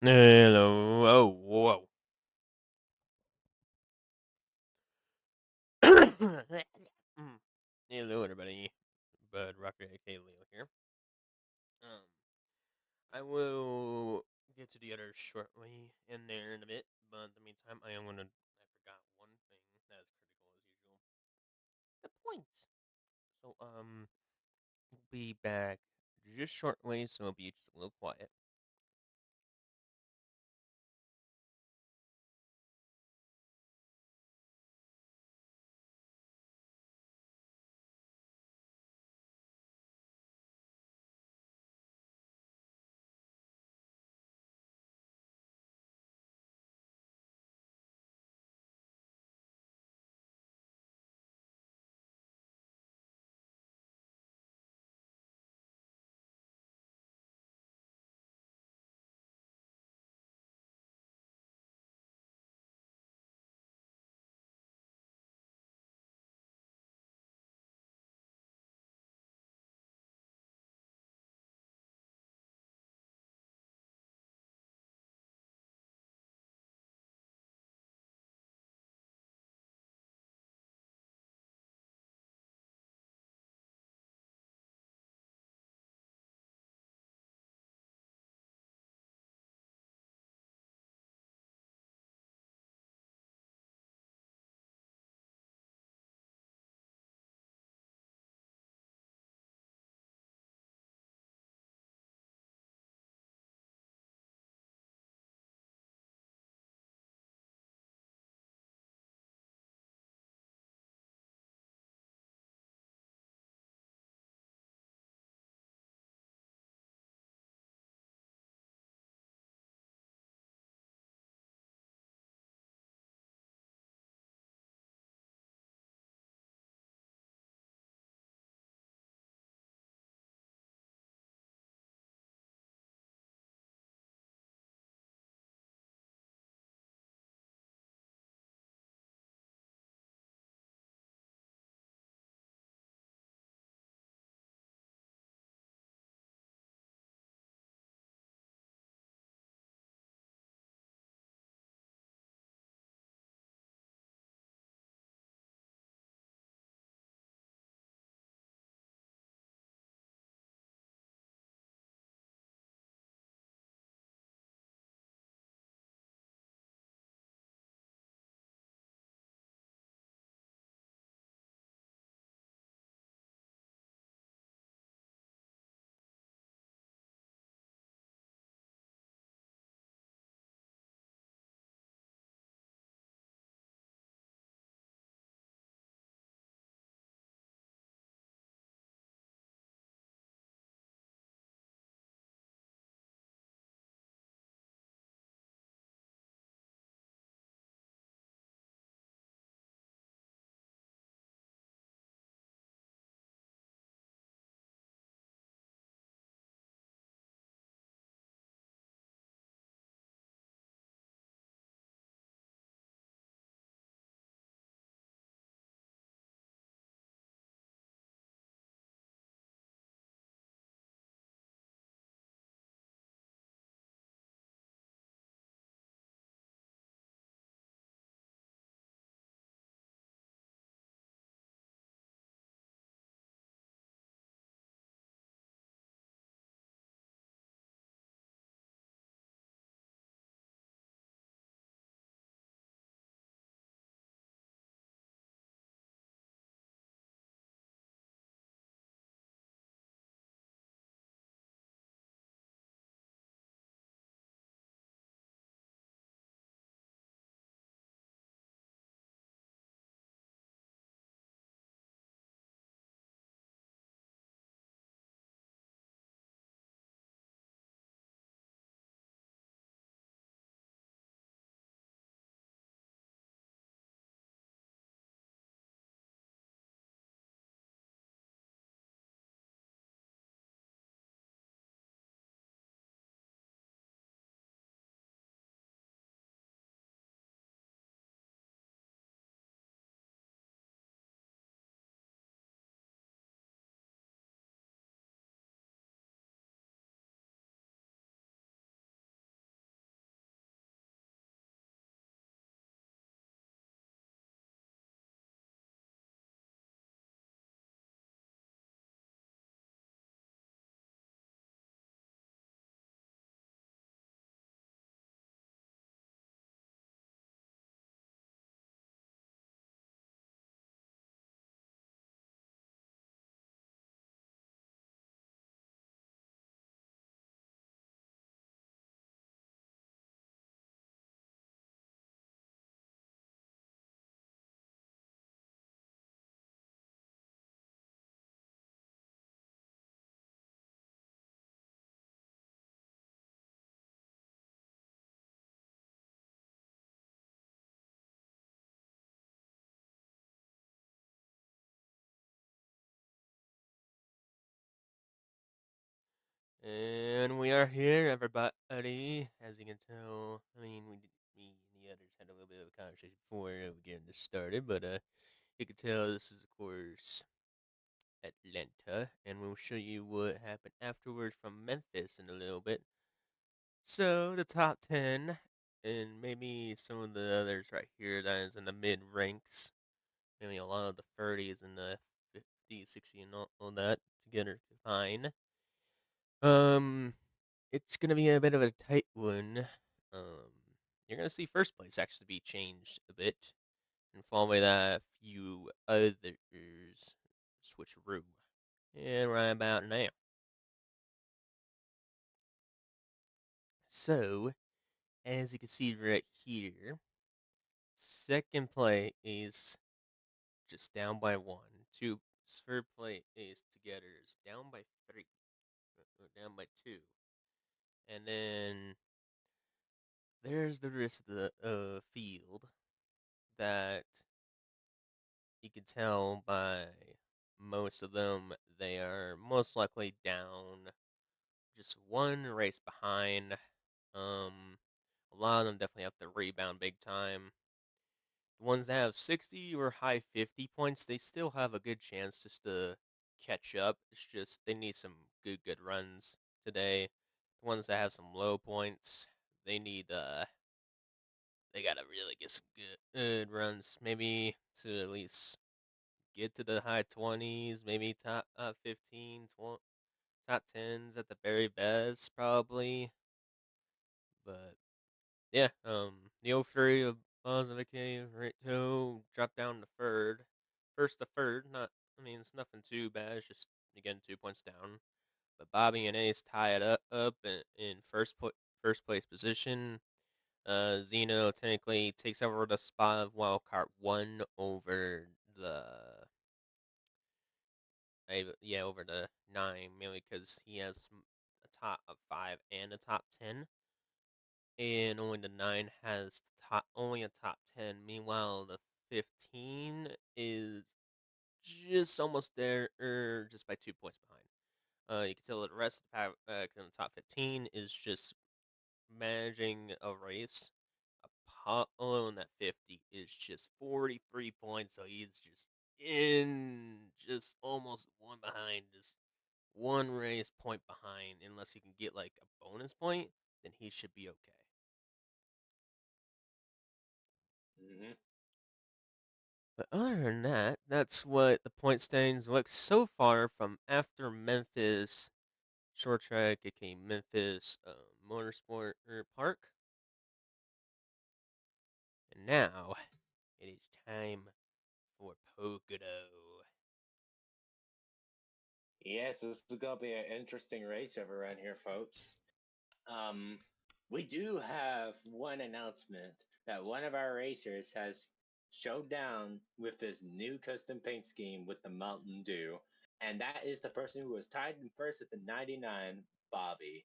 Hello. Oh, whoa. Mm. Hello, everybody. Bud Rocker, aka Leo here. Um, I will get to the others shortly in there in a bit, but in the meantime, I am gonna. I forgot one thing that is critical as usual. The points. So, we'll be back just shortly, so it'll be just a little quiet. And we are here, everybody. As you can tell, I mean, me and the others had a little bit of a conversation before we getting this started, but you can tell this is, of course, Atlanta, and we'll show you what happened afterwards from Memphis in a little bit. So the top 10, and maybe some of the others right here that is in the mid ranks. Maybe a lot of the 30s and the 50, 60, and all that together combined. Um, it's gonna be a bit of a tight one. Um, you're gonna see first place actually be changed a bit, and followed by that a few others switcheroo. And right about now. So, as you can see right here, second place is just down by one. Third place is together is down by three, or down by two, and then there's the rest of the field that you can tell by most of them they are most likely down just one race behind. Um, a lot of them definitely have to rebound big time. The ones that have 60 or high 50 points, they still have a good chance just to catch up. It's just they need some good runs today. The ones that have some low points, they need they gotta really get some good runs, maybe to at least get to the high 20s, maybe top 15, top 10s at the very best, probably. But yeah, the 03 of Bozovicki right toe dropped down to third. First to third, not, I mean, it's nothing too bad, it's just, again, 2 points down. But Bobby and Ace tie it up in first place position. Zeno technically takes over the spot of Wildcard 1 over the yeah, over the 9, mainly because he has a top of 5 and a top 10, and only the 9 has only a top 10. Meanwhile, the 15 is just almost there, just by 2 points behind. You can tell that the rest of the top 15 is just managing a race. Apollo in that 50 is just 43 points, so he's just just almost one behind, just one race point behind. Unless he can get like a bonus point, then he should be okay. Hmm. But other than that, that's what the point standings look so far from after Memphis Short Track, aka Memphis Motorsport Park. And now it is time for Pocono. Yes, this is gonna be an interesting race over around here, folks. Um, we do have one announcement that one of our racers has showed down with this new custom paint scheme with the Mountain Dew, and that is the person who was tied in first at the 99, Bobby.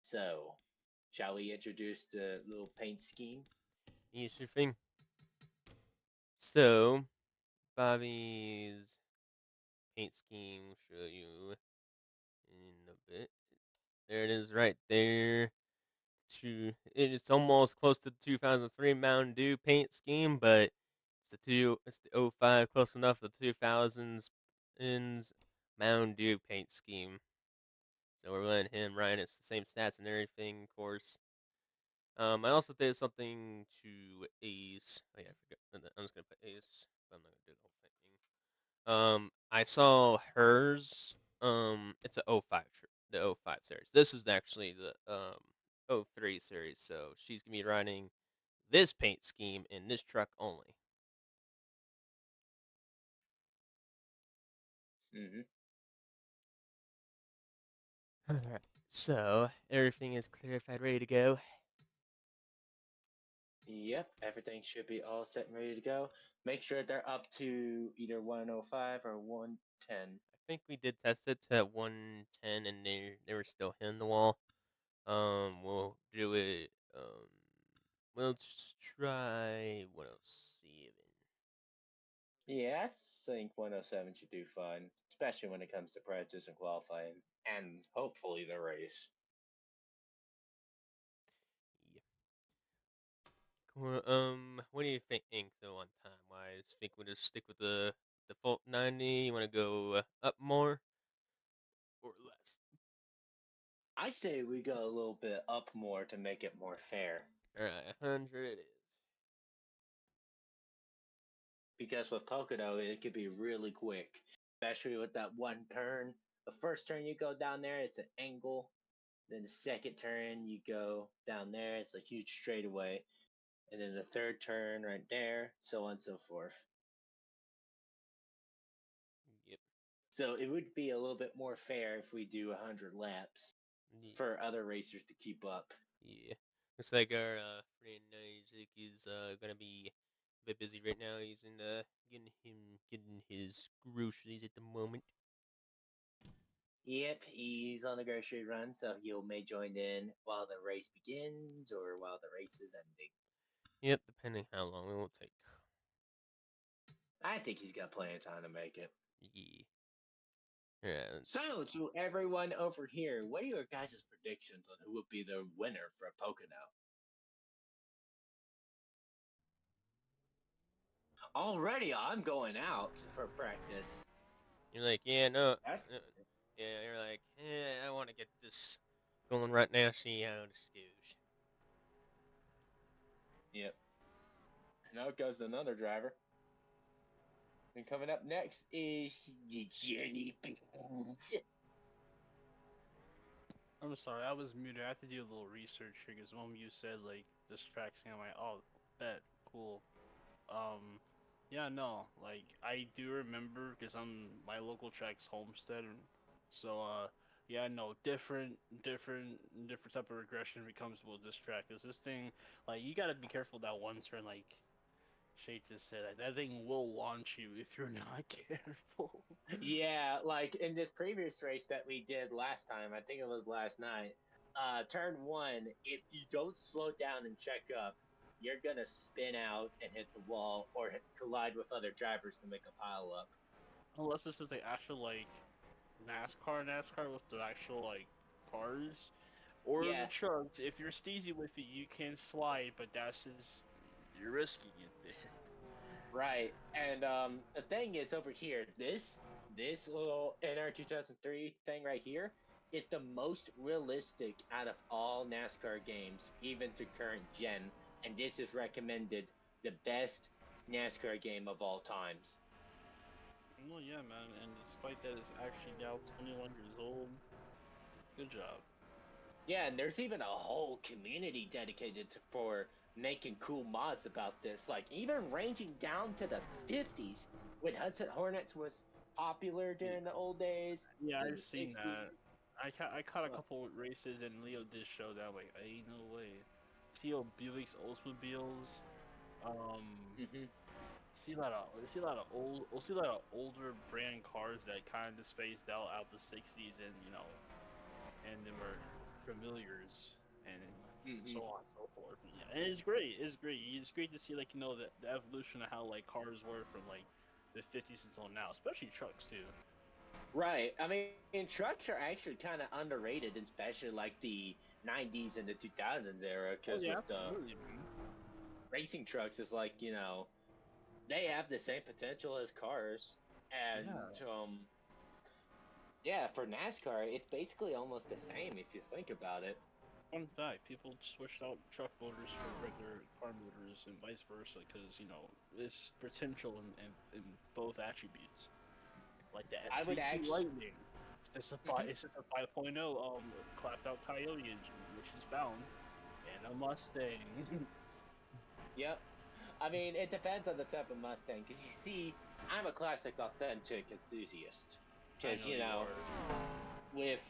So, shall we introduce the little paint scheme? You sure thing. So, Bobby's paint scheme will show you in a bit. There it is right there. It is almost close to the 2003 Mountain Dew paint scheme, but it's the '05 close enough to the 2000s Mountain Dew paint scheme. So we're letting him ride. It's the same stats and everything, of course. I also did something to Ace. Oh yeah, I forgot. I'm just gonna put Ace, but I'm not gonna do the whole thing. I saw hers. It's a '05 the '05 series. This is actually the '03 series. So she's gonna be riding this paint scheme in this truck only. Hmm. All right. So everything is clarified, ready to go. Yep, everything should be all set and ready to go. Make sure they're up to either 105 or 110. I think we did test it to 110, and they were still hitting the wall. We'll do it. We'll try 107. Yeah, I think 107 should do fine. especially when it comes to practice and qualifying, and hopefully the race. Yeah. Cool. What do you think though on time wise? Think we'll just stick with the default 90? You want to go up more or less? I say we go a little bit up more to make it more fair. All right, 100 it is. Because with Pocono, it could be really quick, especially with that one turn. The first turn you go down there, it's an angle. Then the second turn you go down there, it's a huge straightaway. And then the third turn right there, so on and so forth. Yep. So it would be a little bit more fair if we do 100 laps Yeah. for other racers to keep up. Yeah. Looks like our friend Isaac is gonna be a bit busy right now. He's in getting his groceries at the moment. Yep, he's on the grocery run, so he may join in while the race begins or while the race is ending. Yep, depending how long it will take. I think he's got plenty of time to make it. Yeah. Yeah. So, to everyone over here, what are your guys' predictions on who would be the winner for Pocono? Already, I'm going out for practice. You're like, yeah, no, That's yeah. You're like, I want to get this going right now. See how this goes. yep. Now it goes to another driver. And coming up next is the Jelly Beans. I'm sorry, I was muted. I have to do a little research here because when you said like distracting, I'm like, oh, bet, cool. Um, yeah, no, like I do remember because I'm my local track's Homestead, so yeah, no, different type of regression becomes will distract. Cause this thing, like, you gotta be careful that one turn, like Shay just said, that thing will launch you if you're not careful. Yeah, like in this previous race that we did last time, I think it was last night, turn one, if you don't slow down and check up, you're gonna spin out and hit the wall or collide with other drivers to make a pile up. Unless this is the actual like NASCAR with the actual like cars or the Yeah, trucks. If you're steezy with it, you can slide, but that's just you're risking it there. right. And the thing is over here, this little NR2003 thing right here is the most realistic out of all NASCAR games, even to current gen. And this is recommended the best NASCAR game of all times. Well, yeah, man, and despite that, it's actually now 21 years old. Good job. Yeah, and there's even a whole community dedicated for making cool mods about this, like even ranging down to the 50s when Hudson Hornets was popular Yeah, during the old days, yeah, then I've the seen 60s. that. I caught a couple races, and Leo did show that. Like, ain't no way. Theo Buick's Oldsmobiles. Um, Mm-hmm. see a lot of old, we'll see a lot of older brand cars that kind of just phased out the '60s, and and they were familiars, and Mm-hmm. so on and so forth. And yeah, and it's great. It's great. It's great to see like the evolution of how like cars were from like the '50s until now, especially trucks too. Right. I mean, trucks are actually kind of underrated, especially like the 90s and the 2000s era, Oh because yeah, with the absolutely, man. racing trucks, it's like, they have the same potential as cars. And Yeah, yeah, for NASCAR, it's basically almost the same if you think about it. fun fact: people switched out truck motors for regular car motors and vice versa because it's potential in both attributes. Like the I would SVT actually. Lightning. Mhm. It's just a 5.0 clapped out Coyote engine, which is found in a Mustang. Yep. I mean, it depends on the type of Mustang, because you see, I'm a classic authentic enthusiast. I Because, know you are. with,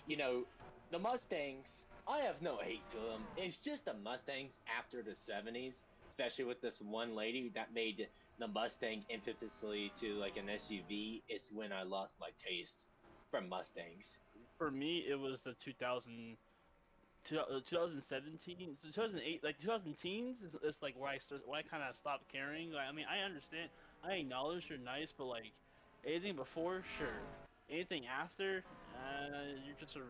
the Mustangs, I have no hate to them. It's just the Mustangs after the 70s, especially with this one lady that made the Mustang infamously to like an SUV, is when I lost my taste from Mustangs. For me, it was the 2017, 2008, like 2000 teens is like where I kind of stopped caring. Like, I mean, I understand, I acknowledge they're nice, but like anything before, sure. Anything after, you're just a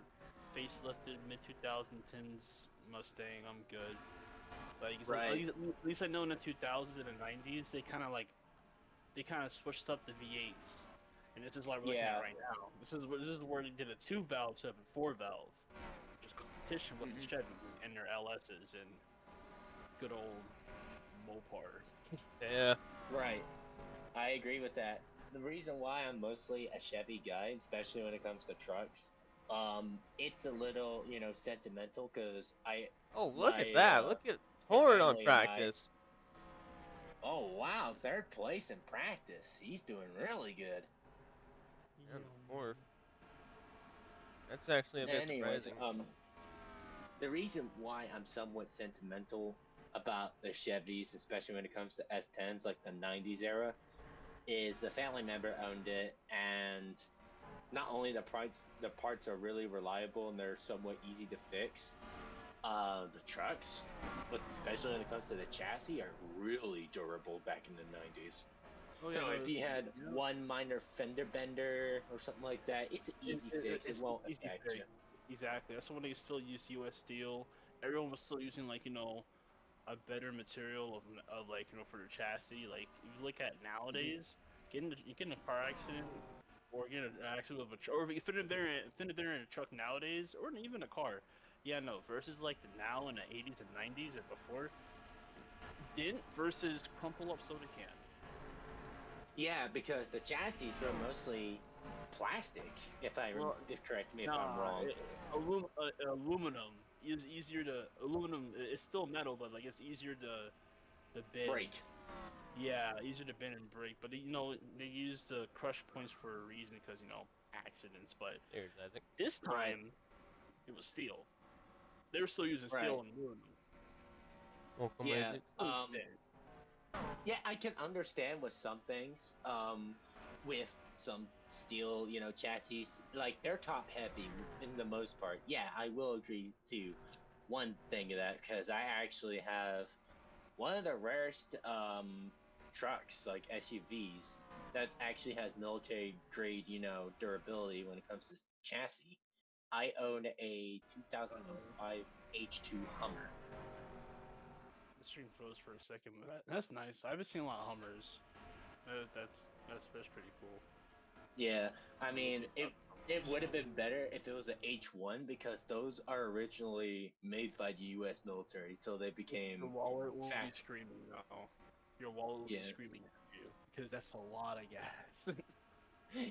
facelifted mid 2010s Mustang. I'm good. Like, it's like Right. at least I know in the 2000s and the 90s they kind of switched up the V8s, and this is what we're looking at Yeah. right now. This is where they did a 2 valve instead of a 4 valve, just competition with the Hmm. Chevy and their LSs and good old Mopar. Yeah. Right. I agree with that. The reason why I'm mostly a Chevy guy, especially when it comes to trucks, it's a little, sentimental because Oh, look at my that! Look at my Torrid on family and I. practice. Oh wow, third place in practice. He's doing really good. And the fourth. That's actually a bit Anyways, surprising. the reason why I'm somewhat sentimental about the Chevys, especially when it comes to S10s, like the '90s era, is a family member owned it, and not only the parts are really reliable and they're somewhat easy to fix. The trucks, but especially when it comes to the chassis, are really durable back in the '90s. Oh yeah, So no, if you had yeah. one minor fender bender or something like that, it's an easy fix. It It's won't easy affect you. fix. Exactly. That's when they still use US steel. Everyone was still using like a better material of like for the chassis. Like if you look at Hmm. nowadays, you get in a car accident or get in an accident with a truck, or if you fit in there in a truck nowadays, or even a car. Yeah, no. Versus like the now in the 80s and 90s or before, dent versus crumple up soda can. Yeah, because the chassis were mostly plastic. Well, If correct me if I'm nah, wrong. aluminum is easier to aluminum. It's still metal, but like it's easier to bend. Break. Yeah, easier to bend and break. But they use the crush points for a reason because accidents. But There's Isaac. this Right. time it was steel. They were still using steel Right. and aluminum Welcome, Yeah. Isaac. to an extent. Yeah, I can understand with some things. With some steel, chassis, like they're top heavy in the most part. Yeah, I will agree to one thing of that because I actually have one of the rarest trucks, like SUVs, that actually has military grade, durability when it comes to chassis. I own a Uh-oh. 2005 H2 Hummer. The stream froze for a second, but that's nice. I haven't seen a lot of Hummers. That's pretty cool. Yeah, I mean, Legit it would have been better if it was an H1 because those are originally made by the U.S. military till they Your became wallet will be factory. screaming now. Your wallet will be Yeah, screaming at you because that's a lot of gas.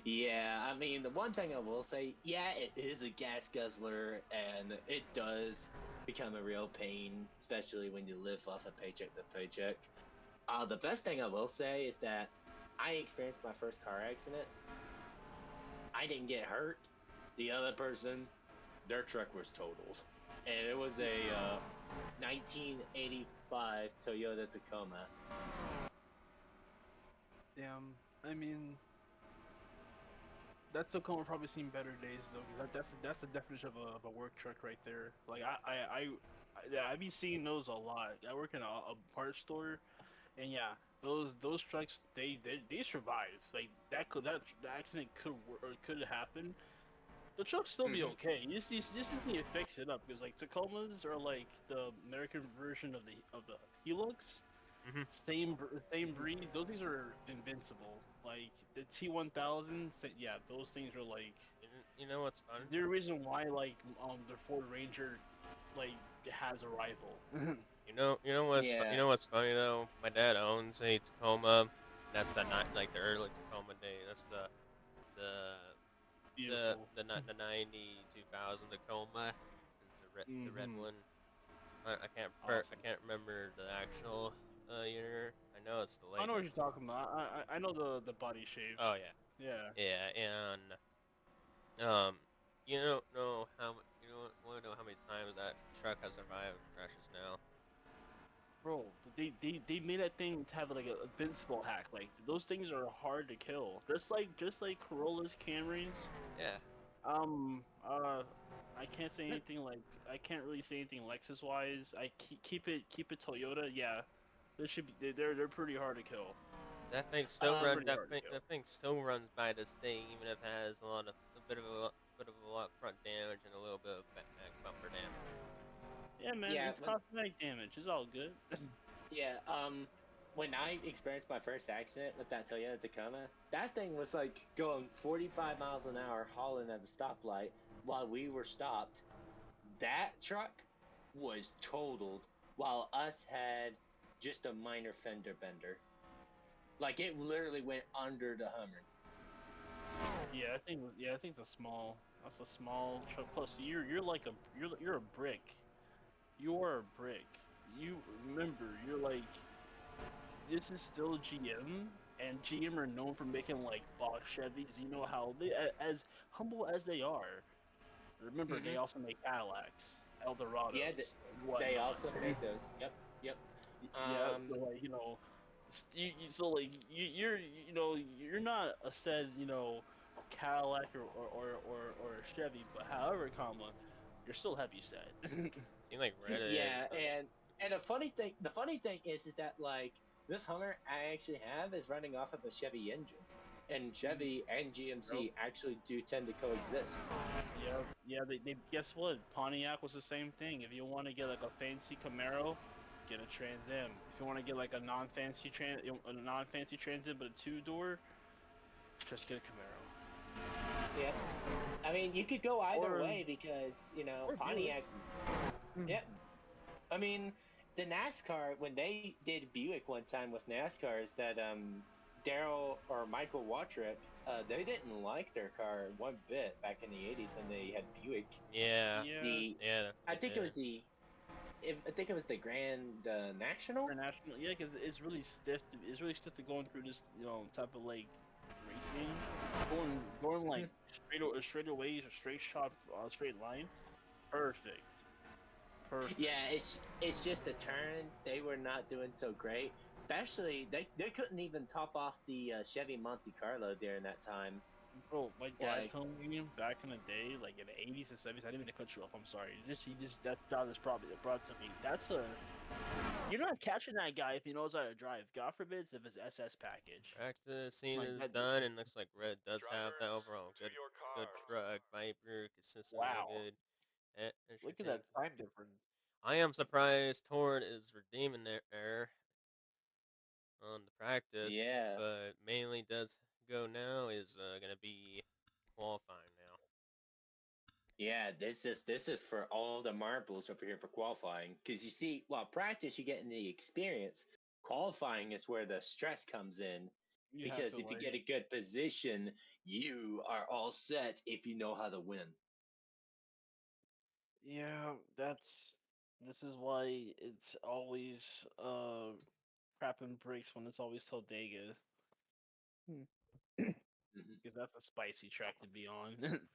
yeah. I mean, the one thing I will say, yeah, it is a gas guzzler, and it does become a real pain, especially when you live off a paycheck to paycheck. The best thing I will say is that I experienced my first car accident. I didn't get hurt. The other person, their truck was totaled, and it was a 1985 Toyota Tacoma. Damn. I mean, that Tacoma probably seen better days though, 'cause that's the definition of a work truck right there. Like yeah, I be seeing those a lot. I work in a parts store, and yeah, those trucks they survive. Like the accident could happen. The truck still be Hmm. okay. You just need to fix it up because like Tacomas are like the American version of the Hilux. Hmm. Same breed. Those things are invincible. Like the T1000s. Yeah, those things are like You know what's fun? the reason why like the Ford Ranger like has a rival. Yeah. You know what's funny though? My dad owns a Tacoma. That's like the early Tacoma day. That's Beautiful. the 90 2000 Tacoma. It's the red Mm-hmm. one. I Awesome. can't remember the actual year. I know it's the I late. know what you're talking about. I know the body shape. Oh yeah, Yeah. yeah, and want to know how many times that truck has survived crashes now? Bro, they made that thing to have like a invincible hack. Like those things are hard to kill. Just like Corollas, Camrys. Yeah, Um. Uh. I can't say anything like I can't really say anything Lexus wise. I keep it Toyota. Yeah, they should be they're pretty hard to kill. That thing I still remember run. pretty hard to go. That thing still runs by this day, even if it has a bit of a lot front damage and a little bit of back bumper damage. Yeah, man, Yeah, it's cosmetic damage. It's all good. yeah. When I experienced my first accident with that Toyota Tacoma, that thing was like going 45 miles an hour, hauling at the stoplight while we were stopped. That truck was totaled, while us had just a minor fender bender. Like it literally went under the Hummer. Yeah, I think it's a small. That's a small truck. Plus, you're like you're a brick. You are a brick. You remember, you're like this is still GM, and GM are known for making like box Chevys. You know how they, as humble as they are. Remember, they Mm-hmm. also make Cadillacs, Yeah, Eldorados, and they whatnot. also make those. Yep, yep. Yeah, Um, so like so like you're you're not a said Cadillac or a Chevy, but however, comma, you're still heavy set. Seems like Reddit is yeah, and the funny thing is that like this Hummer I actually have is running off of a Chevy engine, and Chevy and Yep. GMC actually do tend to coexist. Yeah. They guess what? Pontiac was the same thing. If you want to get like a fancy Camaro, get a Trans Am. If you want to get like a non-fancy Transit but a two-door, just get a Camaro. Yep. I mean, you could go either Or way because Buick. Pontiac. Yep. I mean, the NASCAR when they did Buick one time with NASCAR is that Daryl or Michael Watrick they didn't like their car one bit back in the '80s when they had Buick. yeah, Yeah, The yeah, I they think it was did. I think it was the Grand National. international. Yeah, because it's really stiff. It's really stiff to going through this type of like racing, going like straight aways or straight shot, straight line. Perfect. Perfect. Yeah, it's just the turns they were not doing so great. Especially they couldn't even top off the Chevy Monte Carlo during that time. Bro, my dad Like told me back in the day, like in the 80s and 70s, I didn't mean to cut you off. I'm sorry. That thought is probably brought to me. You're not catching that guy if he knows how to drive. God forbid if it's SS package. Practice scene Like is that. done, and looks like Red does have that overall good truck. Viper consistently Wow. good at extra Look at tank. that time difference. I am surprised Tord is redeeming their error on the practice, yeah, but mainly does go now is gonna be qualifying now. yeah, this is for all the marbles over here for qualifying. Because you see, while practice you get in the experience, qualifying is where the stress comes in. You have Because to if you like. get a good position, you are all set if you know how to win. Yeah, this is why it's always crap and breaks when it's always Talladega, Hmm. Mhm. because that's a spicy track to be on.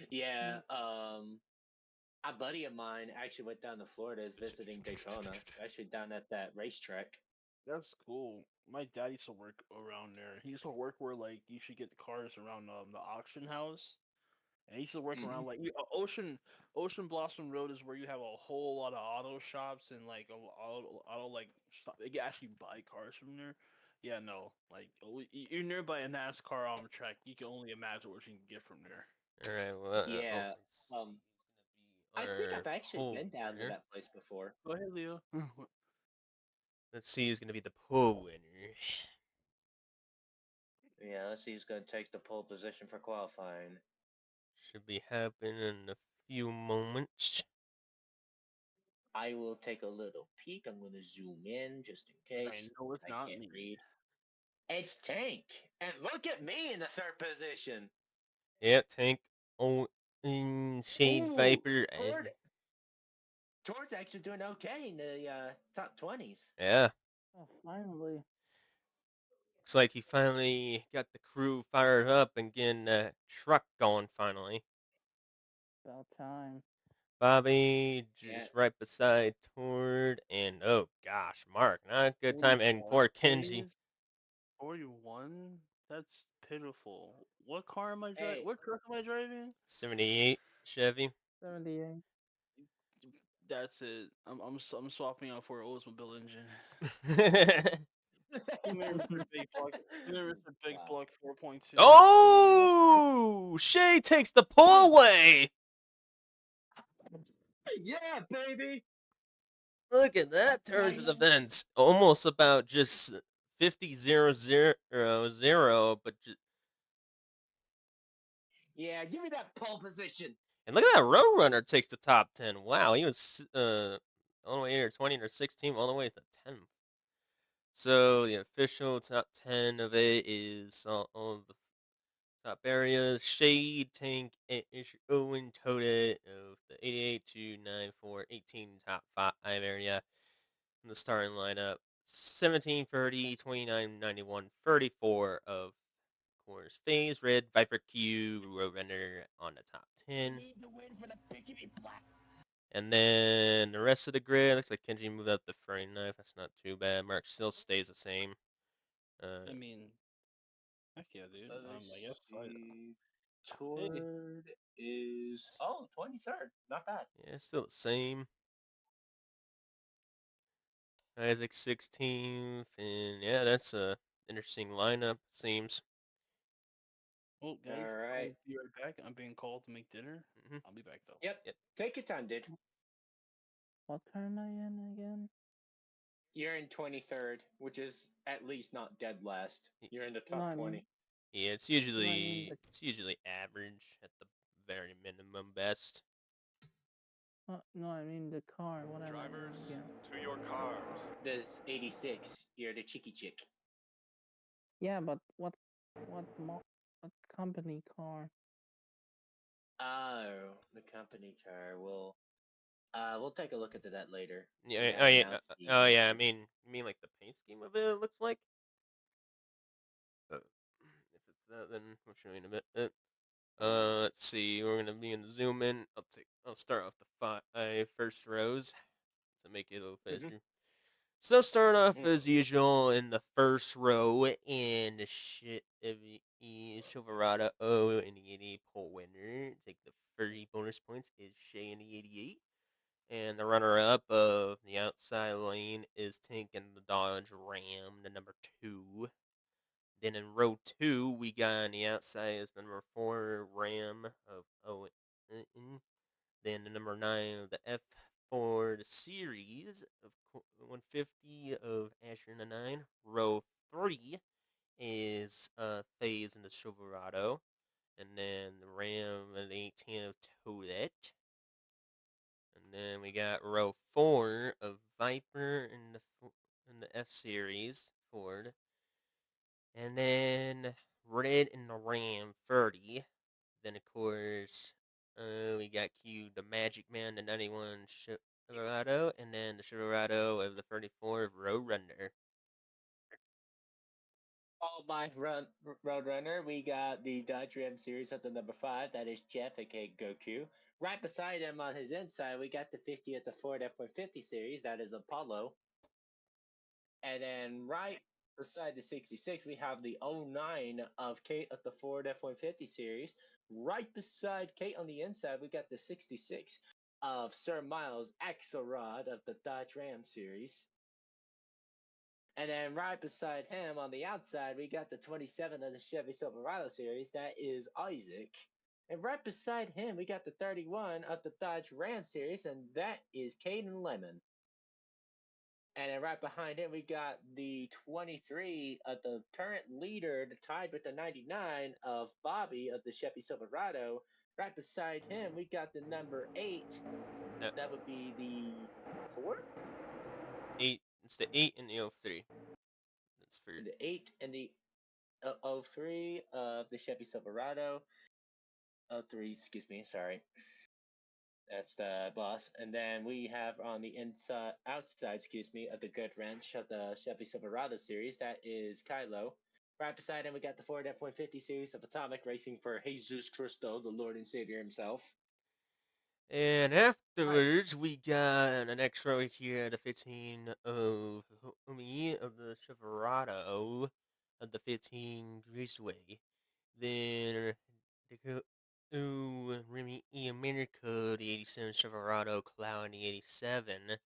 Yeah, a buddy of mine actually went down to Florida, is visiting Daytona, actually down at that racetrack. That's cool. My dad used to work around there. He used to work where like you should get the cars around the auction house. And he used to work Hmm. around like Ocean Blossom Road is where you have a whole lot of auto shops and like auto like shop. They can actually buy cars from there. Yeah, no, like you're nearby a NASCAR track. You can only imagine what you can get from there. All right, well, Yeah, let's see. um, Who's I gonna think be I've our actually pole been down to winner? that place before. Go ahead, Leo. Let's see who's gonna be the pole winner. Yeah, let's see who's going to take the pole position for qualifying. Should be happening in a few moments. I will take a little peek. I'm going to zoom in just in And I case know it's I not can't me. read. It's Tank, and look at me in the third position. Yeah, Tank, oh, Shade Ooh, Viper, and Tord's actually doing okay in the top 20s. yeah, Oh, finally. looks like he finally got the crew fired up and getting that truck going finally. About time. Bobby Yeah. just right beside Tord, and oh gosh, Mark, not a good time, and 41 poor Kenji. days. 41. That's pitiful. What car am I driving? Hey, What truck am I driving? 78 Chevy. 78. That's it. I'm swapping out for an Oldsmobile engine. Come here, Mr. Big Block. Come here, Mr. Big Wow. Block 4.2. Oh, Shay takes the pull away. Yeah, baby. Look at that turns of Nice. events. Almost about just 50-0-0, but Yeah, give me that pole position. and look at that Roadrunner takes the top 10. Wow, he was all the way here 20 or 16 all the way to 10. So the official top 10 of it is all of the top areas. Shade, Tank, Owen, Toda of the 88 to 94, 18 top 5 area in the starting lineup. 17, 30, 29, 91, 34 of course Phase, Red, Viper Q, Roadrunner on the top 10. And then the rest of the grid looks like Kenji moved up the frame knife. That's not too bad. Mark still stays the same. I mean, heck yeah, dude. I guess. Let's see. Hey, Toward is 23rd. Not bad. Yeah, still the same. Isaac 16th, and yeah, that's a interesting lineup. Seems. well, All guys, right. I'll be right back. I'm being called to make dinner. Hmm. I'll be back though. Yep. Yep. Take your time, dude. What car am I in again? You're in 23rd, which is at least not dead last. You're in the No, top I mean, 20. Yeah, it's no, I mean usually the it's usually average at the very minimum best. no, I mean the car. What am I Drivers, in again? to your cars. This 86. You're the cheeky chick. Yeah, but what company car? Oh, the company car. We'll take a look into that later. We Yeah, haven't announced the oh yeah. I names. mean, you mean like the paint scheme of it? It looks like. If it's that, then we'll show you in a bit. Let's see. We're gonna be in the zoom in. I'll start off the five first rows to make it a little Mhm, faster. So start off mhm. as usual in the first row in the Silverado and the 88 pole winner. Take the 30 bonus points is Shay in the 88. And the runner up of the outside lane is Tank and the Dodge Ram, the number 2. Then in row 2, we got on the outside is the number 4 Ram of Owen. Then the number 9 of the F Ford series of 150 of Asher and the 9. Row 3 is Phase in the Silverado. And then the Ram and the 18 of Toadette. And then we got row 4 of Viper in the F series Ford. And then Red in the Ram 30. Then of course we got Q the Magic Man, the 91 Silverado, and then the Silverado of the 34 of Roadrunner. Followed by Roadrunner, we got the Dodge Ram series at the number 5. That is Jeff, aka Goku. Right beside him on his inside, we got the 50 at the Ford F-150 series. That is Apollo. And then right beside the 66, we have the '09 of Kate at the Ford F-150 series. Right beside Kate on the inside, we got the 66 of Sir Miles Axelrod of the Dodge Ram series. And then right beside him on the outside, we got the 27 of the Chevy Silverado series. That is Isaac. And right beside him, we got the 31 of the Dodge Ram series, and that is Caden Lemon. And then right behind him, we got the 23 of the current leader, tied with the 99 of Bobby of the Chevy Silverado. Right beside him, we got the number 8. No, That would be the 4? 8. It's the 8 and the 03. That's for The 8 and the '03 of the Chevy Silverado. '03, excuse me, sorry. That's the boss. And then we have on the outside, excuse me, of the Good Wrench of the Chevy Silverado series. That is Kylo. Right beside him, we got the Ford F-150 series of Atomic racing for Jesus Cristo, the Lord and Savior himself. And Right. afterwards, we got an extra right here, the 15 of me of the Silverado of the 15 Greaseway. Then the Remy E. America, the 87 Silverado, Cloud, and the 87.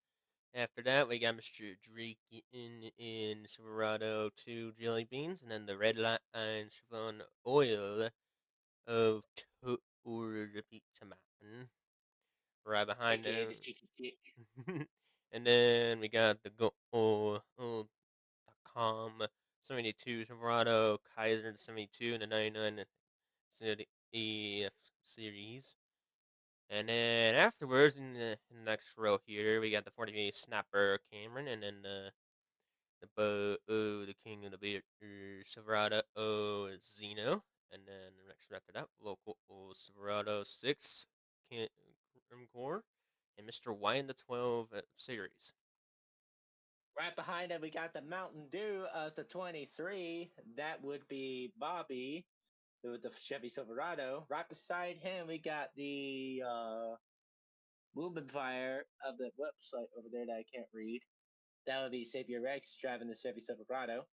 After that, we got Mr. Drake in Silverado 2 Jelly Beans, and then the Red Line Chevron Oil of Tour de Pizza Mountain. Right behind AKA them. the cheeky chick. And then we got the Gold.com 72 Silverado Kaiser 72 and the 99 City EF series. And then afterwards, in the next row here, we got the 48 Snapper Cameron, and then the King of the Beer Silverado Zeno, and then next after that, local Silverado 6 Core, and Mr. Y in the 12 series. Right behind it, we got the Mountain Dew of the 23. That would be Bobby with the Chevy Silverado. Right beside him, we got the Movement Fire of the website over there that I can't read. That would be Xavier Rex driving the Chevy Silverado.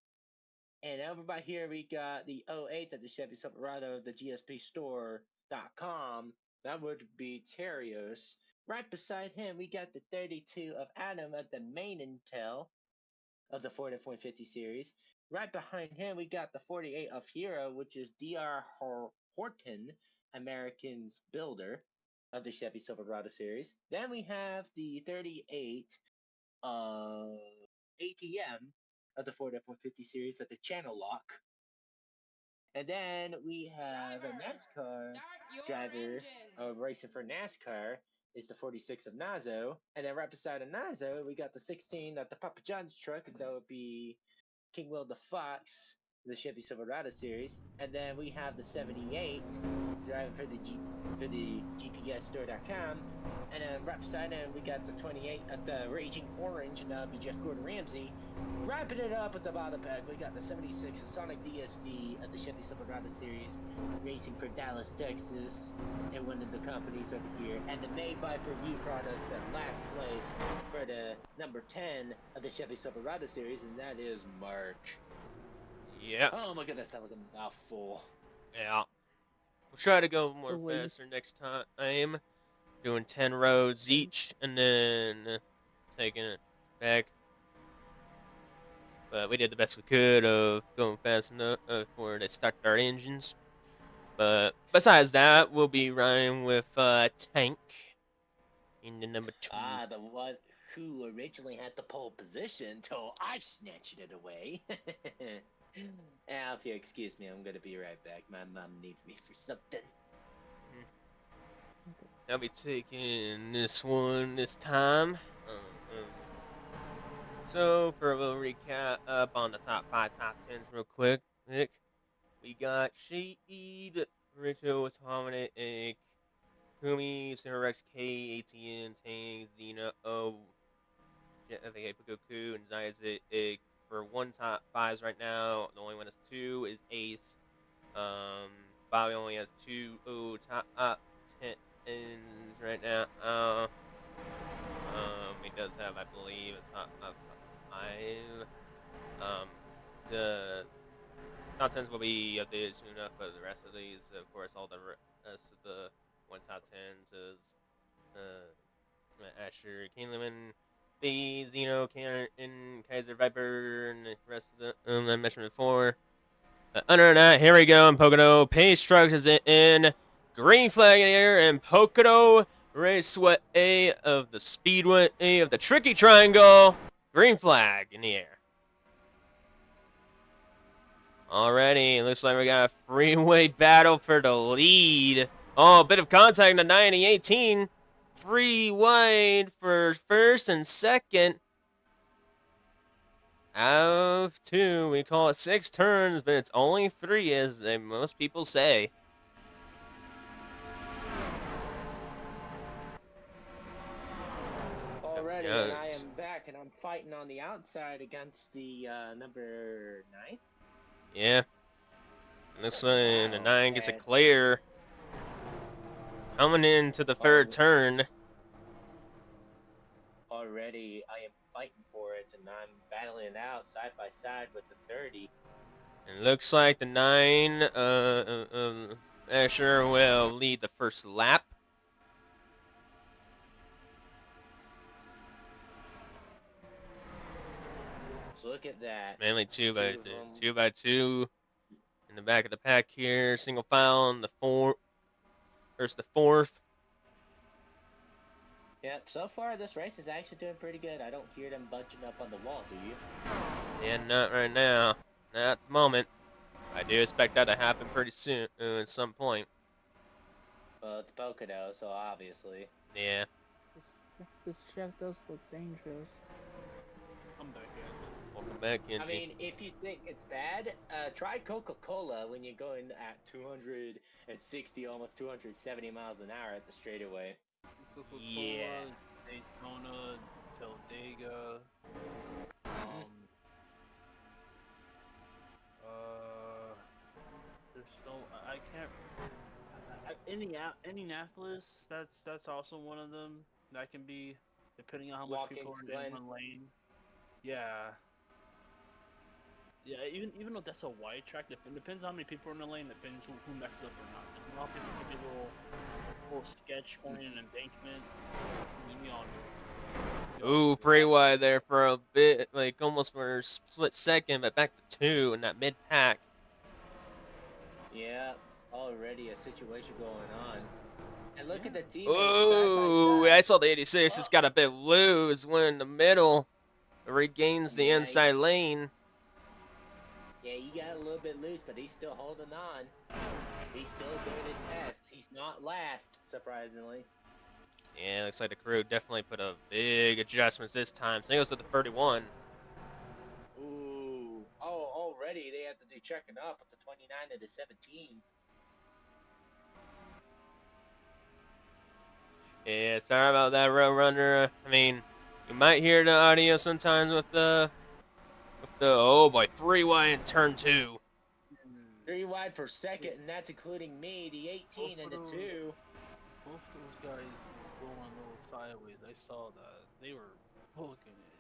And over by here, we got the 08 of the Chevy Silverado, the GSPstore.com. That would be Terrios. Right beside him, we got the 32 of Adam of the main Intel of the Ford F-150 series. Right behind him, we got the 48 of Hero, which is Dr. Horton, American's builder of the Chevy Silverado series. Then we have the 38 ATM of the Ford F-150 series at the channel lock. And then we have a NASCAR driver racing for NASCAR is the 46 of Nazo. And then right beside of Nazo, we got the 16 of the Papa John's truck. That would be King Will the Fox, the Chevy Silverado series. And then we have the 78 driving for the GPSstore.com. And then right beside him, we got the 28 at the Raging Orange, and that would be Jeff Gordon Ramsay. Wrapping it up at the bottom pack, we got the 76 of Sonic DSV of the Chevy Silverado series, racing for Dallas, Texas, and one of the companies over here. And the Made by For You products at last place for the number 10 of the Chevy Silverado series, and that is Mark. Yeah. Oh my goodness, that was a mouthful. Yeah. We'll try to go more wait. faster next time. Doing 10 roads each, and then taking it back. But we did the best we could of going fast enough for to start our engines. But besides that, we'll be running with Tank in the number 2. Ah, the one who originally had the pole position until I snatched it away. If you excuse me, I'm gonna be right back. My mom needs me for something. I'll be taking this one this time. So, for a little recap up on the top 5, top 10s real quick, Nick, we got Shade, Rito, Dominic, Kumi, Rex K, ATN, Tang, Xena, O, FAK, Pugoku, and Zayazit. For one top 5s right now, the only one that's 2 is Ace. Bobby only has 2 top 10s right now. He does have, I believe, a top 5. The top 10s will be updated soon enough, but the rest of these, of course, all the rest of the one top 10s is Asher, Keeneman, B, Zeno, Karen, Kaiser, Viper, and the rest of the I mentioned before. Under that, here we go. And Pocono Pace Trucks is in green flag in the air, and Pocono Raceway of the Speedway of the Tricky Triangle. Green flag in the air. Alrighty, looks like we got a freeway battle for the lead. Oh, a bit of contact in the 90-18. Free wide for first and second. Out of 2, we call it 6 turns, but it's only 3, as most people say. Alrighty, and I am back, and I'm fighting on the outside against the number 9. Yeah. Looks like the 9 gets a clear. Coming into the third turn. Already, I am fighting for it, and I'm battling it out side by side with the 30. It looks like the 9 Asher will lead the first lap. Look at that. Mainly two by Two of two. 'em. 2x2 in the back of the pack here. Single file in the versus the fourth. Yep, so far this race is actually doing pretty good. I don't hear them bunching up on the wall, do you? Yeah, not right now. Not at the moment. I do expect that to happen pretty soon, at some point. Well, it's Pocono, so obviously. Yeah. This track does look dangerous. I'm back at it. Welcome back, I Kenji. mean, if you think it's bad, try Coca-Cola when you're going at 260, almost 270 miles an hour at the straightaway. Coca-Cola, Yeah. Daytona, Talladega, there's no, I can't. Indianapolis, that's also one of them. That can be, depending on how much people Watkins are in Glen. one lane. Yeah. Yeah, even though that's a wide track, it depends on how many people are in the lane. Depends who messed up or not. A lot of people can be a little sketch going in an embankment. You all know. Ooh, pretty wide there for a bit, like almost for a split second, but back to 2 in that mid pack. Yeah, already a situation going on. And look at the teammates Ooh, side by I side. saw the 86. It's got a bit loose. Went in the middle. Regains the Yeah, inside lane. Yeah, he got a little bit loose, but he's still holding on. He's still doing his best. He's not last, surprisingly. Yeah, looks like the crew definitely put a big adjustments this time. So he goes to the 31. Ooh. Oh, already they have to do checking up with the 29 and the 17. Yeah, sorry about that, Roadrunner. I mean, you might hear the audio sometimes with the oh boy, 3 wide in turn 2. 3 wide for second, and that's including me, the 18 and the 2. Both those guys were going a little sideways. I saw that. They were booking it.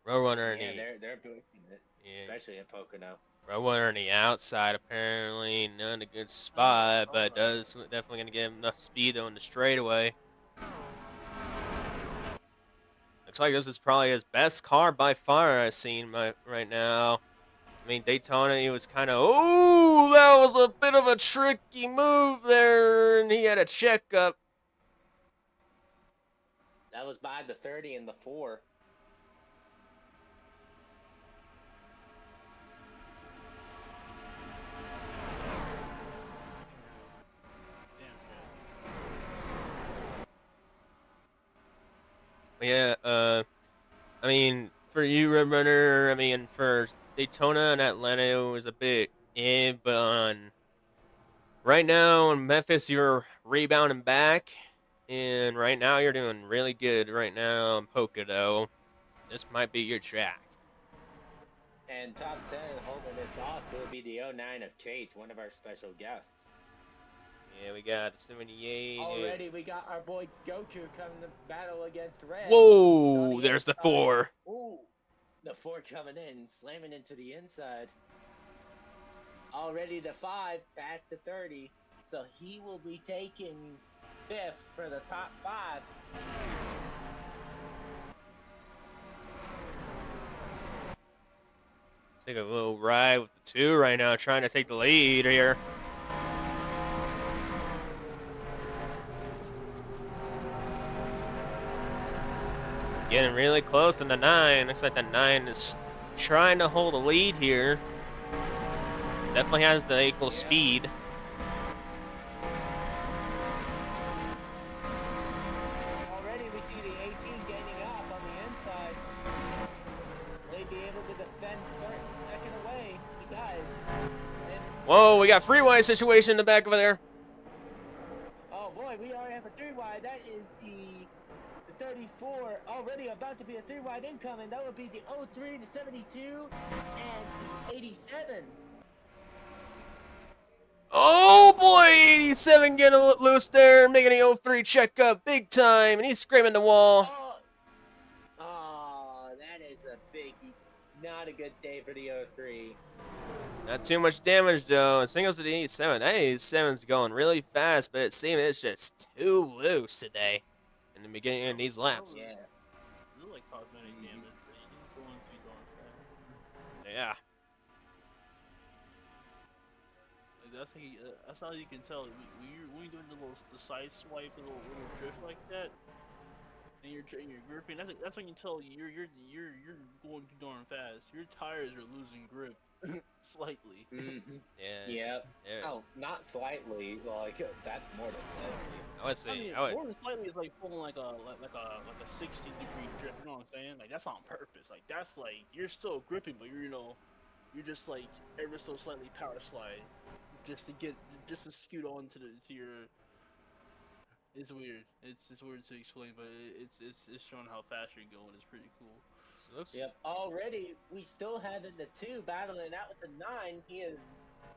Roadrunner Yeah, in the they're booking it, especially at Pocono. Roadrunner on the outside apparently, not in a good spot, but does definitely gonna give him enough speed though in the straightaway. Looks like this is probably his best car by far I've seen right now. I mean, Daytona, he was kind of, oh, that was a bit of a tricky move there, and he had a checkup. That was by the 30 and the 4. Yeah, I mean, for you, Roadrunner, I mean, for Daytona and Atlanta, it was a bit but on right now in Memphis, you're rebounding back, and right now you're doing really good right now in Pocono. This might be your track. And top 10 holding this off will be the 09 of Kate's, one of our special guests. Yeah, we got 78. Already, we got our boy Goku coming to battle against Red. Whoa, there's the 4. Ooh, the 4 coming in, slamming into the inside. Already the 5, past the 30. So he will be taking 5th for the top 5. Take a little ride with the 2 right now, trying to take the lead here. Getting really close to the 9. Looks like the 9 is trying to hold a lead here. Definitely has the equal speed. Already we see the 18 gaining up on the inside. Will he be able to defend second away? He does. Whoa, we got freeway situation in the back over there. Oh boy, we already have a 3 wide. That is the 34, already about to be a 3 wide incoming. That would be the 03, the 72, and the 87. Oh boy, 87 getting loose there, making an 03 check up big time, and he's screaming the wall. Oh, that is a biggie. Not a good day for the 03. Not too much damage though. Singles to the 87. That 87's going really fast, but it seems it's just too loose today in the beginning of these laps. Yeah. It was like cosmetic damage, but he's going too darn yeah. Like that's how you can tell when you're doing the side swipe, little drift like that, and you're gripping. That's when you tell you're going too darn fast. Your tires are losing grip slightly. Mm-hmm. Yeah. Yep. There. Oh, not slightly. Like that's more than slightly. I would I say mean, I would. more than slightly is like pulling like a 60-degree drift. You know what I'm saying? Like that's on purpose. Like that's like you're still gripping, but you're just like ever so slightly power slide, just to scoot on to your. It's weird. It's weird to explain, but it's showing how fast you're going. It's pretty cool. So it looks. Yep. Already, we still have the two battling out with the 9. He is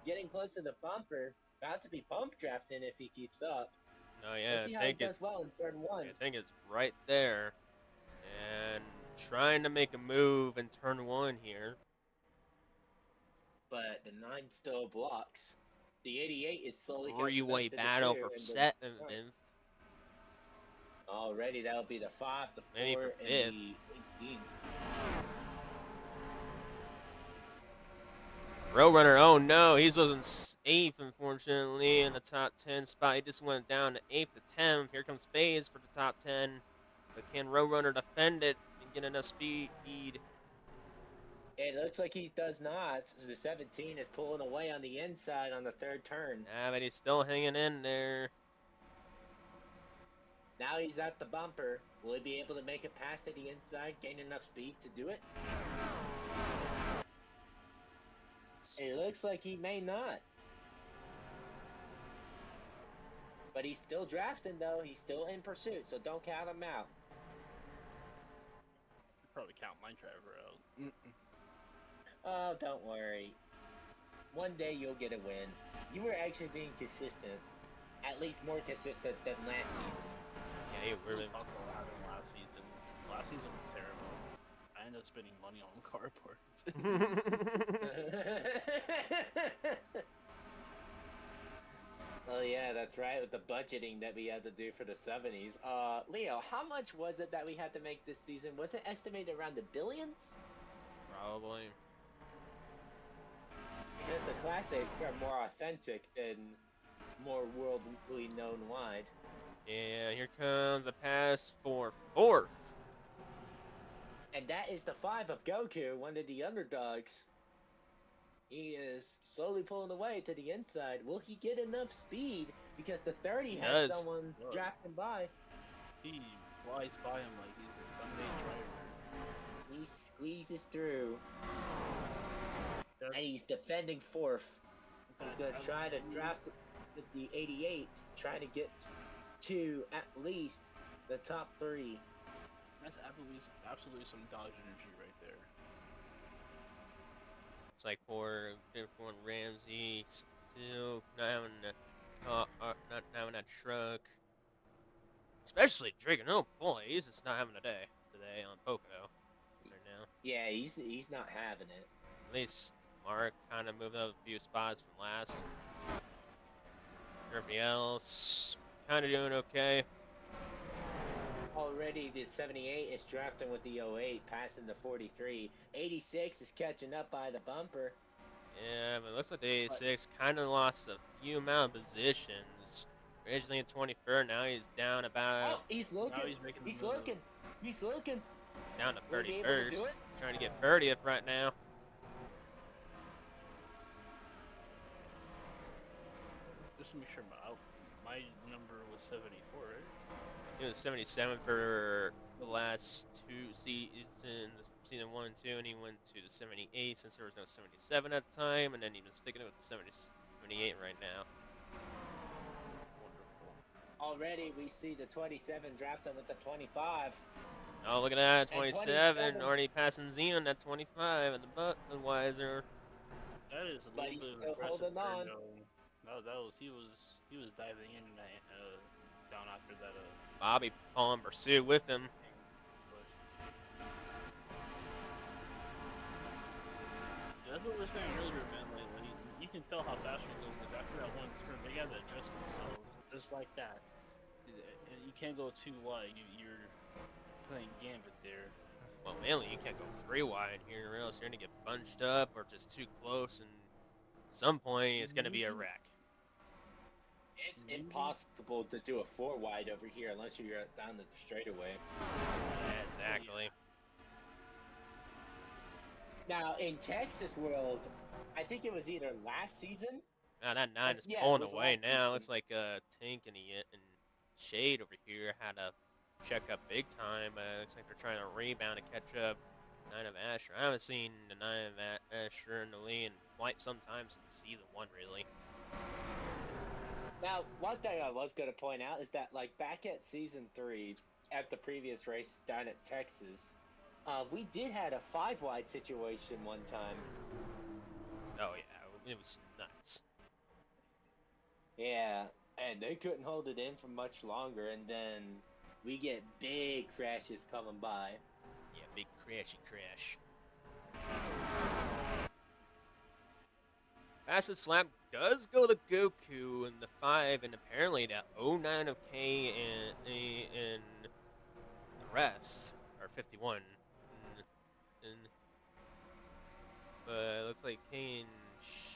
getting close to the bumper. About to be bump drafting if he keeps up. No, Let's yeah. see how he Tank is. does well in turn one. Yeah, Tank is right there, and trying to make a move in turn 1 here. But the 9 still blocks. The 88 is slowly catching up Three-way to the battle 2 for and set and the Vince. already that'll be the 5, the Maybe 4, for and fifth. the 18. Roadrunner, oh no, he's losing 8th, unfortunately, in the top 10 spot. He just went down to 8th to 10th. Here comes FaZe for the top 10. But can Roadrunner defend it and get enough speed? It looks like he does not. The 17 is pulling away on the inside on the third turn. Nah, but he's still hanging in there. Now he's at the bumper. Will he be able to make it past to the inside, gain enough speed to do it? It looks like he may not. But he's still drafting, though. He's still in pursuit, so don't count him out. I'd probably count my driver out. Oh, don't worry. One day you'll get a win. You were actually being consistent. At least more consistent than last season. Yeah, he We really. talked a lot in last season. Last season was terrible. I ended up spending money on car parts. Oh yeah, that's right, with the budgeting that we had to do for the 70s. Leo, how much was it that we had to make this season? Was it estimated around the billions? Probably. Because the classics are more authentic and more worldly known wide. Yeah, here comes a pass for 4th. And that is the 5 of Goku, one of the underdogs. He is slowly pulling away to the inside. Will he get enough speed? Because the 30 He has does. someone drafting by. He flies by him like he's a Sunday driver. He squeezes through. That's, And he's defending 4th. He's that's going to try to draft with the 88, try to get to at least the top 3. That's absolutely some dodge energy right there. It's like poor Ramsey still not having that truck. Especially Dragon. Oh boy, he's just not having a day today on Pocono right now. Yeah, he's not having it. At least Mark kind of moved up a few spots from last. Everybody else kind of doing okay. Already the 78 is drafting with the 08, passing the 43. 86 is catching up by the bumper. Yeah, but it looks like the 86 kind of lost a few amount of positions. Originally in 23rd, now he's down about. Oh, he's looking. Now he's making the He's move. looking. He's looking. Down to Will he be able to do 31st. it? Trying to get 30th right now. Just to make sure my number was 74, right? He was 77 for the last 2 seasons, season 1 and 2, and he went to the 78 since there was no 77 at the time, and then he was sticking with the 78 right now. Wonderful. Already we see the 27 drafting with the 25. Oh, look at that, And 27, already passing Xeon at 25 at the Budweiser. That is a But little he's bit of still aggressive holding on. turn, though. That was he was diving in down after that Bobby Palm pursued with him. push. That's what we were saying earlier, man. Like you can tell how fast you're going. Like after that one turn, they got to adjust themselves just like that. And you can't go too wide. You're playing gambit there. Well, mainly you can't go 3 wide here, or else you're gonna get bunched up or just too close, and at some point it's gonna be a wreck. It's impossible to do a 4 wide over here unless you're down the straightaway. Exactly. Now in Texas World, I think it was either last season. That 9 is Yeah, it pulling was away last now. season. Looks like Tank and Shade over here had to check up big time. Looks like they're trying to rebound and catch up. 9 of Asher. I haven't seen the 9 of Asher in the lead in quite some time since season 1, really. Now, one thing I was going to point out is that, like, back at season 3, at the previous race down at Texas, we did had a 5 wide situation one time. Oh yeah, it was nuts. Yeah, and they couldn't hold it in for much longer, and then we get big crashes coming by. Yeah, big crashy crash. Fastest lap does go to Goku in the 5, and apparently that 09 of K and the rest are 51. But it looks like K and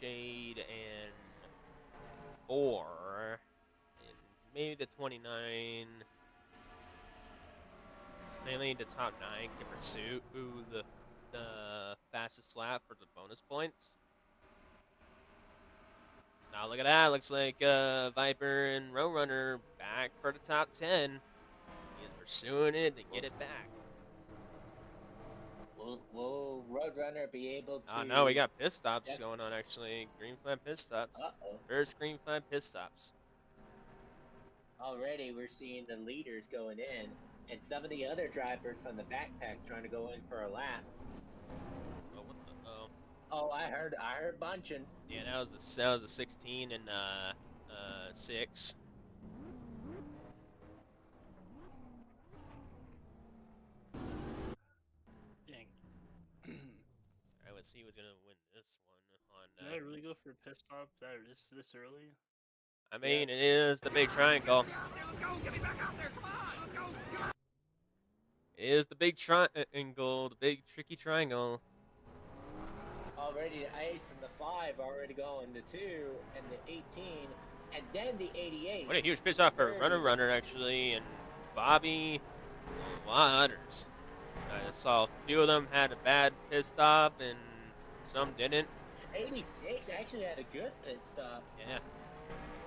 Shade and 4, and maybe the 29. Mainly the top 9 can pursue the fastest lap for the bonus points. Now look at that. Looks like Viper and Roadrunner back for the top 10. He is pursuing it to get it back. Will Roadrunner be able to... Oh, no, we got pit stops going on, actually. Green flag pit stops. Uh-oh. First green flag pit stops. Already we're seeing the leaders going in, and some of the other drivers from the backpack trying to go in for a lap. Oh, what the? Oh. Oh, I heard bunching. Yeah, that was a 16 and 6. Dang. I would see who's gonna win this one on. Did I really go for a pit stop this early? I mean, it is the big triangle. Let's go! Get me back out there! Come on! Let's go! It is the big triangle, the big tricky triangle. Already the Ace and the 5 already going to 2, and the 18, and then the 88. What a huge pit stop for Runner, actually, and Bobby Waters. I saw a few of them had a bad pit stop, and some didn't. 86 actually had a good pit stop. Yeah.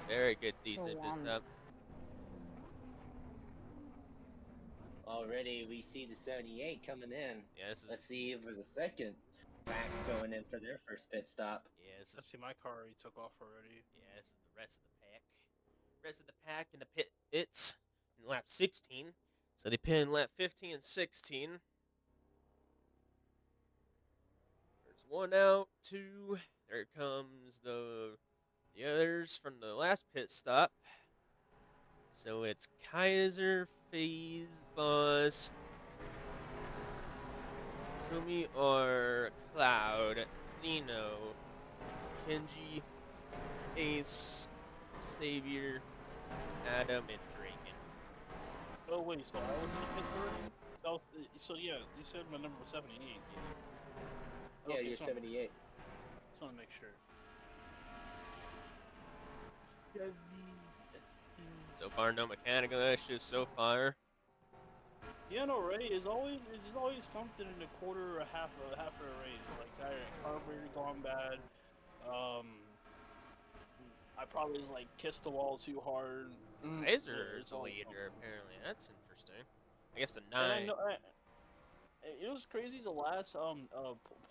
Very good, decent pit stop. Already we see the 78 coming in. Yeah, Let's see if there's a second back going in for their first pit stop. Yeah, I see my car already took off already. Yeah, this is the rest of the pack. Rest of the pack in the pits in lap 16. So they pit in lap 15 and 16. There's 1 out, 2. There comes the others from the last pit stop. So it's Kaiser, FaZe, Boss, Kumi, or Cloud, Zeno, Kenji, Ace, Savior, Adam, and Draken. Oh wait, so I was in the pit already? So yeah, you said my number was 78. Yeah, Okay, you're 78. Just want to make sure. So far, no mechanical issues so far. Yeah, no, right? There's always something in the quarter or half of a race. Like carburetor gone bad. I probably like kissed the wall too hard. Kaiser is the leader, apparently. That's interesting. I guess the 9. And I know, it was crazy. The last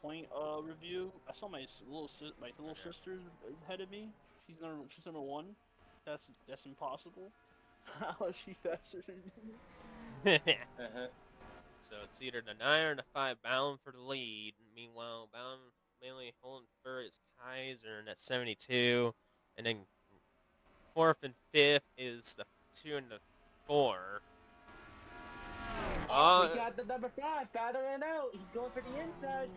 point review, I saw my little sister ahead of me. She's number 1. That's impossible. How is she faster than me? So it's either the 9 or the 5 bound for the lead. Meanwhile, bound mainly holding first is Kaiser, and that's 72. And then 4th and 5th is the 2 and the 4. We got the number 5 battling out. He's going for the inside.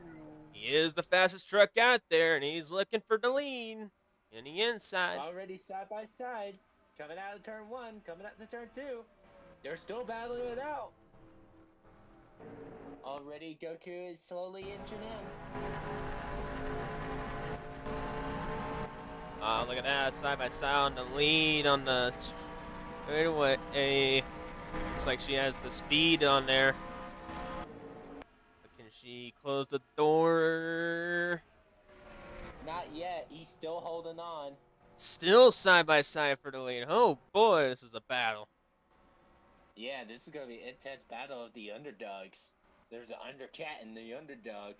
He is the fastest truck out there, and he's looking for the lead in the inside. Already side by side. Coming out of turn 1, coming out to turn 2. They're still battling it out. Already Goku is slowly inching in. Look at that, side by side on the lead on the straightaway. Looks like she has the speed on there. But can she close the door? Not yet. He's still holding on. Still side by side for the lead. Oh boy, this is a battle. Yeah, this is gonna be an intense battle of the underdogs. There's an undercat and the underdog.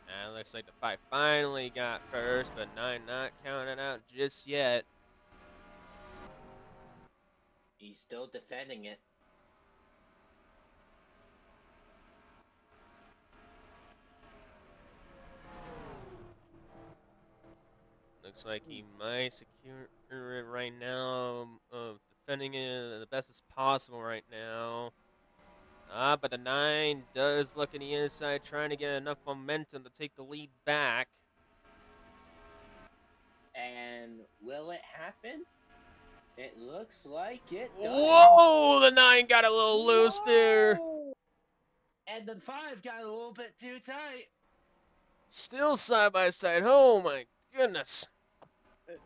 And it looks like the 5 finally got first, but 9 not counted out just yet. He's still defending it. Looks like he might secure it right now. Defending it the best as possible right now. But the 9 does look in the inside, trying to get enough momentum to take the lead back. And will it happen? It looks like it does. Whoa! The 9 got a little loose there. And the 5 got a little bit too tight. Still side by side. Oh my goodness.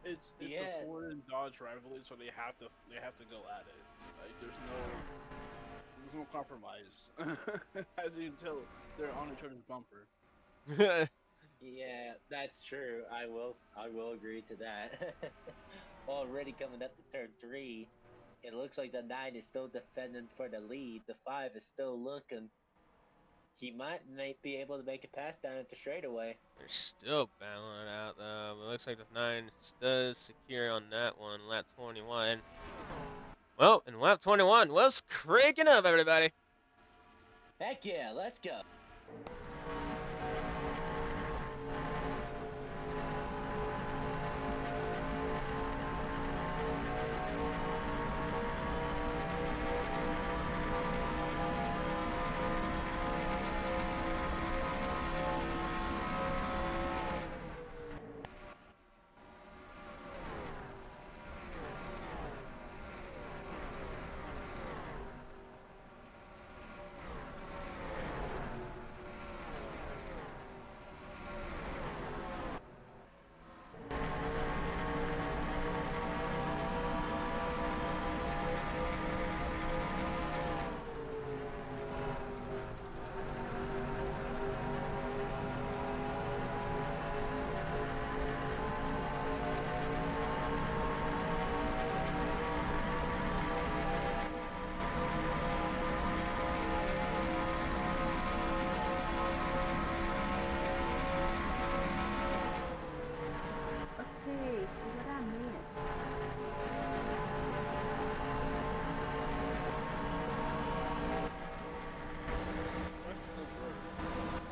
It's Yeah. a Ford and Dodge rivalry, so they have to go at it. Like there's no compromise. As you can tell, they're on each other's bumper. Yeah, that's true. I will agree to that. Already coming up to turn 3, it looks like the 9 is still defending for the lead. The 5 is still looking. He might be able to make a pass down at the straightaway. They're still battling it out though. It looks like the 9 does secure on that one, lap 21. Well, in lap 21, was cranking up, everybody. Heck yeah, let's go. Okay, so what I missed.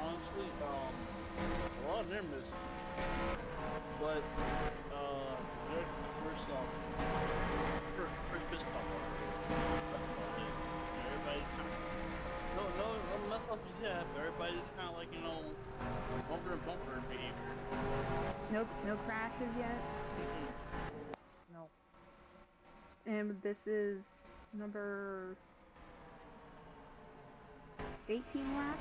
Honestly, a lot of them is, but they're first pissed off. That's about it. Everybody, no mess ups yet. But everybody's kind of like bumper and bumper behavior. No crashes yet? No. And this is number 18 lap?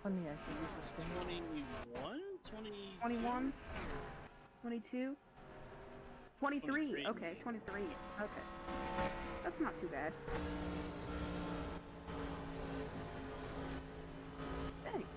Let me actually use this thing. 21? 21? 22? 23. Okay, 23. Okay. That's not too bad. Thanks.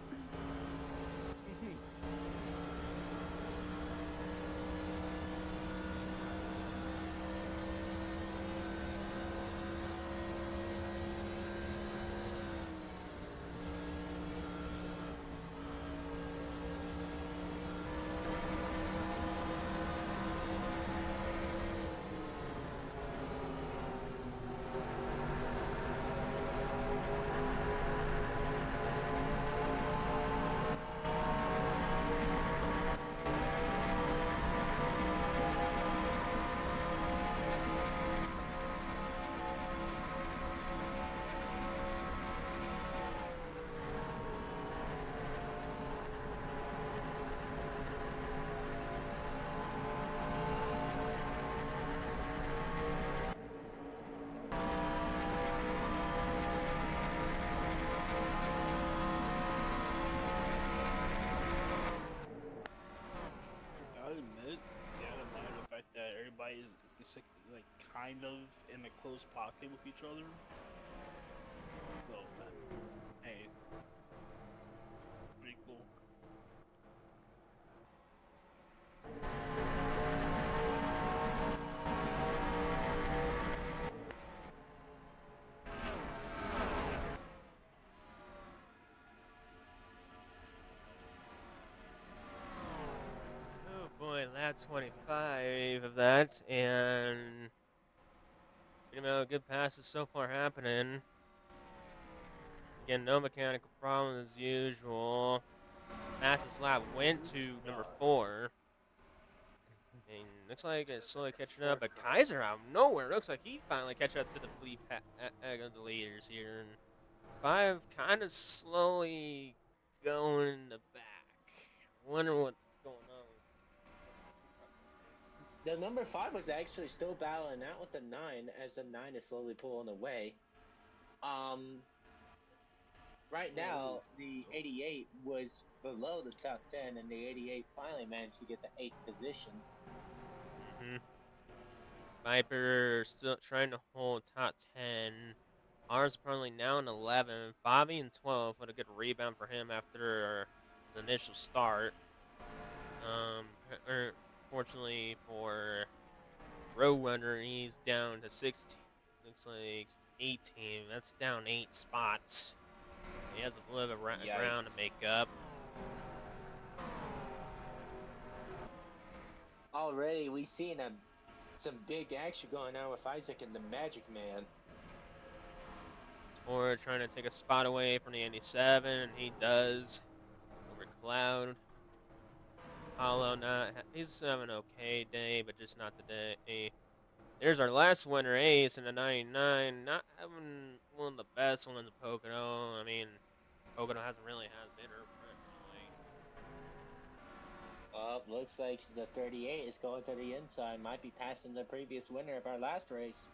kind of in a close pocket with each other. So, hey, pretty cool. Oh boy, lap 25 of that, and good passes so far happening. Again, no mechanical problem as usual. Fastest lap went to number 4. And looks like it's slowly catching up, but Kaiser out of nowhere looks like he finally catch up to the lead of the leaders here. And 5 kind of slowly going in the back. Wonder what's going on. The number 5 was actually still battling out with the 9 as the 9 is slowly pulling away. Right now, the 88 was below the top 10, and the 88 finally managed to get the 8th position. Viper still trying to hold top 10. Ours probably now in 11. Bobby in 12. What a good rebound for him after his initial start. Fortunately for Roadrunner, he's down to 16. Looks like 18. That's down 8 spots. So he has a little bit of ground to make up. Already, we've seen some big action going on with Isaac and the Magic Man. Or trying to take a spot away from the 87, and he does. Over Cloud. Apollo, he's having an okay day, but just not the day. There's our last winner, Ace, in the 99. Not having one of the best ones in Pocono. I mean, Pocono hasn't really had been her friend, really. Looks like the 38 is going to the inside. Might be passing the previous winner of our last race.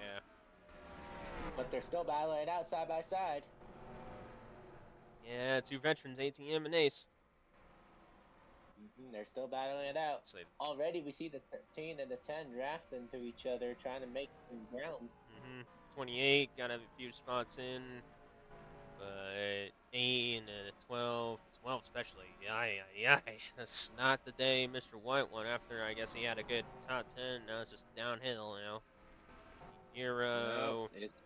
Yeah. But they're still battling it out side by side. Yeah, 2 veterans, ATM and Ace. They're still battling it out. Already, we see the 13 and the 10 drafting to each other, trying to make some ground. 28 got a few spots in, but 8 and 12 especially. Yeah. That's not the day Mr. White won. After I guess he had a good top 10, now it's just downhill now. Hero. No, it's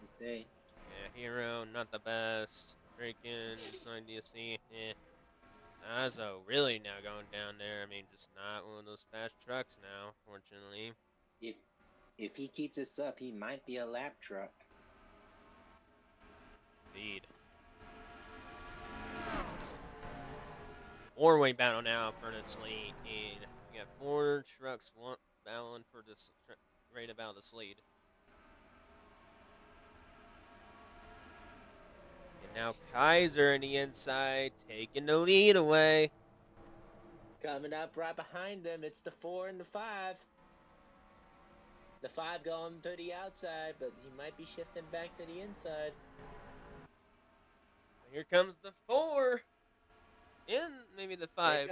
this day. Yeah, Hero, not the best. Freaking Sign DSC, Azo really now going down there. I mean, just not one of those fast trucks now, fortunately. If he keeps this up, he might be a lap truck. Indeed. 4-way battle now for this lead. You got 4 trucks battling for this right about this lead. And now Kaiser on the inside, taking the lead away. Coming up right behind them, it's the 4 and the 5. The 5 going to the outside, but he might be shifting back to the inside. Here comes the 4. And maybe the 5.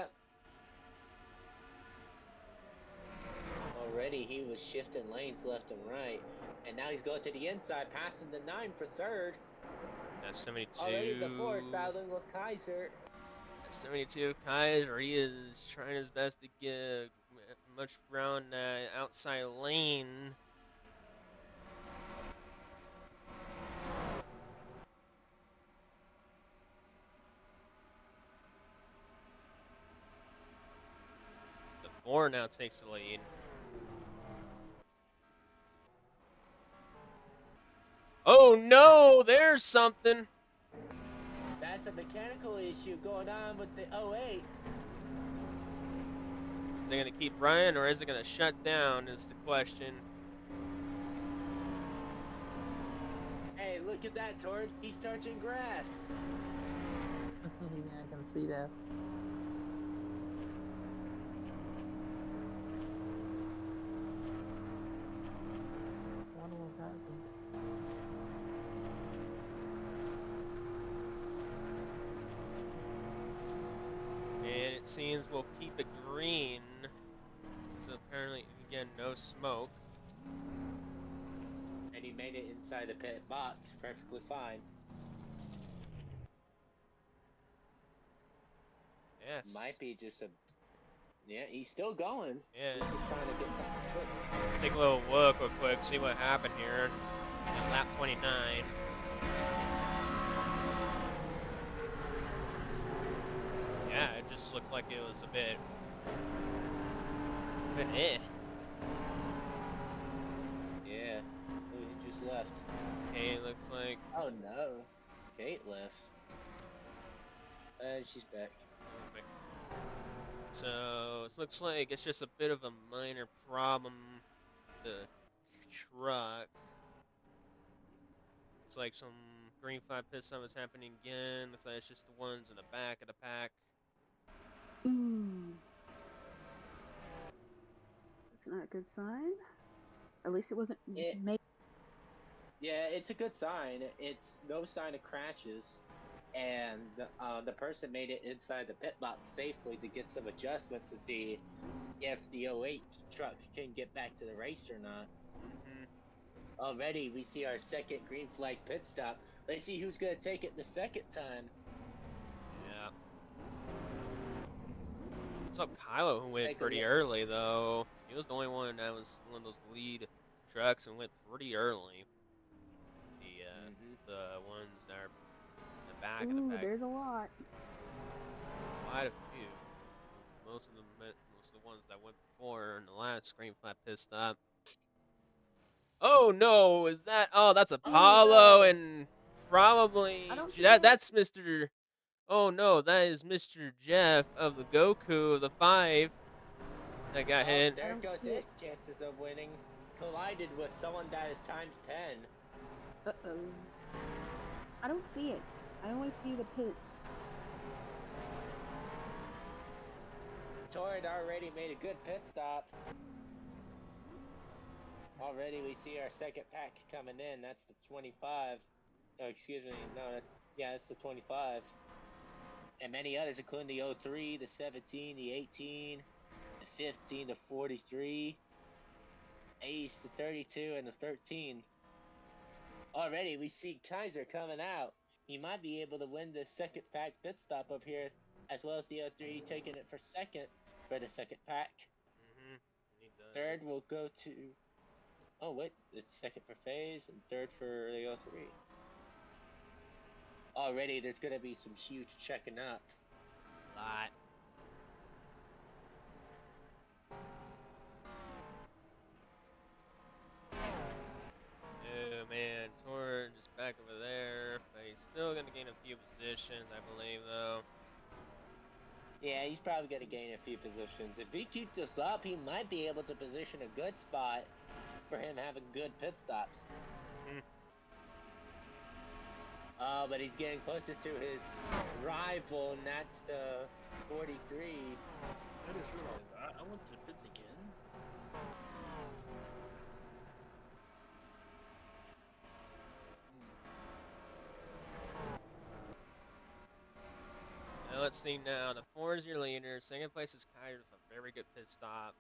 Already he was shifting lanes left and right. And now he's going to the inside, passing the 9 for 3rd. That's 72. Already the 4 is battling with Kaiser. That's 72. Kaiser, he is trying his best to get much ground outside lane. The 4 now takes the lead. Oh no, there's something. That's a mechanical issue going on with the 08. Is it going to keep running or is it going to shut down is the question. Hey, look at that, Torch. He's touching grass. Yeah, I can see that. What happened? And it seems we'll keep it green. So apparently, again, no smoke. And he made it inside the pit box perfectly fine. Yes. Might be just a. Yeah, he's still going. Yeah. He's just trying to get something quick. Let's take a little look real quick, see what happened here at lap 29. Yeah, it just looked like it was a bit eh. Yeah. Oh, he just left. Okay, looks like. Oh no. Kate left. And she's back. So it looks like it's just a bit of a minor problem. The truck. Looks like some green flag pit stop is happening again. Looks like it's just the ones in the back of the pack. Ooh. That's not a good sign. At least it wasn't made. Yeah, it's a good sign. It's no sign of crashes. And the person made it inside the pit box safely to get some adjustments to see if the 08 truck can get back to the race or not. Already, we see our second green flag pit stop. Let's see who's going to take it the second time. Yeah. What's up, Kylo, who went Take a pretty look. early, though? He was the only one that was one of those lead trucks and went pretty early. The ones that are in the back of the Ooh, pack. there's a lot. Quite a few. Most of the ones that went before in the last green flag pit stop. Oh no, is that? Oh, that's Apollo no. and probably I don't see that's Mr. Oh no, that is Mr. Jeff of the Goku of the 5 that got hit. There don't goes see his it. chances of winning. Collided with someone that is times 10. Uh-oh. I don't see it. I only see the pits. Torrid already made a good pit stop. Already we see our second pack coming in. That's the 25. Oh, excuse me. No, that's the 25. And many others, including the 03, the 17, the 18, the 15, the 43, Ace, the 32, and the 13. Already we see Kaiser coming out. He might be able to win the second pack pit stop up here, as well as the 03 taking it for second for the second pack. Third will go to. Oh wait, it's second for Phase and third for the 03. Already there's gonna be some huge checking up. Lot. Oh man, Torn just back over there. But he's still gonna gain a few positions, I believe, though. Yeah, he's probably gonna gain a few positions. If he keeps this up, he might be able to position a good spot for him having good pit stops. But he's getting closer to his rival, and that's the 43. I just realized I went to the pits again. Now let's see now. The 4 is your leader. Second place is Kyrie with a very good pit stop.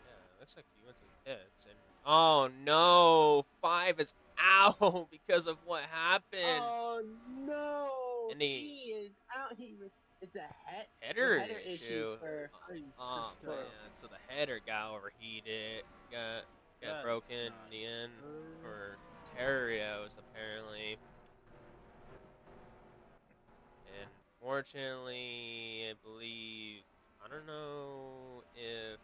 Yeah, looks like he went to the pits. And oh no, 5 is out because of what happened. Oh no! And He is out. It's a header issue for. Oh man, so the header got overheated. Got broken in the end for Terrios apparently. And fortunately, I believe, I don't know if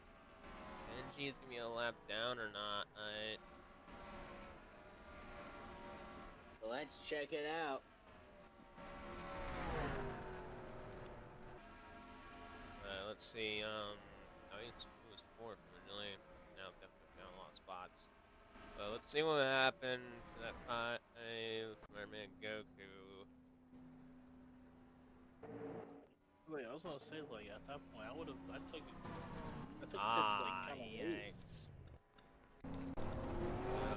Benji is going to be a lap down or not. Let's check it out. Let's see. It was 4th originally. Now definitely found a lot of spots. But let's see what happened to that 5 from our man Goku. Like I was gonna say, like at that point, I took pits like kind of late. Yikes. So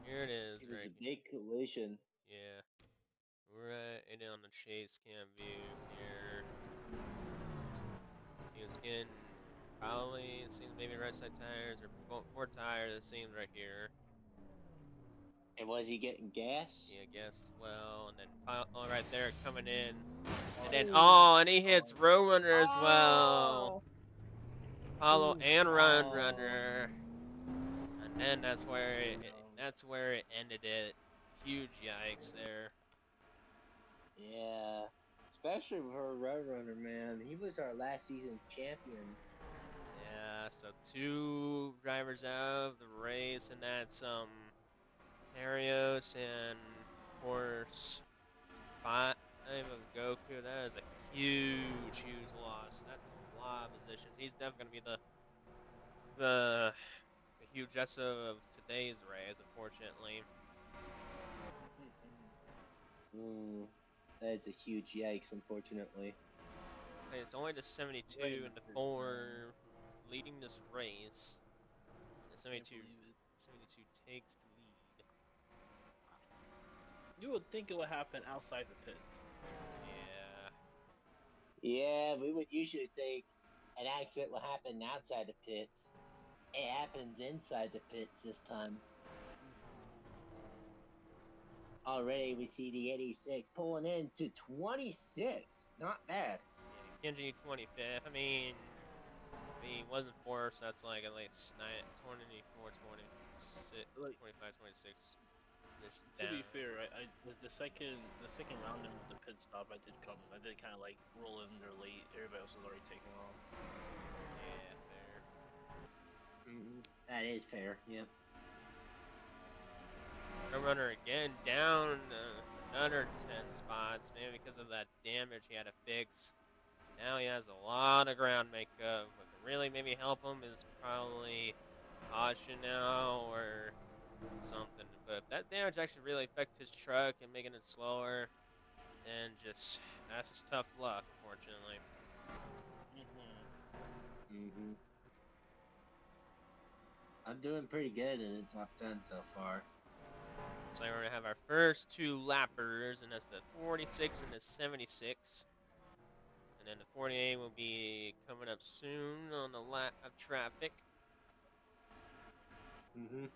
here it is. It was a big collision. Yeah. Right on the chase cam view here. He was getting Probably, it seems maybe right side tires or four tires, it seems right here. And was he getting gas? Yeah, I guess as well. And then right there coming in. And then, Oh. and he hits Roadrunner as well. Oh. Apollo Ooh. and Oh. Runner. And then that's where it ended it. Huge yikes there. Yeah. Especially for a Roadrunner, man. He was our last season champion. Yeah, so 2 drivers out of the race, and that's Terios and of course 5 of Goku. That is a huge loss. That's a lot of positions. He's definitely gonna be the huge S of today's race, unfortunately. That is a huge yikes, unfortunately. It's only the 72 and the 4 leading this race. And the 72 takes the lead. You would think it would happen outside the pits. Yeah. Yeah, we would usually think an accident will happen outside the pits. It happens inside the pits this time. Already we see the 86 pulling into 26. Not bad. Yeah, Kenji 25th. I mean, he wasn't fourth, so that's like at least 24, 26, 25, 26. To be fair, I was the second round in the pit stop. I did kind of like roll in there late. Everybody else was already taking off. Yeah, fair. That is fair. Yep. Runner again down another 10 spots, maybe because of that damage he had to fix. Now he has a lot of ground makeup. What can really maybe help him is probably caution now or something. But if that damage actually really affect his truck and making it slower, then that's just tough luck, unfortunately. I'm doing pretty good in the top 10 so far. So we're gonna have our first 2 lappers, and that's the 46 and the 76. And then the 48 will be coming up soon on the lap of traffic. And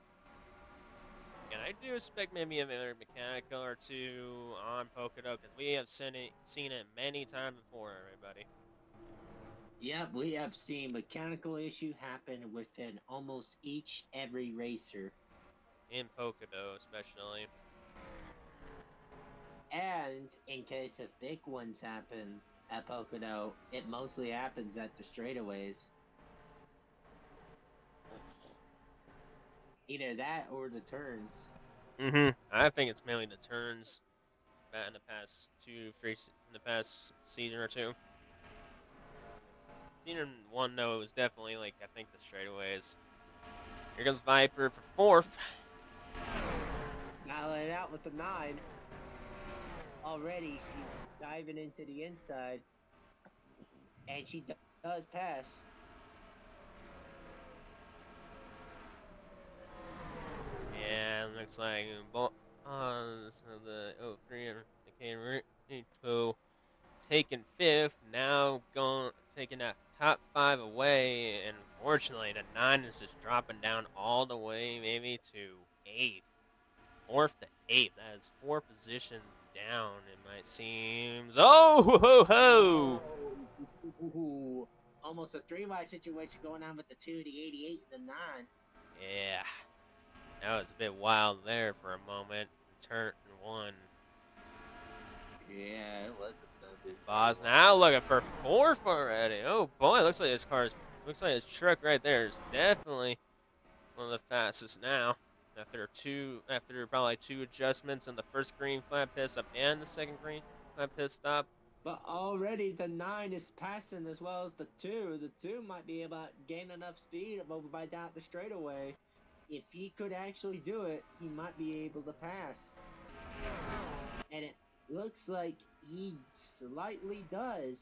I do expect maybe another mechanical or 2 on Pocono, because we have seen it many times before, everybody. Yep, we have seen mechanical issue happen within almost every racer. In Pocono, especially. And in case of big ones happen at Pocono, it mostly happens at the straightaways. Either that or the turns. I think it's mainly the turns in the past in the past season or 2. Season 1 though was definitely I think the straightaways. Here comes Viper for 4th. Dialing out with the 9. Already she's diving into the inside. And she does pass. Yeah, looks like the 03 and the K2 taking 5th. Now taking that top 5 away, and unfortunately the 9 is just dropping down all the way, maybe to 8th. 4th to 8th. That is 4 positions down. It might seem. Oh ho ho! Ooh, almost a 3-wide situation going on with the 2, the 88, and the 9. Yeah, that was a bit wild there for a moment. Turn 1. Yeah, it was a bit. Boss now looking for 4th already. Oh boy, looks like his truck right there is definitely one of the fastest now. After probably 2 adjustments on the first green flag pit stop and the second green flag pit stop. But already the 9 is passing as well as the 2. The 2 might be able to gain enough speed over by down the straightaway. If he could actually do it, he might be able to pass. And it looks like he slightly does.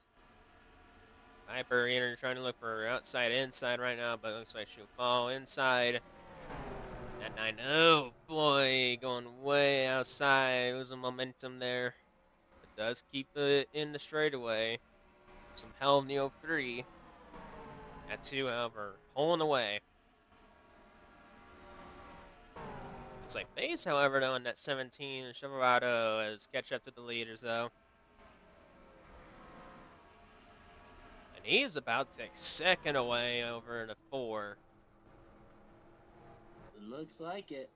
Viper here trying to look for outside inside right now, but it looks like she'll fall inside. That 9, oh boy, going way outside. Losing momentum there. But does keep it in the straightaway. Some hell in the 03. That 2, however, pulling away. It's like Face, however, though, in that 17, Silverado has catch up to the leaders, though. And he's about to take second away over the 4. Looks like it.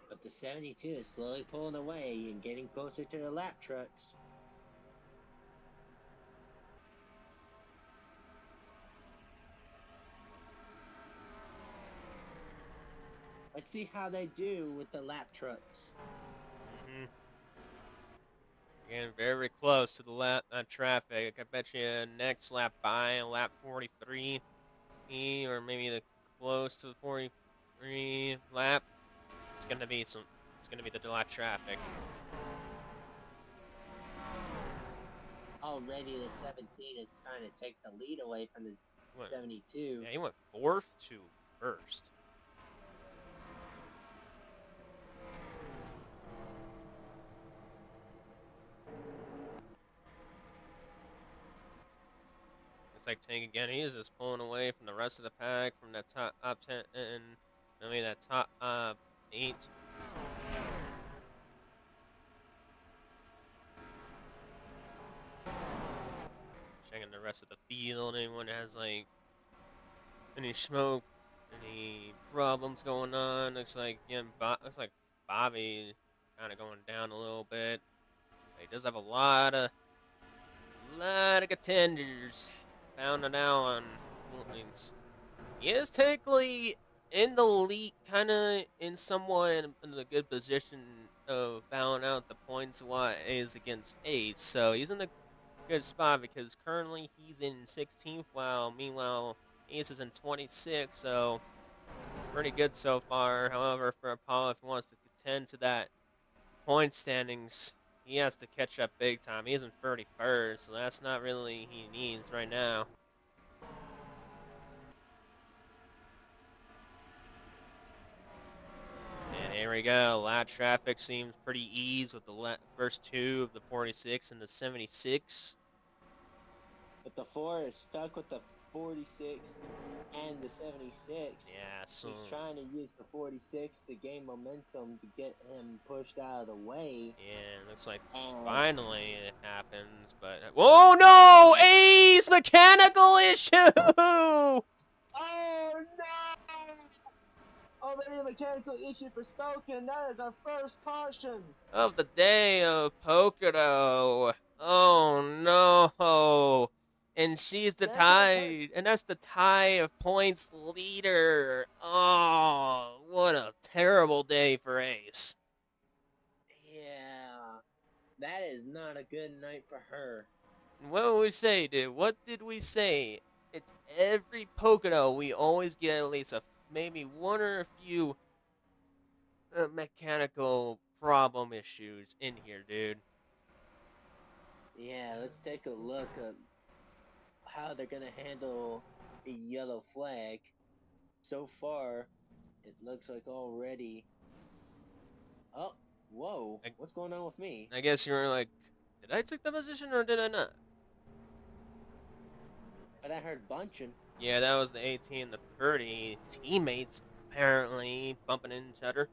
But the 72 is slowly pulling away and getting closer to the lap trucks. Let's see how they do with the lap trucks. Mm-hmm. Again, very close to the lap traffic. I bet you next lap by lap 43, or maybe the close to the 43 lap. It's gonna be the lap traffic. Already the 17 is trying to take the lead away from the 72. Yeah, he went 4th to 1st. It's like Tank again. He is just pulling away from the rest of the pack, from that top 10, and I mean that top 8. Checking the rest of the field. Anyone has like any smoke, any problems going on? Looks like looks like Bobby kind of going down a little bit. He does have a lot of contenders bounding out on points. He is technically in the lead, kind of in somewhat in a good position of balancing out the points wise against Ace. So he's in a good spot because currently he's in 16th, while meanwhile Ace is in 26. So pretty good so far. However, for Apollo, if he wants to contend to that point standings, he has to catch up big time. He's in 31st, so that's not really he needs right now. And here we go. Lap traffic seems pretty easy with the first 2 of the 46 and the 76. But the 4 is stuck with the 46 and the 76. Yeah, so he's trying to use the 46 to gain momentum to get him pushed out of the way. yeah, it looks like And finally it happens, but whoa, no! Ace mechanical issue! oh no! Already a mechanical issue for Stoken. That is our first caution Of the day of Pocono. Oh no! And she's the tie, and that's the tie of points leader. Oh, what a terrible day for Ace. Yeah, that is not a good night for her. What did we say, dude? What did we say? It's every Pocono we always get at least maybe one or a few mechanical problem issues in here, dude. Yeah, let's take a look at how they're gonna handle the yellow flag. So far, it looks like already. Oh, whoa! What's going on with me? I guess you were like, did I take the position or did I not? But I heard bunching. Yeah, that was the 18 and the 30 teammates apparently bumping into each other.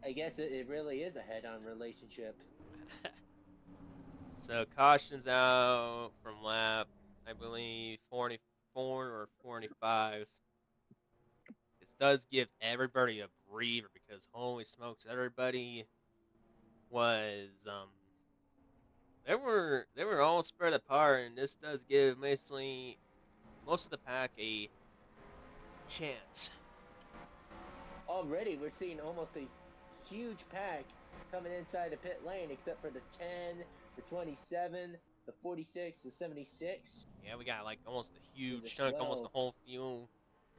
I guess it really is a head-on relationship. So cautions out from lap, I believe 44 or 45. This does give everybody a breather because holy smokes, everybody was they were all spread apart, and this does give basically most of the pack a chance. Already, we're seeing almost a huge pack coming inside the pit lane, except for the 10, the 27, the 46, the 76. Yeah, we got like almost a huge the chunk, almost the 12. whole field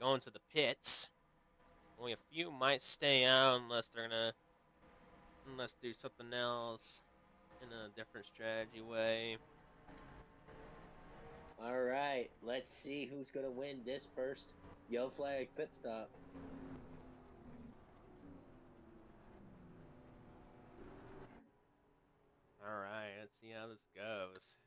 going to the pits. Only a few might stay out unless do something else in a different strategy way. All right, let's see who's gonna win this first yellow flag pit stop. All right, let's see how this goes.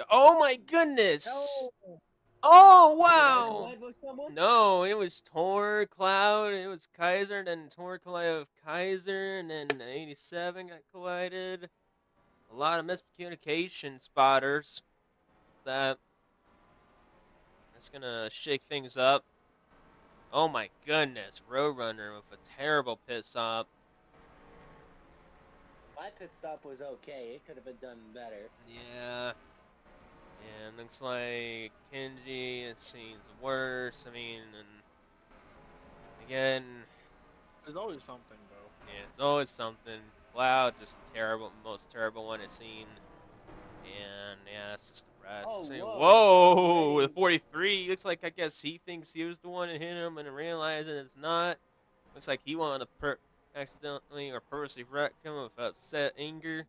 Oh my goodness! Oh, Oh did I wow! collide with someone? No, it was Tor Cloud. It was Kaiser, and then Tor collided with Kaiser, and then 87 got collided. A lot of miscommunication spotters. That's gonna shake things up. Oh my goodness, Roadrunner with a terrible pit stop. My pit stop was okay. It could have been done better. Yeah. And looks like Kenji has seen the worst. I mean, and again, There's always something though. yeah, it's always something. Cloud, just terrible, most terrible one I've seen. And yeah, it's just the rest. Oh, Saying, whoa! whoa, with Already, 43, looks like I guess he thinks he was the one that hit him and realizing it's not. Looks like he wanted to accidentally or purposely wreck him with upset anger.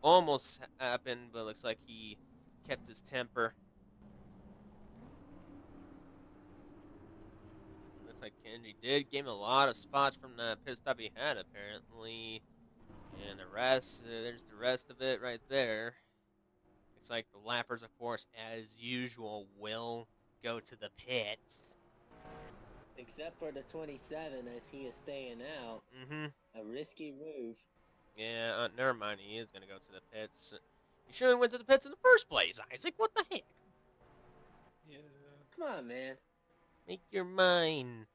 Almost happened, but looks like he kept his temper. Looks like Kenji did gain a lot of spots from that pit stop he had, apparently. And the rest, there's the rest of it right there. Looks like the lappers, of course, as usual, will go to the pits. except for the 27 as he is staying out. Mm-hmm. A risky move. Yeah, never mind. He is going to go to the pits. He should have went to the pits in the first place, Isaac. What the heck? Yeah. Come on, man. Make your mind.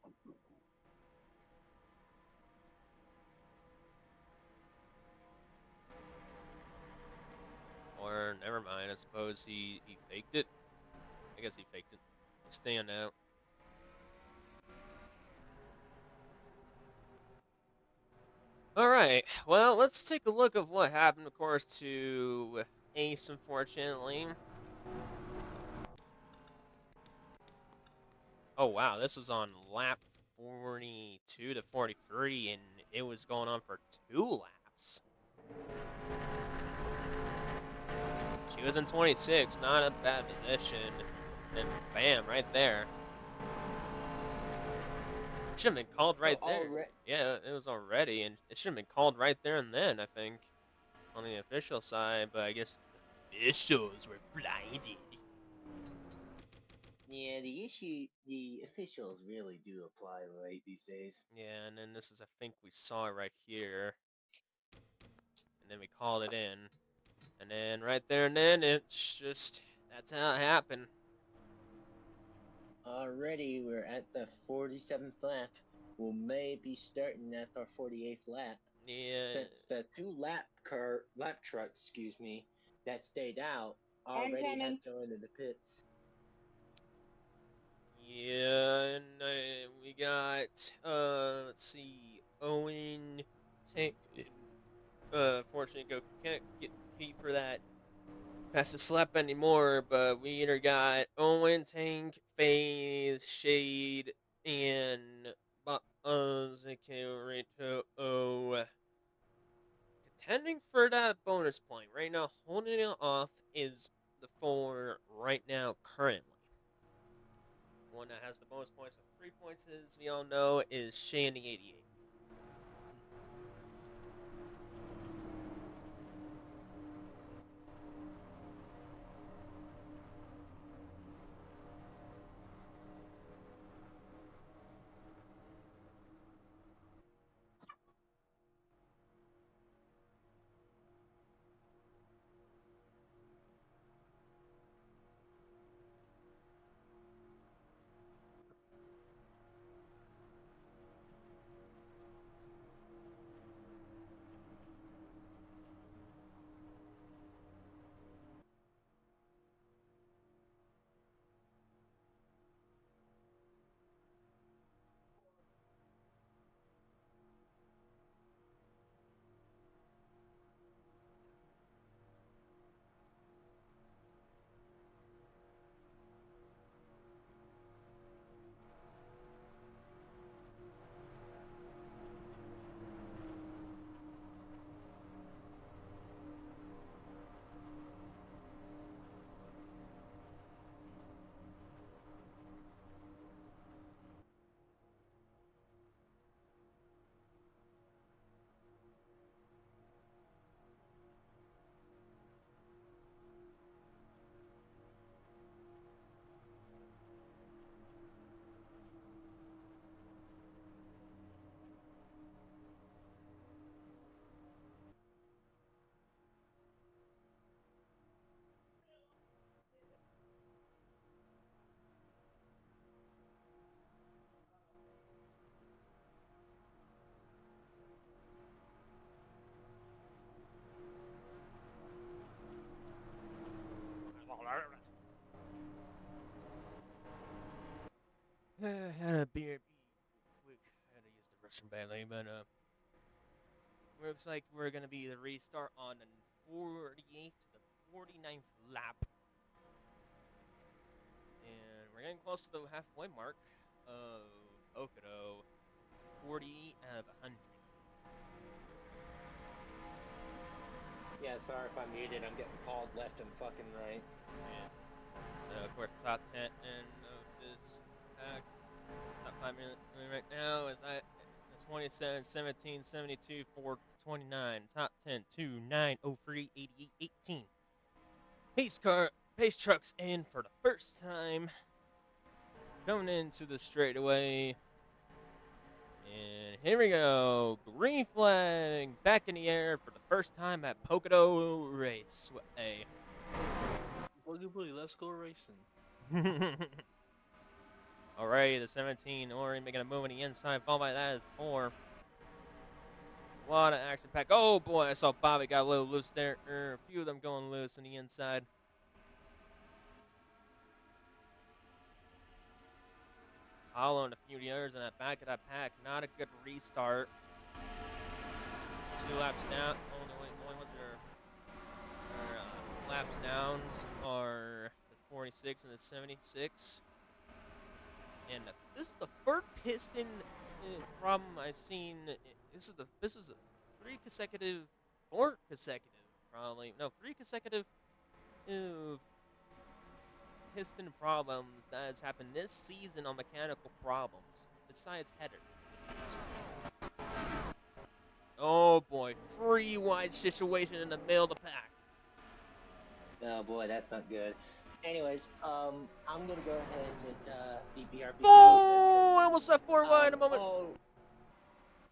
Or, never mind. I suppose he faked it. I guess he faked it. He's staying out. All right. Well, let's take a look of what happened, of course, to Ace, unfortunately. Oh, wow. This was on lap 42 to 43, and it was going on for 2 laps. She was in 26, not a bad position. And bam, right there. Should have been called right there. Yeah, it was already, and it should have been called right there and then, I think, on the official side, but I guess the officials were blinded. Yeah, the officials really do apply right these days. Yeah, and then this is, I think we saw it right here. And then we called it in. And then right there and then, it's just, that's how it happened. Already, we're at the 47th lap. We may be starting at our 48th lap. Yeah. Since the lap truck, that stayed out already have joined in the pits. Yeah, and we got, let's see, Owen, Tank, fortunately, can't get compete for that fastest slap anymore, but we either got Owen, Tank, FaZe, Shade, and Zikirito contending for that bonus point. Right now, holding it off is the 4 right now, currently. One that has the bonus points with 3 points, as we all know, is Shandy88. Had a beer quick. Had to use the restroom badly, but looks like we're gonna be the restart on the 48th to the 49th lap, and we're getting close to the halfway mark of Pocono. 40 out of 100. Yeah, sorry if I'm muted. I'm getting called left and fucking right. And so, of course, top 10 of this top 5 minute right now is 27, 17, 72, 4, 29. Top 10, 2, 9, 03, 88, 18. Pace trucks in for the first time. Coming into the straightaway. And here we go. Green flag back in the air for the first time at Pocono Raceway. Boogie boogie, let's go racing. Alright, the 17 already making a move on the inside, followed by that is the 4. A lot of action pack. Oh boy, I saw Bobby got a little loose there. A few of them going loose on the inside. Hollow and a few of the others in that back of that pack. Not a good restart. 2 laps down. Only ones that are laps downs are the 46 and the 76. And this is the third piston problem I've seen. This is 3 consecutive piston problems that has happened this season on mechanical problems, besides header. Oh boy, free wide situation in the middle of the pack. Oh boy, that's not good. Anyways, I'm gonna go ahead and BRB. Oh, I almost left 4 wide in a moment.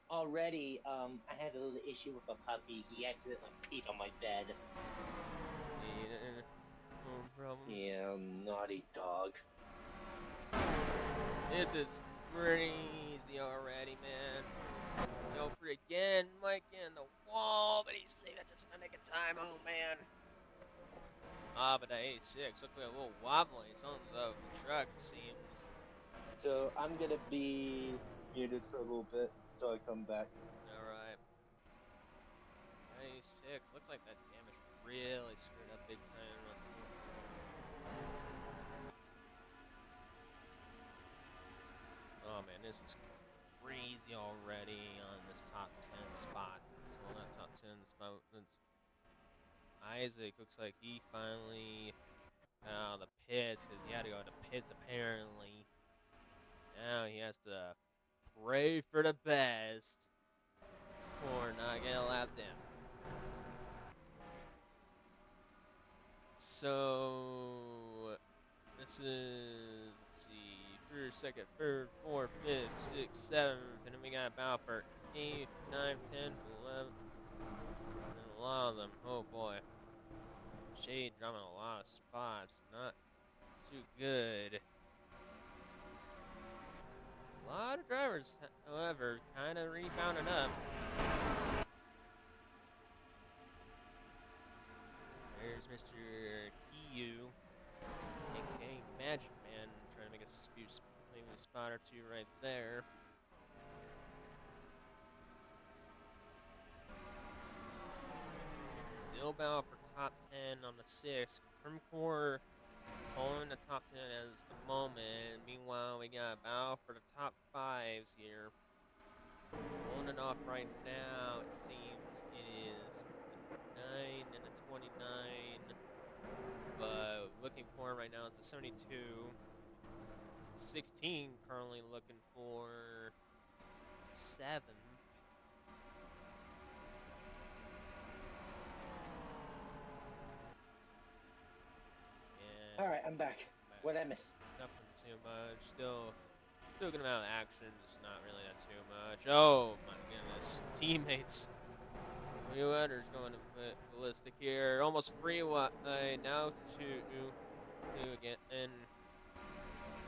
Already, I had a little issue with a puppy. He accidentally peed on my bed. Yeah, no problem. Yeah, naughty dog. This is crazy already, man. No free again, Mike in the wall, but he's saved that just in the nick of time. Oh man. But the 86 looked like a little wobbly. Something's up with the truck, it seems. So I'm gonna be muted for a little bit until I come back. Alright. 86 looks like that damage really screwed up big time. Oh man, this is crazy already on this top 10 spot. Well, not top 10 spot. Isaac looks like he finally got out of the pits because he had to go to the pits apparently. Now he has to pray for the best or not get a lap down. So this is, let's see, first, second, third, fourth, fifth, sixth, seventh, and then we got about for 8th, 9th, 10th, 11th, and a lot of them. Oh boy. Shade dropping a lot of spots. Not too good. A lot of drivers, however, kind of rebounding up. There's Mr. Kiyu, aka Magic Man, trying to make maybe a spot or two right there. Still battle for top 10 on the 6th. Primcore holding the top 10 as the moment. Meanwhile, we got battle for the top 5s here. Holding it off right now, it seems it is the 9 and the 29. But looking for right now is the 72. 16 currently looking for 7th. All right, I'm back. What'd I miss? Nothing too much. Still a good amount of action, just not really that too much. Oh my goodness, teammates. New Letters going to put ballistic here. Almost free now two again. And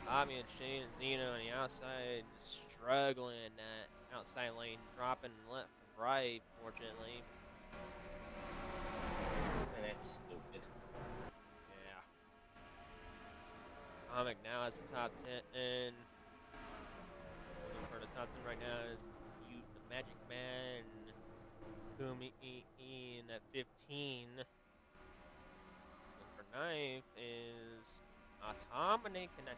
Bobby and Shane and Zeno on the outside struggling in that outside lane, dropping left and right, fortunately. And that's stupid. Yeah. Atomic now has the top 10. And looking for the top 10 right now is Ute the Magic Man. Kumi in at 15. Looking for 9th is Atomic in at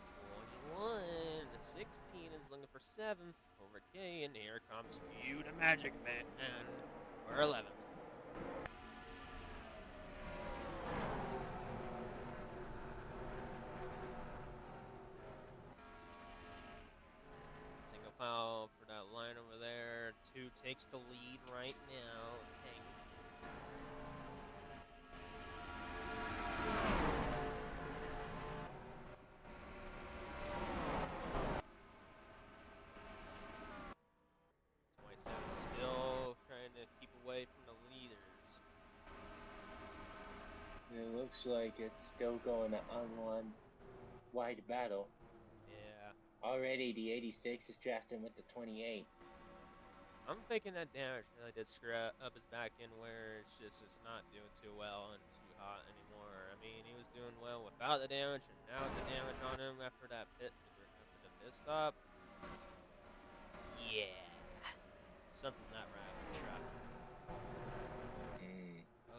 21. The 16 is looking for 7th over K. And here comes Ute the Magic Man for 11th. Single file for that line over there. 2 takes the lead right now. Tank. Still trying to keep away from the leaders. It looks like it's still going on one wide battle. Yeah. Already the 86 is drafting with the 28. I'm thinking that damage really did screw up his back end where it's not doing too well and too hot anymore. I mean, he was doing well without the damage, and now with the damage on him after that pit stop. Yeah. Something's not right with the truck.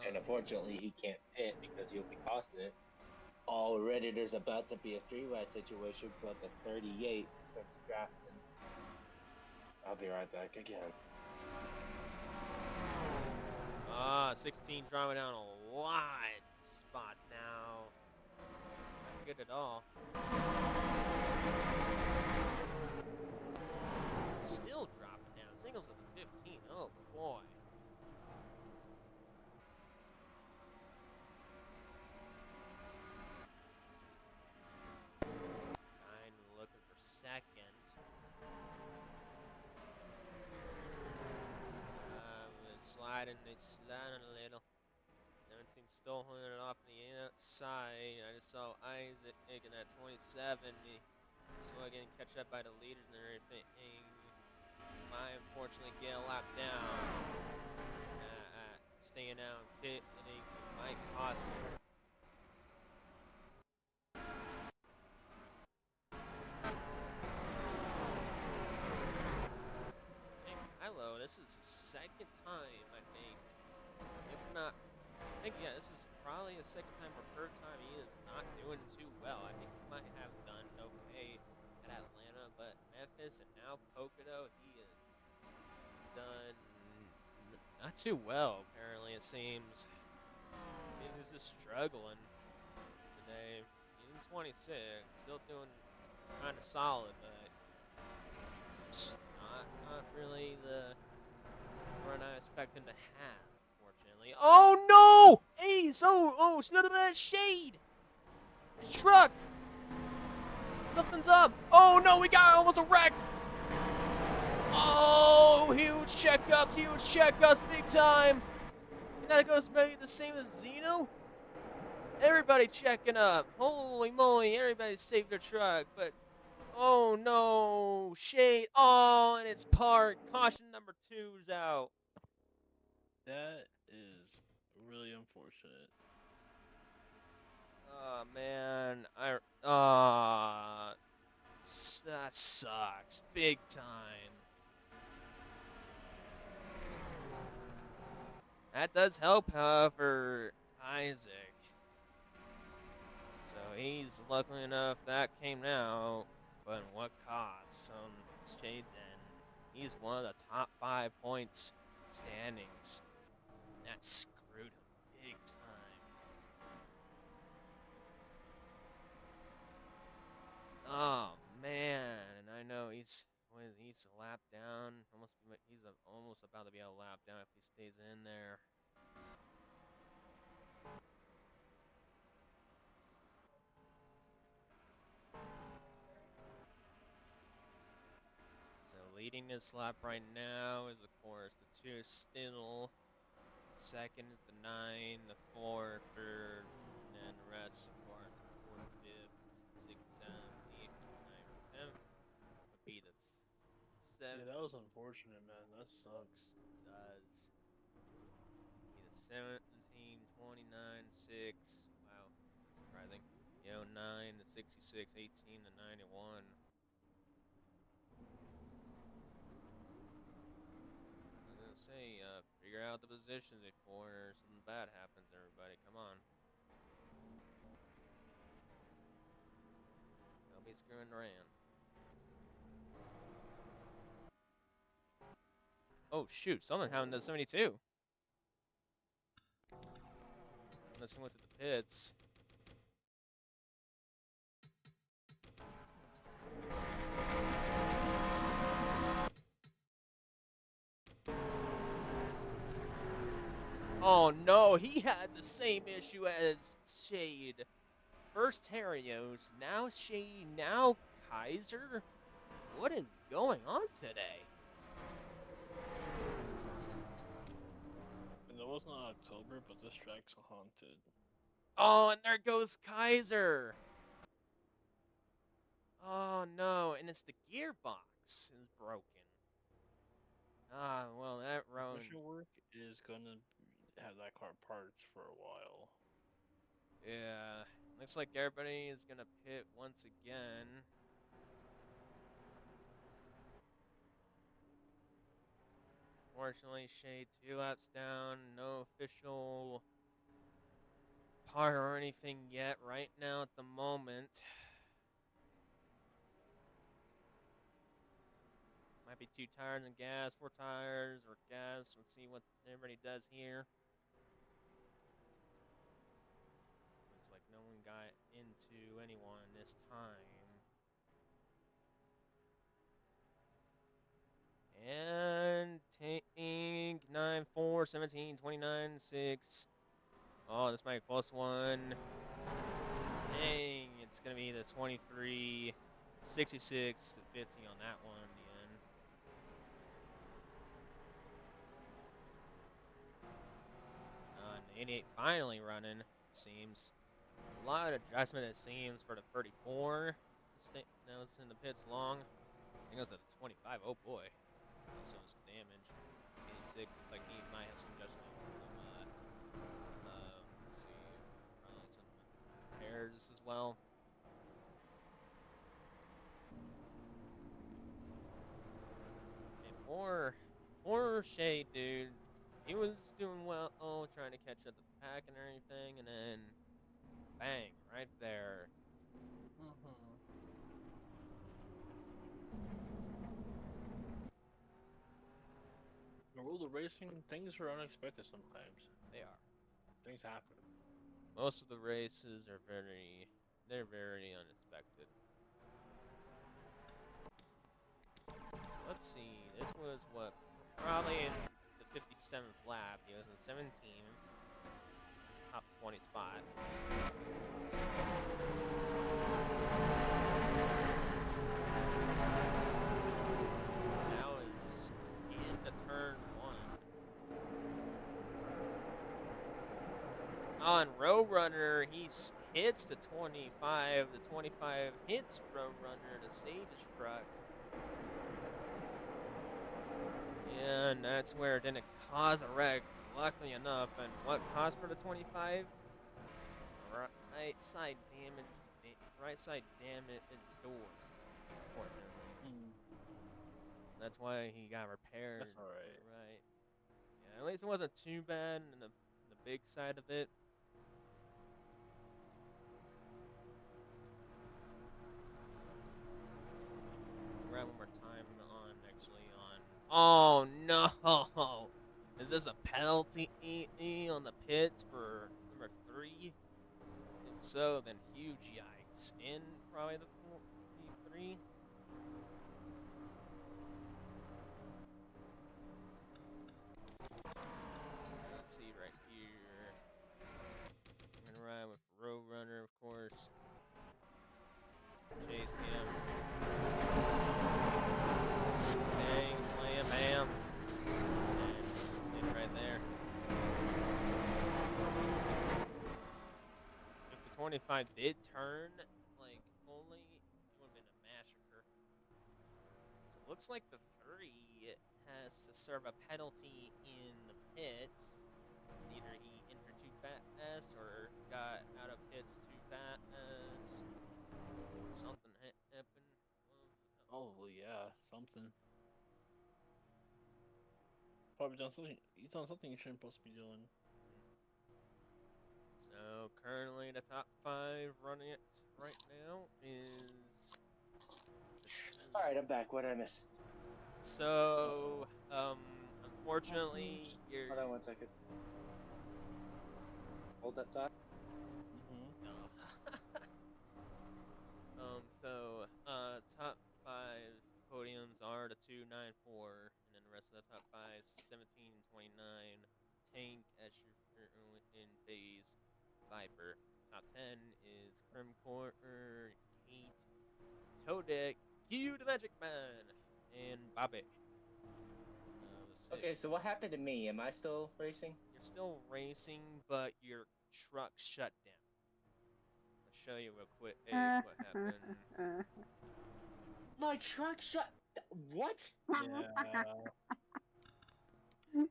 And unfortunately, he can't pit because he'll be costing it. Already, there's about to be a 3-wide situation, but the 38 starts drafting. I'll be right back again. 16 driving down a lot of spots now. Not good at all. Still dropping down. Singles at the 15. Oh boy. 9 looking for 2nd. It's sliding a little. 17 still holding it off on the outside. I just saw Isaac taking that 27. Still getting catch up by the leaders and everything. Might unfortunately get a lap down. Staying out pit, and it might cost him. Hello, this is the 2nd time, I think. If not, I think, yeah, this is probably the 2nd time or 3rd time he is not doing too well. I think he might have done okay at Atlanta, but Memphis and now Pocono, he is done not too well, apparently, it seems. He's just struggling today. He's 26, still doing kind of solid, but it's not really the run I expect him to have, unfortunately. Oh no! Ace! Oh, look at that shade! His truck! Something's up! Oh no, we got almost a wreck! Oh, huge checkups, big time! And that goes maybe the same as Zeno? Everybody checking up. Holy moly, everybody saved their truck, but oh no, shade. Oh, and it's parked. Caution number 2's out. That is really unfortunate. Oh man, that sucks big time. That does help, however, Isaac. So he's lucky enough that came out, but at what cost? Shade's end. He's one of the top 5 points standings. That screwed him big time. Oh man, and I know he's a lap down. He's almost about to be a lap down if he stays in there. So leading this lap right now is, of course, the 2 still. 2nd is the 9, the 4, 3rd, and then the rest, of course, 4th, 5th, 6th, 7th, 8th, 9th, 10th would be the 7th. Yeah, that was unfortunate, man. That sucks. Does. Be the 17, 29, 6. Wow, that's surprising. The 09, the 66, 18, the 91. I was gonna say, figure out the positions before something bad happens, everybody. Come on. Don't be screwing around. Oh, shoot. Something happened to the 72. Unless he went to the pits. Oh, no. He had the same issue as Shade. First Herios, now Shade, now Kaiser? What is going on today? And it wasn't October, but this track's haunted. Oh, and there goes Kaiser. Oh, no. And it's the gearbox is broken. Ah, well, that round. Special work is gonna have that car parked for a while. Yeah. Looks like everybody is going to pit once again. Fortunately, Shade 2 laps down. No official part or anything yet right now at the moment. Might be 2 tires and gas, 4 tires or gas. Let's see what everybody does here. Looks like no one got into anyone this time. And taking 9, 4, 17, 29, 6. Oh, this might be a close one. Dang, it's going to be the 23, 66 to 50 on that one in the end. And the 88 finally running, seems. A lot of adjustment, it seems, for the 34. That was in the pits long. I think it was at the 25. Oh, boy. Also some damage. 86 looks like he might have some adjustment. Let's see. Probably some repairs as well. And poor Shade, dude. He was doing well, trying to catch up the pack and everything, and then bang, right there. In the world of racing, things are unexpected sometimes. They are. Things happen. Most of the races are they're very unexpected. So let's see. This was what, probably in the 57th lap. He was in 17th, top 20 spot. Now is into turn 1. On Roadrunner, he hits the 25. The 25 hits Roadrunner to save his truck. And that's where it didn't cause a wreck, luckily enough. And what caused for the 25? Right side damage door. Unfortunately. So that's why he got repaired. That's alright. Right. Yeah, at least it wasn't too bad in the big side of it. Grab one more time on. Oh no! Is this a penalty on the pits for number 3? If so, then huge yikes. In probably the P3. Let's see right here. I'm gonna ride with Roadrunner, of course. Chase him. Bang, slam, bam. And right there. If the 25 did turn, like, fully, it would have been a massacre. So it looks like the 3 has to serve a penalty in the pits. Either he entered too fast or got out of pits too fast. Probably, yeah, something. Probably done something. He's done something you shouldn't supposed to be doing. So currently, the top 5 running it right now is. All right, I'm back. What did I miss? So, unfortunately, you're. Hold on 1 second. Hold that thought. Mm-hmm. No. Top 5 podiums are the 294, and then the rest of the top 5 1729, Tank, Escher, in phase, Viper. Top 10 is Crimcore, Kate, Toadek, Q the Magic Man, and Bobby. Okay, so what happened to me? Am I still racing? You're still racing, but your truck shut down. I'll show you real quick what happened. My truck shut. What? Yeah.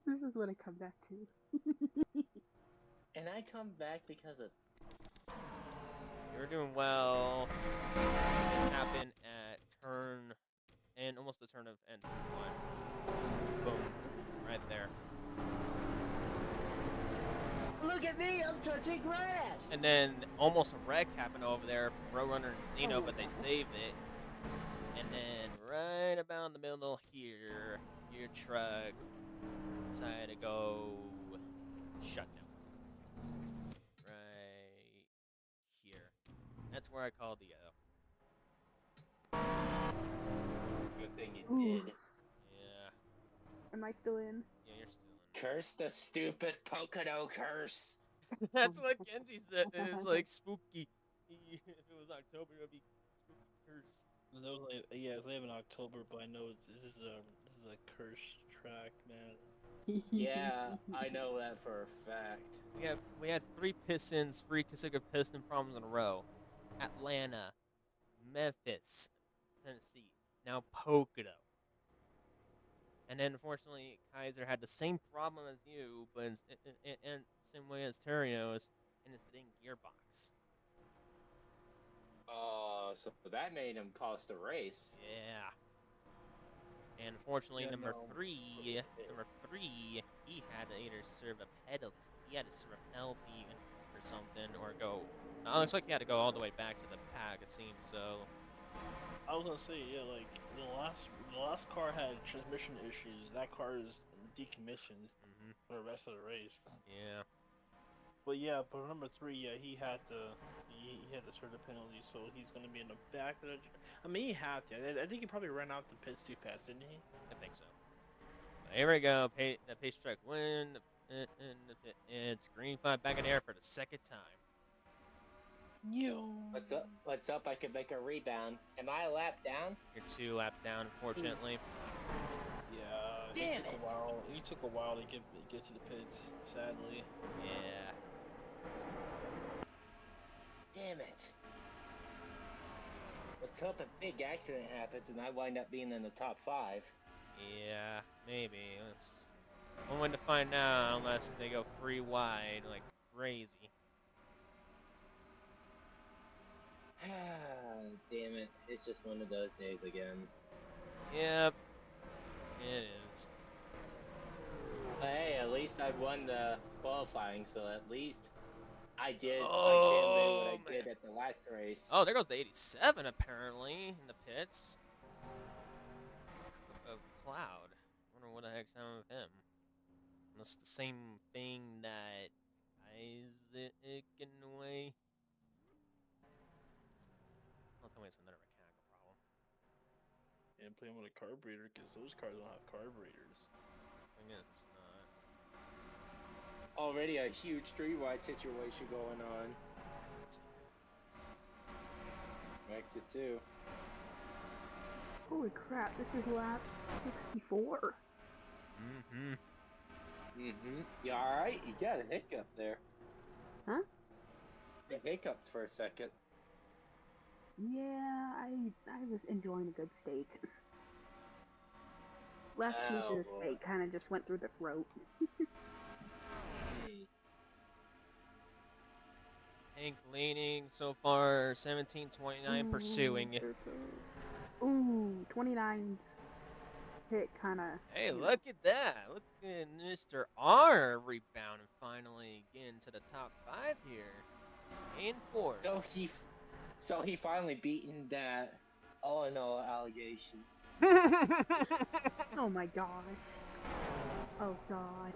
This is what I come back to. And I come back because of. You're doing well. This happened at turn and almost the turn of end 1. Boom. Right there. Look at me! I'm touching grass. And then almost a wreck happened over there from Roadrunner and Xeno, but they saved it. And then right about in the middle here, your truck decided to go shut down. Right here. That's where I called the Good thing you Ooh. did. Yeah. Am I still in? Yeah, you're still in. Curse the stupid Pocono curse. That's what Kenji said. It's like spooky. If it was October, it would be spooky curse. That was like, yeah, it's like in October, but I know this is a cursed track, man. Yeah, I know that for a fact. We had 3 consecutive piston problems in a row. Atlanta, Memphis, Tennessee, now Pocono. And then unfortunately, Kaiser had the same problem as you, but in same way as Terrios, and it's the dang gearbox. Oh, so that made him cost a race. Yeah. And unfortunately, Yeah, number no. 3, he had to either serve a penalty. He had to serve a penalty or something, or go. No, it looks like he had to go all the way back to the pack. It seems so. I was gonna say, yeah, like the last car had transmission issues. That car is decommissioned Mm-hmm. for the rest of the race. Yeah. But yeah, but number 3, yeah, he had to serve the penalty, so he's gonna be in the back of the. I mean, he had to. I think he probably ran out the pits too fast, didn't he? I think so. But here we go. The pace track win. It's green flag back in the air for the second time. Yo. What's up? What's up? I could make a rebound. Am I a lap down? You're 2 laps down, unfortunately. Yeah. Damn Took it. a while. He took a while to get to the pits. Sadly. Yeah. Damn it. Let's hope a big accident happens and I wind up being in the top 5. Yeah, maybe. One way to find out unless they go free wide like crazy. Damn it. It's just one of those days again. Yep. It is. But hey, at least I won the qualifying, so at least I did do what Oh, I did man. at the last race. Oh, there goes the 87 apparently in the pits. Of Cloud. Wonder what the heck's happening with him. That's the same thing that Isaac in a way. Don't tell me it's another mechanical problem. And playing with a carburetor, because those cars don't have carburetors. I guess it's not. Already a huge street-wide situation going on. Wrecked it too. Holy crap, this is lap 64. Mm-hmm. You alright? You got a hiccup there. Huh? You hiccuped for a second. Yeah, I was enjoying a good steak. Last piece of the boy. steak kind of just went through the throat. Hank leading so far, 17-29 pursuing. Ooh. 29's hit kind of. Hey, look at that. Look at Mr. R rebounding finally getting to the top 5 here. In 4. So he finally beaten that all in all allegations. Oh my gosh. Oh god.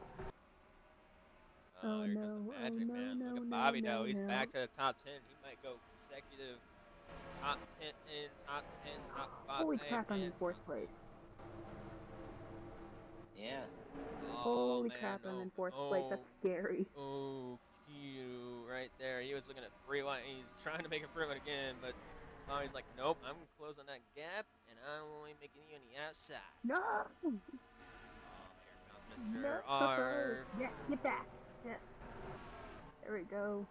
Oh Here no, goes the oh magic, no, man. no, Look at no, Bobby, no, though. He's no. back to the top 10. He might go consecutive top 10 in, top 10, top 5. Holy Hey, crap, I'm man, in 4th place. Yeah. Oh, Holy man, crap, I'm no. in 4th place. That's scary. Oh, cute. Right there. He was looking at freeway. He's trying to make a freeway again, but now he's like, nope, I'm closing that gap, and I'm only making you on the outside. No! Oh, here No! comes Mr. R. Yes, get back. Yes. There we go.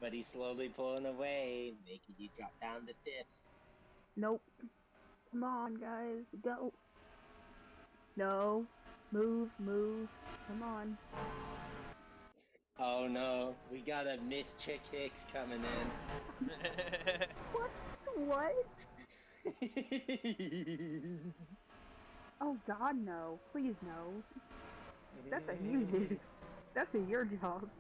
But he's slowly pulling away, making you drop down to 5th. Nope. Come on, guys. Go. No. Move, move. Come on. Oh no, we got a Miss Chick Hicks coming in. What? What? Oh god, no. Please, no. That's a you dude. That's a your job.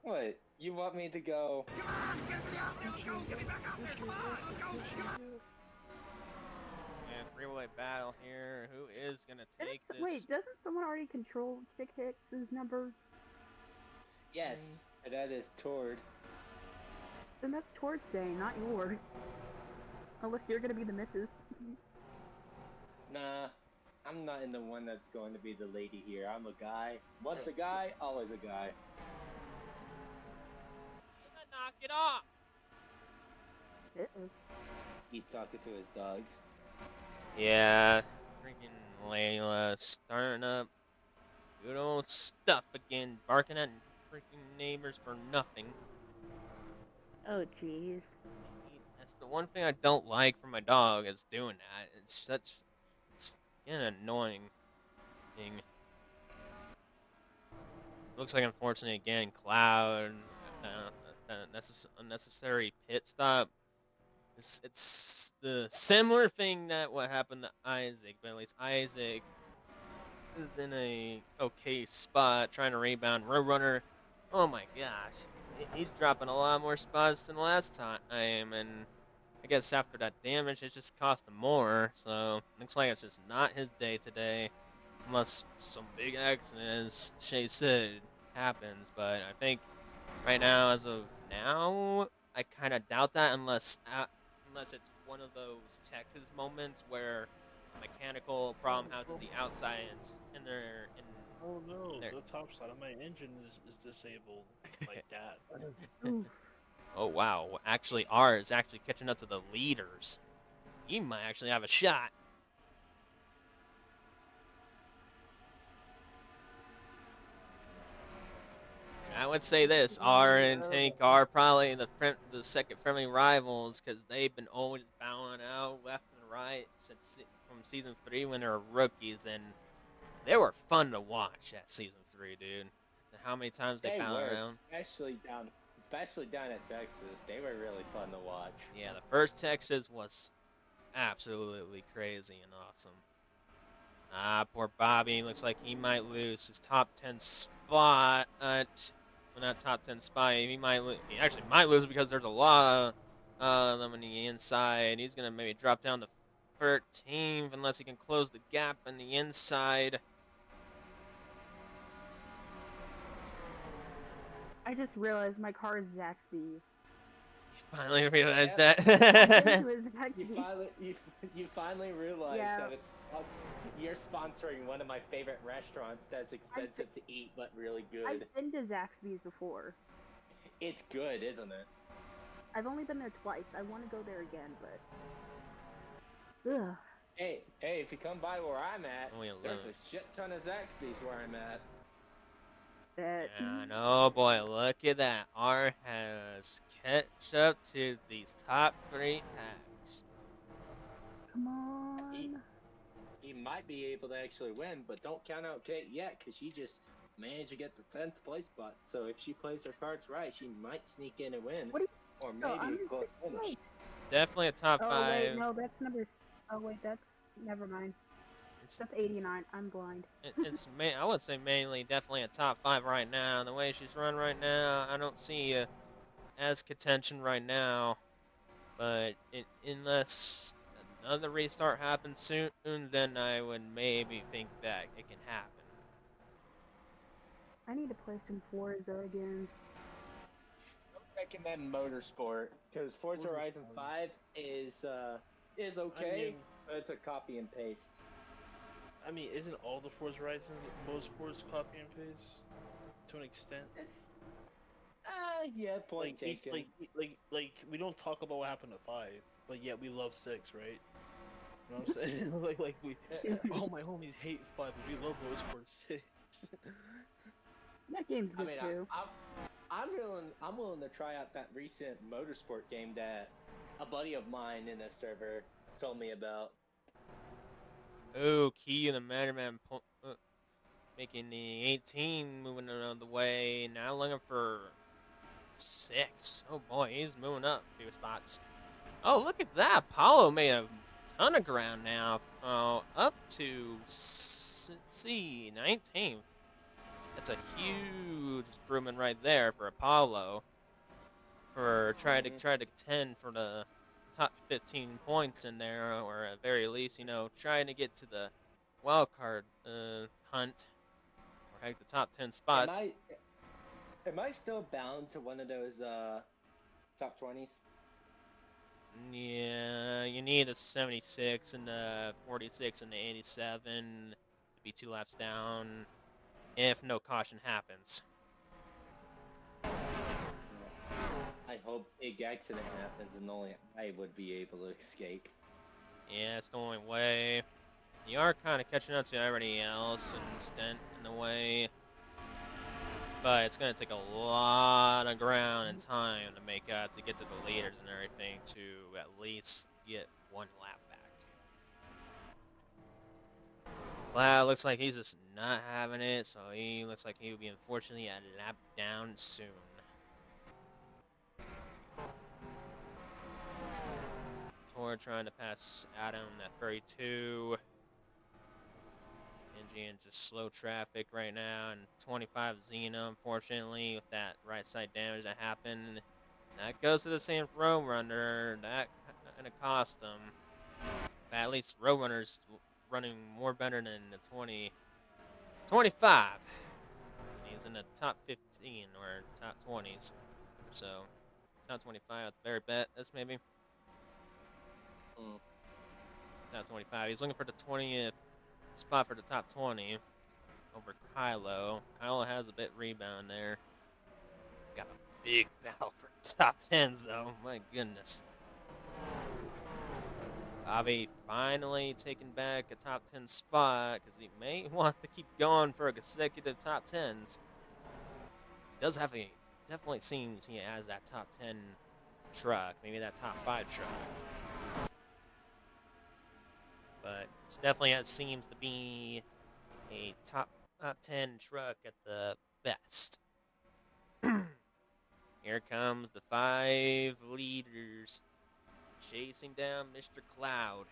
What? You want me to go? Come on, get me out there. Let's go. Get me back out there. Come on. Let's go. Come on. And freeway battle here. Who is going to take this? Wait, doesn't someone already control Chick Hicks's number? Yes, that is Tord. Then that's Tord's saying, not yours. Unless you're gonna be the missus. Nah, I'm not in the one that's going to be the lady here. I'm a guy. Once a guy, always a guy. Knock it off. He's talking to his dogs. Yeah, freaking Layla starting up good old stuff again, barking at freaking neighbors for nothing. Oh, jeez. That's the one thing I don't like from my dog is doing that. It's an annoying thing. Looks like, unfortunately, again, Cloud, unnecessary pit stop. It's the similar thing that what happened to Isaac, but at least Isaac is in a okay spot trying to rebound. Roadrunner, oh my gosh, he's dropping a lot more spots than last time, and I guess after that damage, it just cost him more. So looks like it's just not his day today, unless some big accident, as Shay said, happens. But I think right now, as of now, I kind of doubt that unless it's one of those Texas moments where a mechanical problem happens the outside and they're in. Oh no, there. the top side of my engine is disabled like that. Oof. Oh wow! Actually, R is actually catching up to the leaders. He might actually have a shot. I would say this: R and Tank are probably the second friendly rivals because they've been always bowing out left and right from season 3 when they were rookies, and they were fun to watch at season 3, dude. How many times they bowed around? especially down at Texas. They were really fun to watch. Yeah, the first Texas was absolutely crazy and awesome. Poor Bobby. Looks like he might lose his top 10 spot. Well, not top 10 spot. He actually might lose because there's a lot of them on the inside. He's going to maybe drop down to 13th unless he can close the gap on the inside. I just realized my car is Zaxby's. You finally realized Yeah. that. You finally realized Yeah. that you're sponsoring one of my favorite restaurants that's expensive to eat but really good. I've been to Zaxby's before. It's good, isn't it? I've only been there twice. I want to go there again, but... Ugh. Hey, if you come by where I'm at, Only there's 11. a shit ton of Zaxby's where I'm at. And oh boy, look at that. R has catch up to these top 3 packs. Come on. He might be able to actually win, but don't count out Kate yet, because she just managed to get the 10th place spot. So if she plays her cards right, she might sneak in and win. What do you or know? I'm maybe in a close 6th finish. place. definitely a top Oh wait, 5. no, that's number. Oh wait, that's never mind. It's That's 89. I'm blind. I would say mainly definitely a top 5 right now. The way she's run right now, I don't see as contention right now. But unless another restart happens soon, then I would maybe think that it can happen. I need to play some Forza again. I recommend Motorsport because Forza Horizon 5 is okay, but it's a copy and paste. I mean, isn't all the Forza Horizons Motorsports copy and paste to an extent? It's yeah, point taken. Like we don't talk about what happened to 5, but yet we love 6, right? You know what I'm saying? like we, all my homies hate 5, but we love Motorsport 6. That game's I good mean, too. I'm willing to try out that recent Motorsport game that a buddy of mine in a server told me about. Oh, Key and the Madman making the 18 moving out of the way. Now looking for 6. Oh boy, he's moving up a few spots. Oh, look at that. Paulo made a ton of ground now. Up to, let's see, 19th. That's a huge improvement right there for Apollo. For trying to contend for the top 15 points in there, or at very least, trying to get to the wild card hunt, or heck, the top 10 spots. Am I still bound to one of those top 20s? Yeah, you need a 76 and a 46 and a 87 to be 2 laps down if no caution happens. I hope big accident happens and only I would be able to escape. Yeah, it's the only way. You are kind of catching up to everybody else in extent in the way. But it's going to take a lot of ground and time to make up to get to the leaders and everything to at least get 1 lap back. Cloud looks like he's just not having it, so he looks like he will be unfortunately a lap down soon. Tor trying to pass Adam at 32. Angie in just slow traffic right now, and 25 Xena, unfortunately, with that right side damage that happened. That goes to the same Roadrunner. That kind of cost him. But at least Roadrunner's running more better than the 25. He's in the top 15 or top 20s. So, top 25 at the very best, maybe. Top 25. He's looking for the 20th spot for the top 20 over Kylo. Kylo has a bit rebound there. Got a big battle for top 10s, though. My goodness. Bobby finally taking back a top 10 spot because he may want to keep going for a consecutive top 10s. He does have definitely seems he has that top 10 truck, maybe that top 5 truck. But it definitely seems to be a top 10 truck at the best. Here comes the 5 leaders chasing down Mr. Cloud.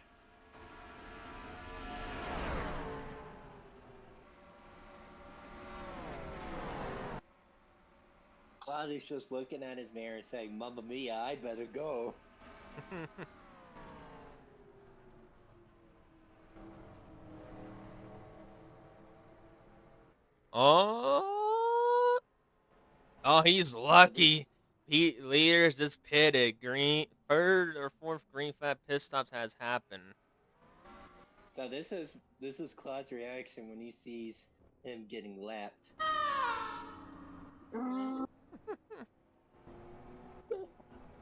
Cloud is just looking at his mirror and saying, "Mamma mia, I better go." Oh, he's lucky. Leaders just pitted. Green 3rd or 4th green flag pit stops has happened. So this is Cloud's reaction when he sees him getting lapped.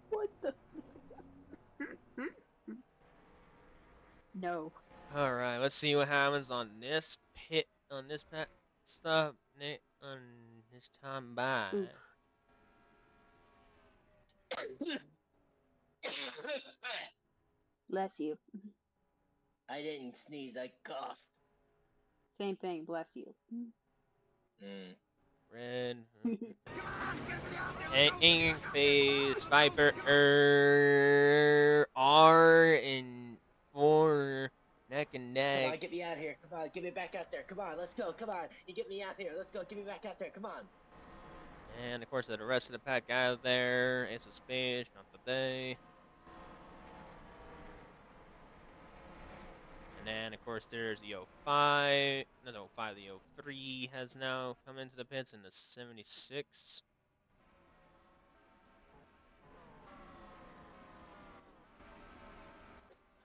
What the? No. All right, let's see what happens on this pit stop on this time by. Oof. Bless you. I didn't sneeze, I coughed. Same thing. Bless you. Mm. Red. Come on, get me out there. Tank phase, Viper, R, and 4 neck and Come on, neck. get me out of here. Come on, get me back out there. Come on, let's go. Come on, you get me out here. Let's go. Get me back out there. Come on. And of course, the rest of the pack out there. Ace of Spades, not today. And then, of course, there's the 05. Not the 05, the 03 has now come into the pits in the 76.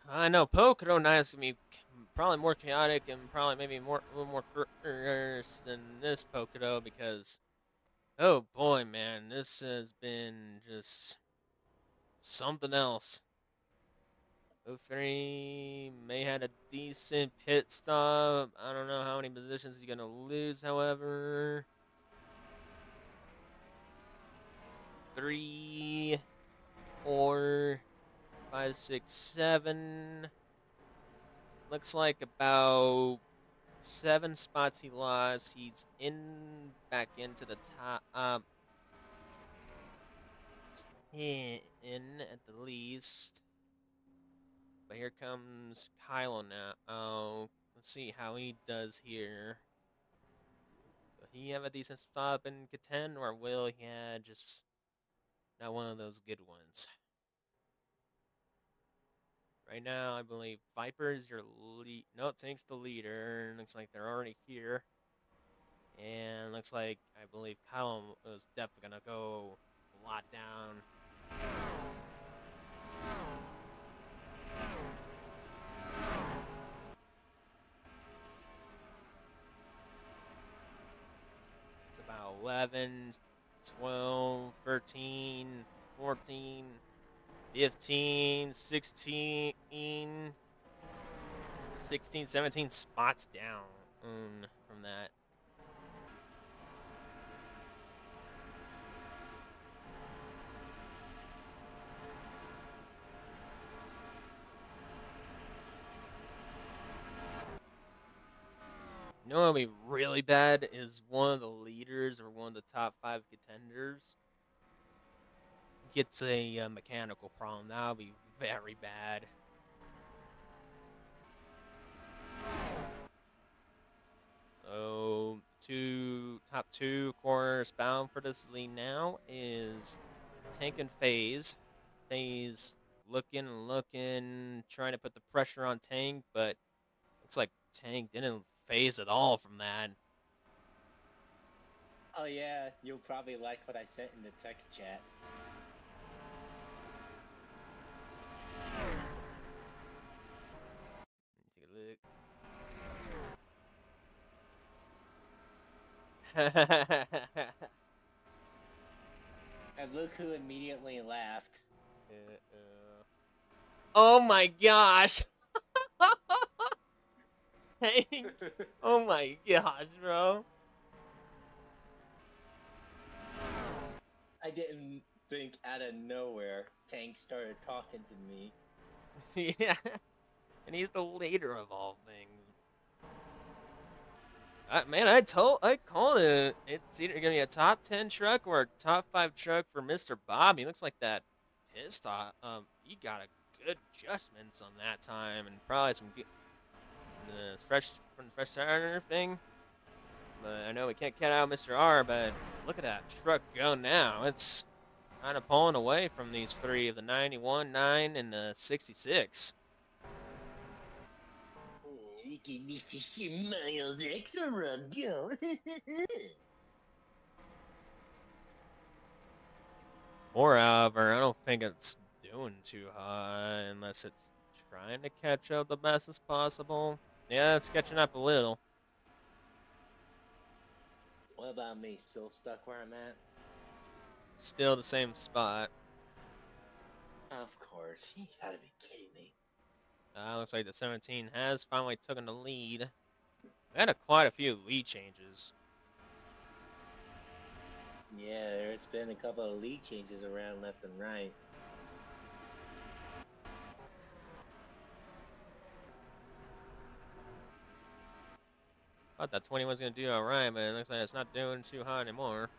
I know Pocono 9 is going to be probably more chaotic and probably maybe a little more cursed than this Pocono because, oh boy, man, this has been just something else. 03 may had a decent pit stop. I don't know how many positions he's going to lose, however. 3, 4, 5, 6, 7. Looks like about 7 spots he lost. He's back into the top 10 at the least. But here comes Kylo now. Oh, let's see how he does here. Will he have a decent spot in contend, or will he have just not one of those good ones? Right now, I believe Viper is your lead. No, it takes the leader. Looks like they're already here. And looks like, I believe Kylo is definitely going to go a lot down. It's about 11, 12, 13, 14, 15, 16, 16, 17 spots down from that. You know what would be really bad is one of the leaders or one of the top 5 contenders gets a mechanical problem. That would be very bad. So, top 2, of course, bound for this lead now is Tank and FaZe. FaZe looking and looking, trying to put the pressure on Tank, but looks like Tank didn't phase at all from that. Oh yeah, you'll probably like what I sent in the text chat. Take a look. And look who immediately laughed. Oh my gosh! Tank! Oh my gosh, bro! I didn't think out of nowhere Tank started talking to me. Yeah, and he's the leader of all things. Man, I called it. It's either gonna be a top 10 truck or a top 5 truck for Mr. Bob. He looks like that pissed off. He got a good adjustments on that time, and probably some good fresh tire thing. But I know we can't count out Mr. R. But look at that truck go now. It's kind of pulling away from these 3 of the 91, 9, and the 66. You give me 50 miles extra, go. Or, however, I don't think it's doing too high unless it's trying to catch up the best as possible. Yeah, it's catching up a little. What about me? Still stuck where I'm at? Still the same spot. Of course. You gotta be kidding me. Looks like the 17 has finally taken the lead. We had quite a few lead changes. Yeah, there's been a couple of lead changes around left and right. Thought that 21's gonna do alright, but it looks like it's not doing too hot anymore.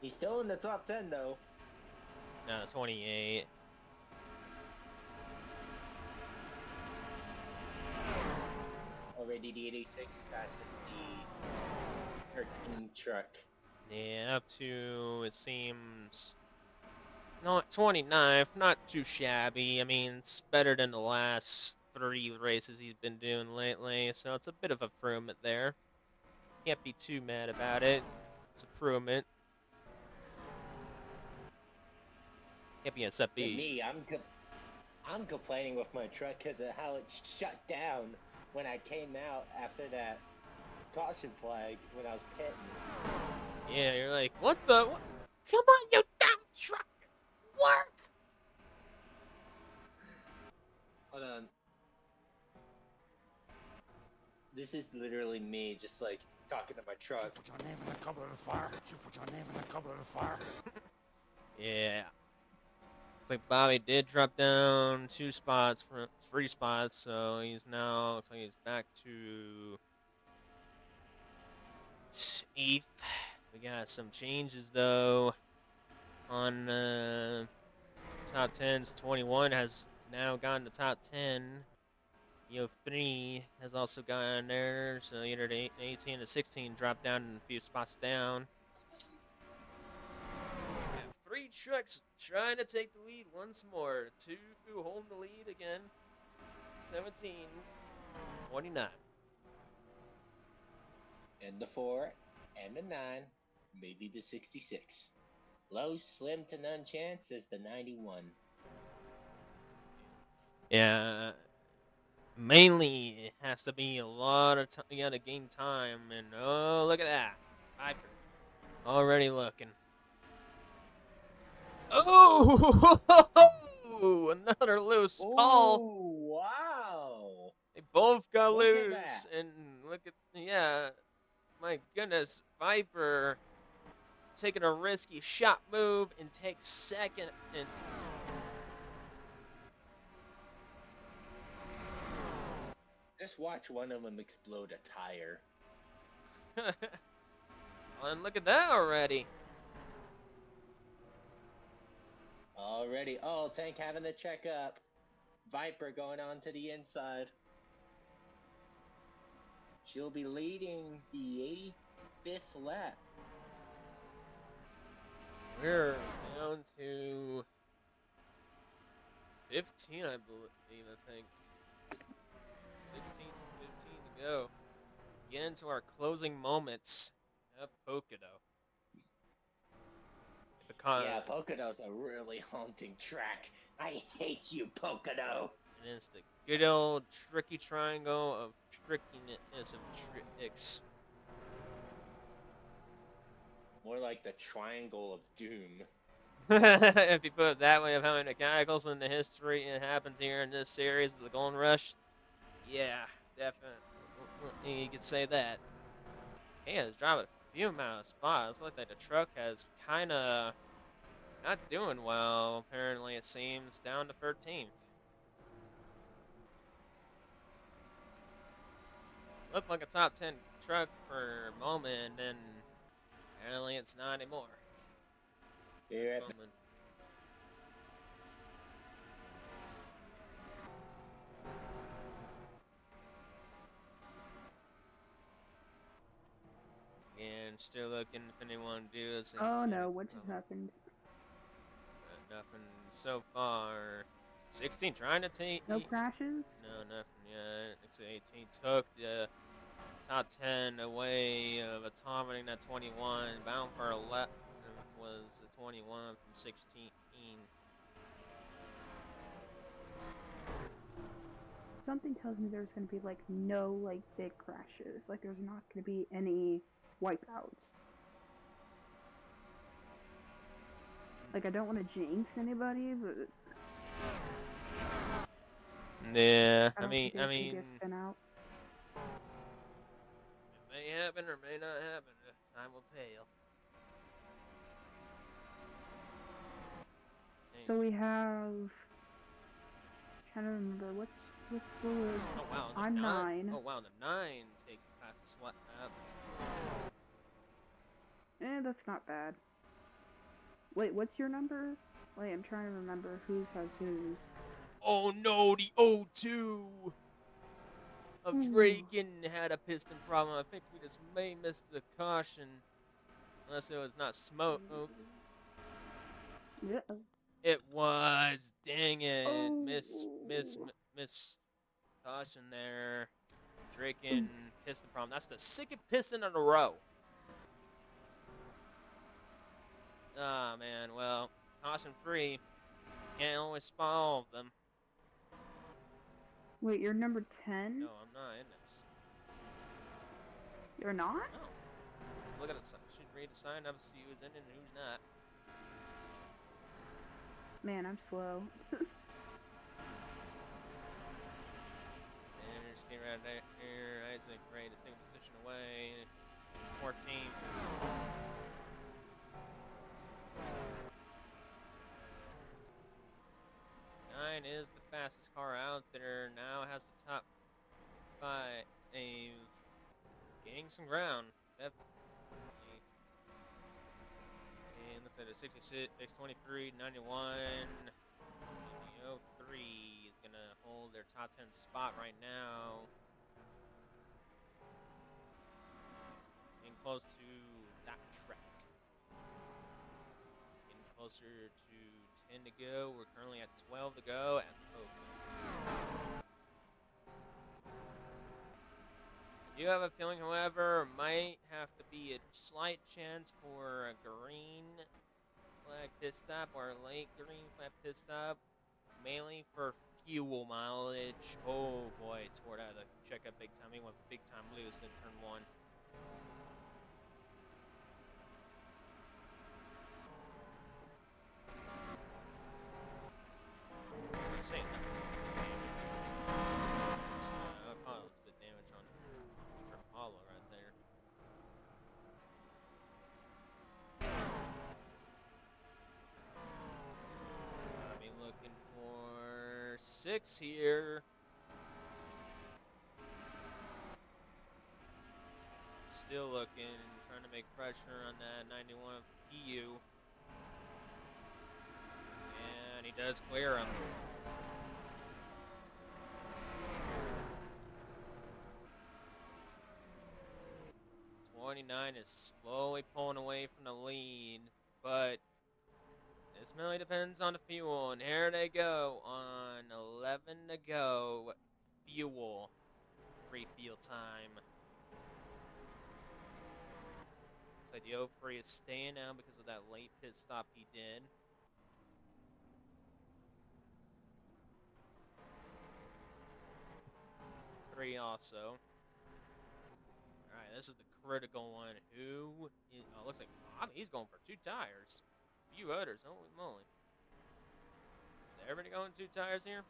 He's still in the top 10 though. No, 28. Already the 86 is passing the 13 truck. Yeah, up to, it seems, not 29th, not too shabby. I mean, it's better than the last 3 races he's been doing lately, so it's a bit of improvement there. Can't be too mad about it. It's improvement. Can't be a sub To B. me, I'm complaining with my truck because of how it shut down when I came out after that caution flag when I was pitting. Yeah, you're like, what the? What? Come on, you damn truck! Work! Hold on. This is literally me just like talking to my truck. Put your name in the goblet of fire. You put your name in the goblet of fire. Yeah. Looks like Bobby did drop down 2 spots, for 3 spots, so he's now, looks like he's back to 8th. We got some changes, though, on top 10s. 21 has now gotten the top 10. 3 has also gotten there, so either the 18 to 16 dropped down a few spots down. We have 3 trucks trying to take the lead once more. 2 holding the lead again. 17, 29. And the 4, and the 9, maybe the 66. Low, slim to none chance is the 91. Yeah, mainly it has to be a lot of time. You gotta gain time, and oh, look at that. Viper already looking. Oh, another loose call. Oh, wow. They both got Look at loose, that. and look at, yeah, my goodness, Viper taking a risky shot move and takes second and Just watch one of them explode a tire. and look at that already. Already. Oh, Tank having the checkup. Viper going on to the inside. She'll be leading the 85th lap. We're down to 15, I believe, I think. 16 to 15 to go. Get into our closing moments at Pocono. Yeah, Pocono's a really haunting track. I hate you, Pocono. And it's the good old tricky triangle of trickiness of tricks. More like the triangle of doom. If you put it that way, of how many mechanicals in the history it happens here in this series of the Golden Rush. Yeah, definitely. You could say that. Yeah, it's driving a few amount of spots. Looks like the truck has kind of not doing well, apparently, it seems, down to 13th. Looked like a top 10 truck for a moment, and then apparently it's not anymore. Yeah. Moment. And still looking if anyone do this. Oh no, what just happened? Nothing so far. 16 trying to take. No crashes? No, nothing yet. 18 took the top 10 away of atomic at 21. Bound for 11 was a 21 from 16. Something tells me there's gonna be like no like big crashes. Like there's not gonna be any wipeouts. Like I don't want to jinx anybody, but Yeah, I I mean, don't think there's gonna be a spin out. it may happen or may not happen. Time will tell. So we have. Trying to remember what's What's fluid? Oh wow, the I'm 9. 9. Oh wow, the 9 takes the fastest lap. That's not bad. Wait, what's your number? Wait, I'm trying to remember whose has whose. Oh no, the O2 of Ooh. Draken had a piston problem. I think we just may miss the caution. Unless it was not smoke. Yeah. It was. Dang it. Oh. Miss caution there. Draken piston problem. That's the second piston in a row. Ah, man. Well, caution free. Can't always solve them. Wait, you're number 10? No, I'm not in this. You're not? No. Look at the sign. Should read the sign up, see who's in and who's not. Man, I'm slow. And just get right there. Here, Isaac ready to take a position away. 14. 9 is the fastest car out there. Now has the top 5. Gaining some ground. Definitely. And let's say the 66, X23, 91. The 03 is going to hold their top 10 spot right now. Getting close to that track. Getting closer to 10 to go. We're currently at 12 to go at Pocono. You have a feeling, however, might have to be a slight chance for a green flag pit stop or a late green flag pit stop, mainly for fuel mileage. Oh boy, toward out of the checkup big time. He went big time loose in turn 1. Saying that. I thought it was a bit damage on Trip Hollow right there. I'll be looking for 6 here. Still looking, trying to make pressure on that 91 of PU. And he does clear him. 29 is slowly pulling away from the lead, but this mainly depends on the fuel. And here they go on 11 to go. Fuel. Free fuel time. Looks like the 03 is staying now because of that late pit stop he did. Three also. Alright, this is the critical one. Who is, oh, looks like Bobby. He's going for 2 tires. A few others. Holy moly. Is everybody going 2 tires here?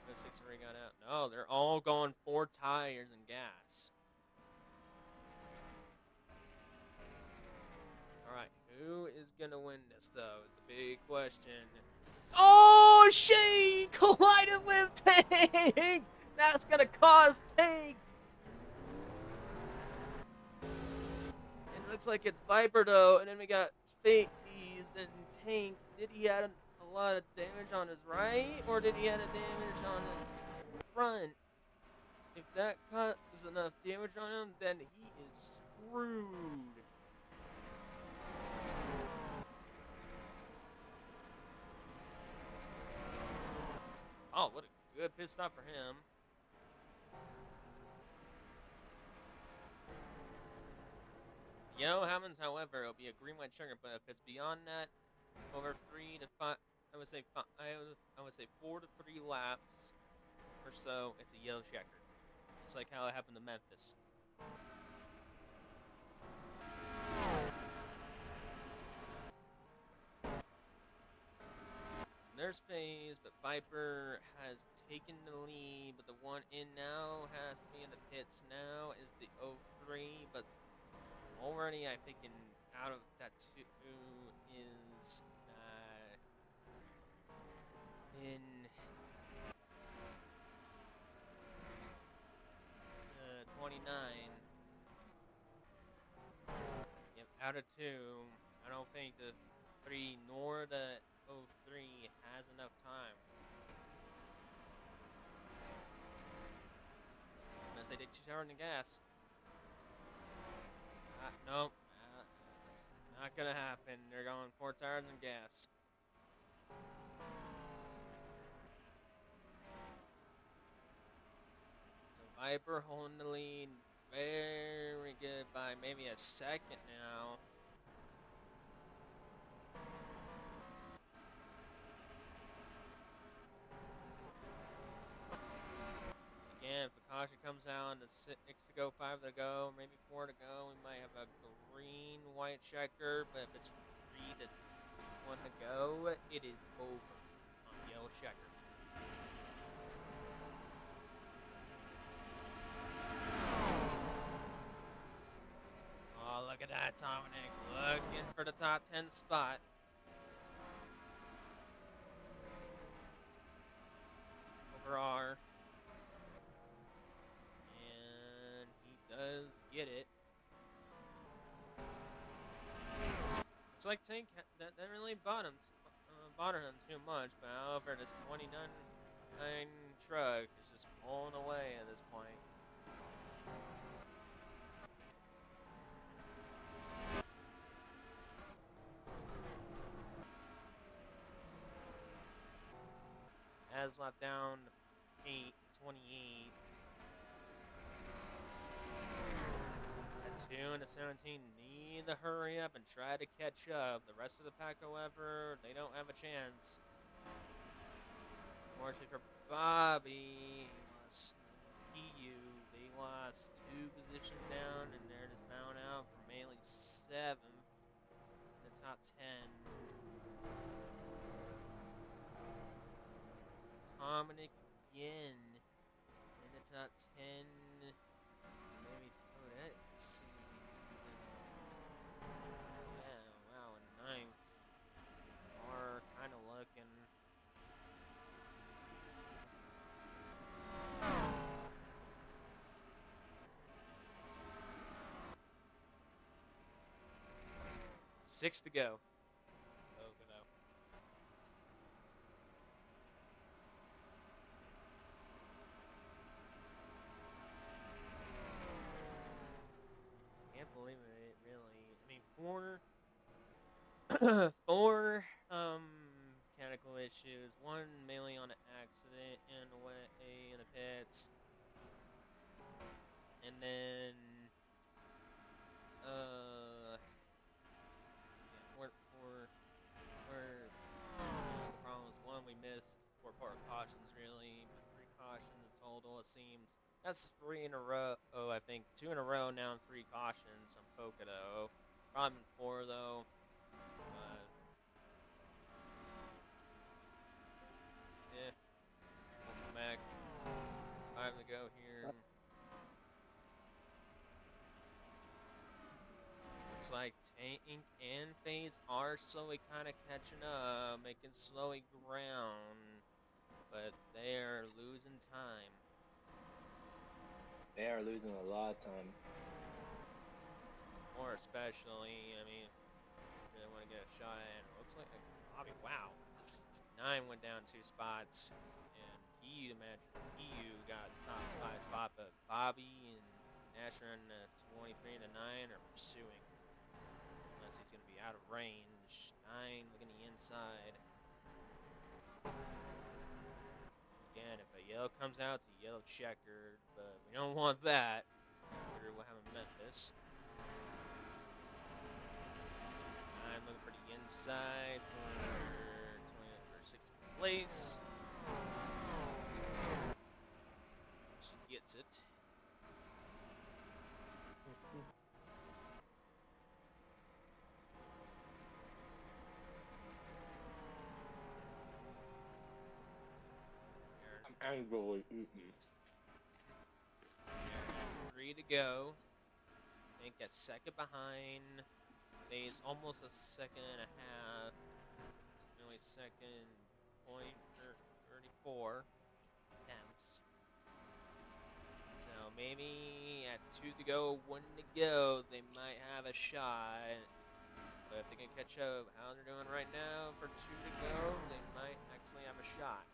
63 got out. No, they're all going 4 tires and gas. Alright, who is going to win this, though, is the big question. Oh, she collided with Tank! That's going to cause Tank. It looks like it's Viper, though, and then we got Fate Bees and Tank. Did he have a lot of damage on his right, or did he have a damage on his front? If that causes enough damage on him, then he is screwed. Oh, what a good pit stop for him. Yellow happens, however, it'll be a green, white, sugar. But if it's beyond that, over 3 to 5, I would say 4 to 3 laps or so, it's a yellow checker. It's like how it happened to Memphis. So there's FaZe, but Viper has taken the lead. But the one in now has to be in the pits now is the 03. But already, I think out of that 2 is in 29. Yep, out of 2. I don't think the 3 nor the 03 has enough time. Unless they take 2 tires in the gas. Nope. It's not gonna happen. They're going 4 tires in gas. So Viper holding the lead very good by maybe a second now. Again, if a caution comes out, the 6 to go, 5 to go, maybe 4 to go, we might have a green-white checker, but if it's 3 to 1 to go, it is over on yellow checker. Oh, look at that, Dominic, looking for the top 10 spot. Over R. And he does get it. Looks like Tank that really bother him too much, but however, this 29 truck is just pulling away at this point. Has left down 28. At 2 and the 17 need to hurry up and try to catch up. The rest of the pack, however, they don't have a chance. Unfortunately for Bobby, he lost EU. They lost 2 positions down, and they're just bowing out for mainly 7th in the top 10. Dominic again in the top 10. Maybe Toadette seems. Yeah, wow, in 9th. Are kind of looking. Six to go. Pocono. Can't believe it, really. I mean, 4 mechanical issues, 1 mainly on an accident in the way in the pits, and then the problem was 1 we missed 4 part cautions really, but 3 cautions in total it seems. That's 3 in a row. Oh, I think 2 in a row now and 3 cautions on Pocono. Probably 4 though. But yeah, we'll come back. 5 to go here. Looks like Tank and FaZe are slowly kind of catching up, making slowly ground, but they are losing time. They are losing a lot of time. More especially, I mean, really want to get a shot at it. It looks like Bobby, wow. 9 went down 2 spots, and EU got top 5 spot, but Bobby and Asher in the 23 and the 9 are pursuing. Unless he's going to be out of range. 9 looking the inside. Again, if a yellow comes out, it's a yellow checkered, but we don't want that. After what happened in Memphis. 9 looking for the inside for 6th place. She gets it. I'm angrily eating. 3 to go. Tank at 2nd behind. FaZe almost a 2.5 seconds. Nearly 2nd point for 34 attempts. So maybe at 2 to go, 1 to go, they might have a shot. But if they can catch up how they're doing right now for 2 to go, they might actually have a shot.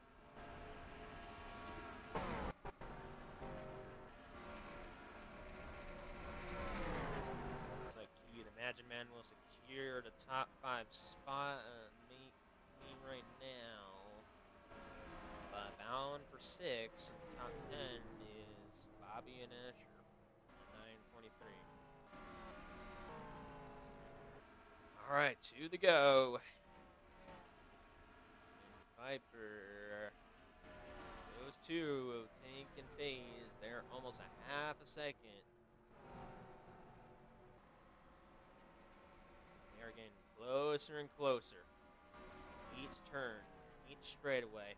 Looks like the Magic Man will secure the top 5 spot. Me right now. But bound for 6 in the top 10 is Bobby and Asher at 9:23. All right, 2 to go. Viper. Those two, Tank and FaZe, they're almost a half a second. They are getting closer and closer. Each turn, each straightaway.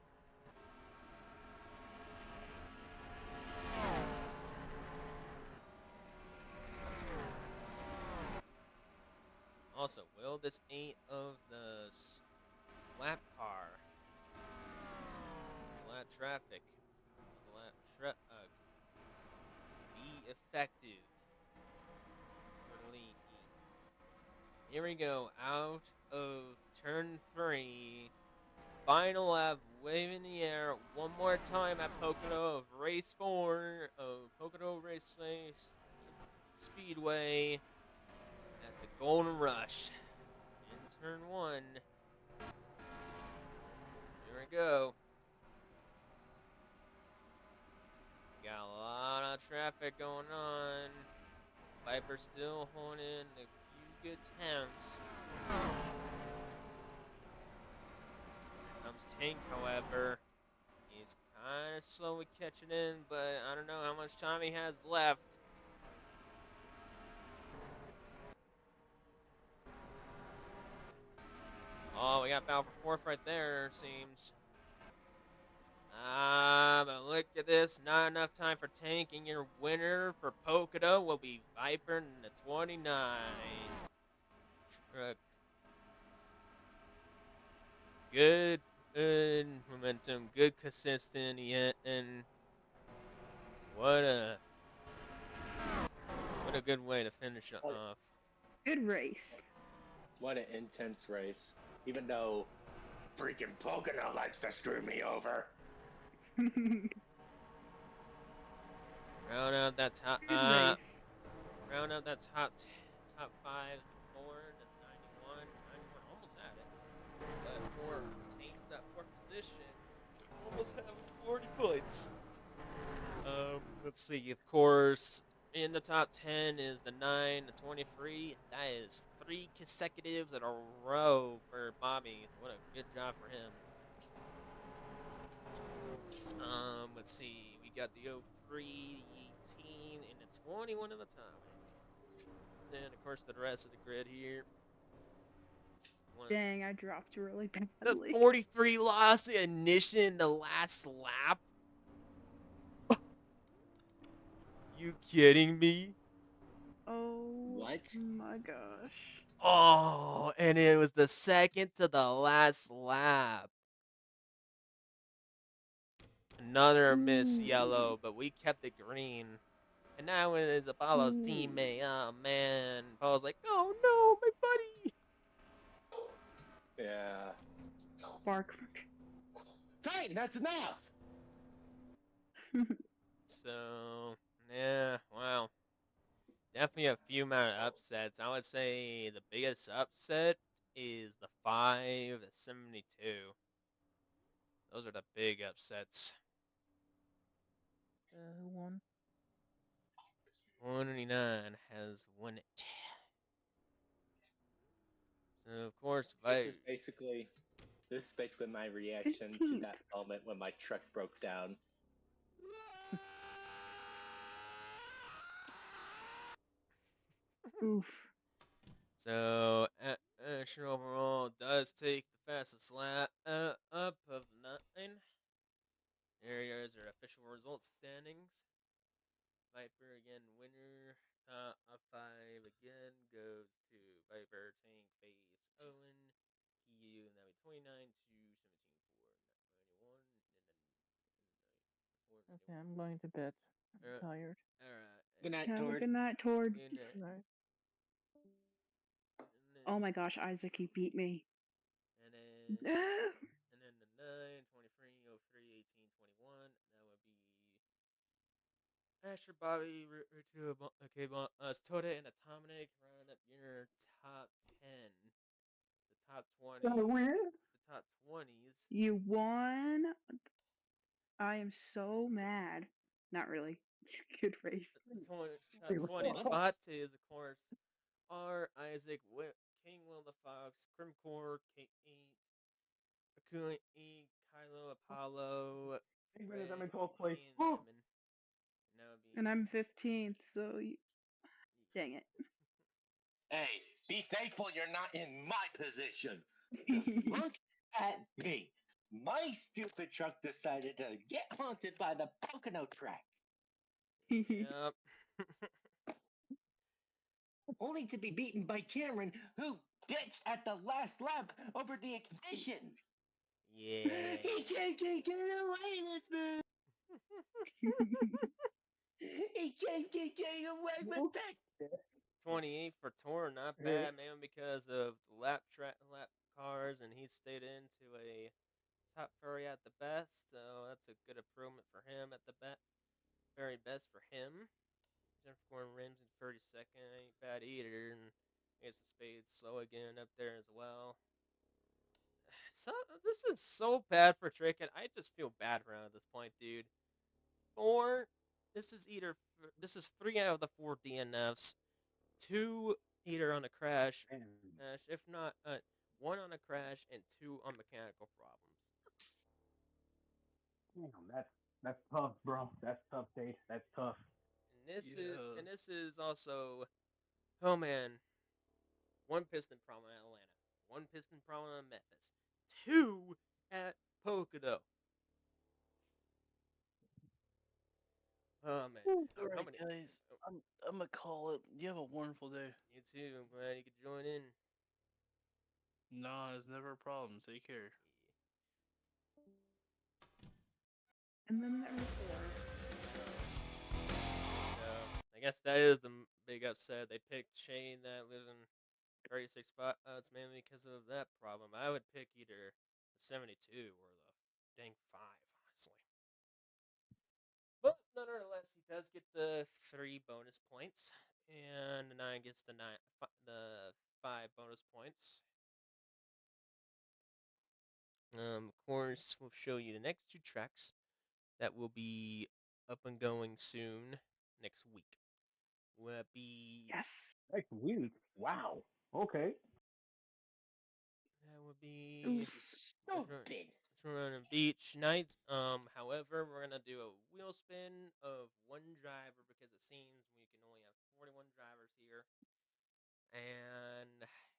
Also, will this 8 of the lap car, lap traffic, be effective for the lead? Here we go, out of turn 3. Final lap, wave in the air one more time at Pocono of race 4 of Pocono Speedway at the Golden Rush in turn 1. Here we go. Got a lot of traffic going on. Viper still holding a few good temps. Here comes Tank, however. He's kind of slowly catching in, but I don't know how much time he has left. Oh, we got battle for 4th right there, seems. But look at this. Not enough time for Tank, and your winner for Pocono will be Viper in the 29 truck. Good momentum, good consistent, and what a good way to finish it off. Good race. What an intense race. Even though freaking Pocono likes to screw me over. Round out that top. Good race. Round out that top 5. The 4 and the 91. 91 almost had it, but for Tank's that 4th position, almost having 40 points. Let's see. Of course, in the top 10 is the 9, the 23. That is 3 consecutives in a row for Bobby. What a good job for him. Let's see. We got the 03, the 18, and the 21 of Atomic. Then, of course, the rest of the grid here. Dang, I dropped really The badly. 43 lost the ignition in the last lap. You kidding me? Oh What? my gosh. Oh, and it was the second to the last lap. Another miss yellow, but we kept it green. And now it is Apollo's teammate. Oh, man. Apollo's like, oh, no, my buddy. Yeah. Bark. Fine, that's enough! So, yeah, wow. Definitely a few amount of upsets. I would say the biggest upset is the 5, the 72. Those are the big upsets. Who won? 199 has won it. So, of course, This is basically my reaction to 15th. that moment when my truck broke down. Oof. So, Asher overall does take the fastest lap up of 9. There is our official results standings. Viper again, winner. Top 5 again goes to Viper, Tank, FaZe, Owen, Kiyu, and that would be 29 to 17 for 91. Okay, I'm going to bed. Uh, Tired. all right. Good night, Have a Tord. good night, Tord. And, uh, Right. and then Oh my gosh, Isaac, you beat me. and then No. and then the 9, 23, 03, 18, 21. That would be Asher, Bobby, Ritu, okay, Toda, and Atomic round up your top 10. The top 20. Gonna win? The top 20s. You won. I am so mad. Not really. Good race. Top 20 spot is, of course, R. Isaac, King Will the Fox, Crimcore, K8, Akuma E, Kylo, Apollo, 8 minutes, I'm Fred, in 12th place. and Woo! Lemon. And that would be. And I'm 15th, so dang it. Hey, be thankful you're not in my position. Just look at me. My stupid truck decided to get haunted by the Pocono track, Yep. only to be beaten by Cameron, who ditched at the last lap over the ignition. Yeah. He can't get away with me. He can't get away with me. 28 for Tor, not bad, man, because of the lap cars, and he stayed into a top 30 at the best, so that's a good improvement for him at the very best for him. Jennifer Gordon Rims in 32nd, ain't bad either, and I guess the Spade's slow again up there as well. So this is so bad for Trickett. I just feel bad for him at this point, dude. This is 3 out of the 4 DNFs, 2 either on a crash, if not 1 on a crash and 2 on mechanical problems. Damn, that's tough, bro. That's tough, Dave. That's tough. And this is also, oh man, 1 piston problem in Atlanta, 1 piston problem in Memphis, 2 at Pocono. Oh man, All how right, many? guys. Oh, I'm gonna call it. You have a wonderful day. you too. I'm glad you could join in. Nah, it's never a problem. Take care. And then there was four. So I guess that is the big upset. They picked Shane that lives in 36 spot. It's mainly because of that problem. I would pick either the 72 or the dang 5, honestly. But nonetheless, he does get the 3 bonus points, and the 9 gets the 5 bonus points. Of course, we'll show you the next 2 tracks that will be up and going soon next week. Will that be? Yes. Next week? Wow. Okay. That would be Stupid. Toronto Beach night. However, we're gonna do a wheel spin of 1 driver because it seems we can only have 41 drivers here, and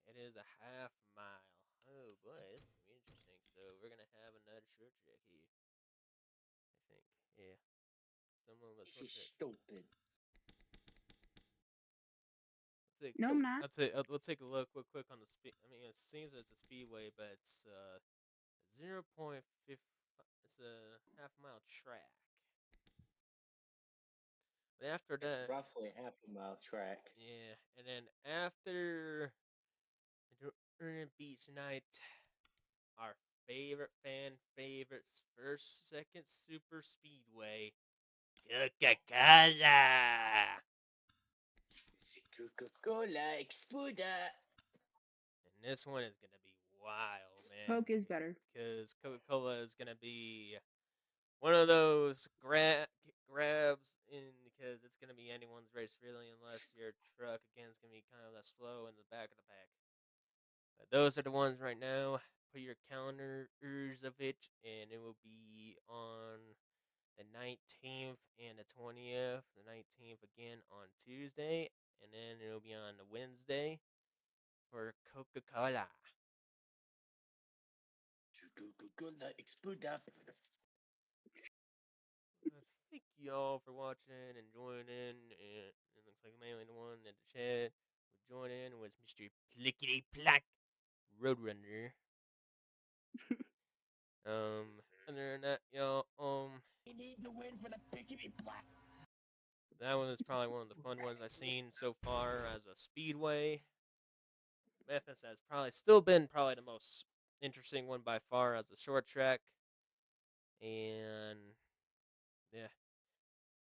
it is a half mile. Oh boy, this is gonna be interesting. So we're gonna have another short track here. I think, yeah. Someone was This is stupid. No, I'm not. We'll take a look real quick on the speed. I mean, it seems it's a speedway, but it's 0.5. It's a half-mile track. But after that, Roughly half a mile track. yeah, and then after during beach night, our favorites, first, second super speedway, Coca-Cola. Coca-Cola Exploda. And this one is gonna be wild, man. Coke is better. Because Coca-Cola is gonna be one of those grabs in, because it's gonna be anyone's race really, unless your truck again is gonna be kind of that slow in the back of the pack. But those are the ones right now. Put your calendars of it, and it will be on the 19th and the 20th. The 19th again on Tuesday, and then it'll be on the Wednesday for Coca-Cola. Coca-Cola Exploda. Thank you all for watching and joining in. And it looks like mainly the one in the chat would join in was Mr. Plickety Plack Roadrunner. Other than that, y'all, You need to win for the pickety black. That one is probably one of the fun ones I've seen so far as a speedway. Memphis has probably still been probably the most interesting one by far as a short track. And yeah,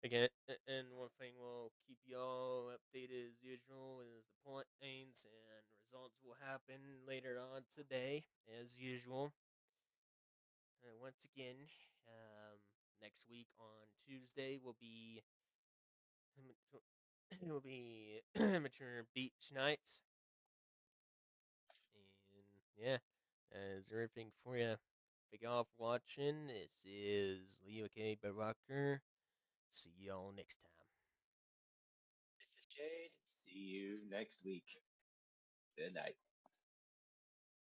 again, and one thing we'll keep y'all updated as usual is the points and results will happen later on today as usual. Once again, next week on Tuesday will be it will be Mature Beach Nights. And yeah, that's everything for you. Thank y'all for watching. This is Leo K. Rocker. See y'all next time. This is Jade. See you next week. Good night.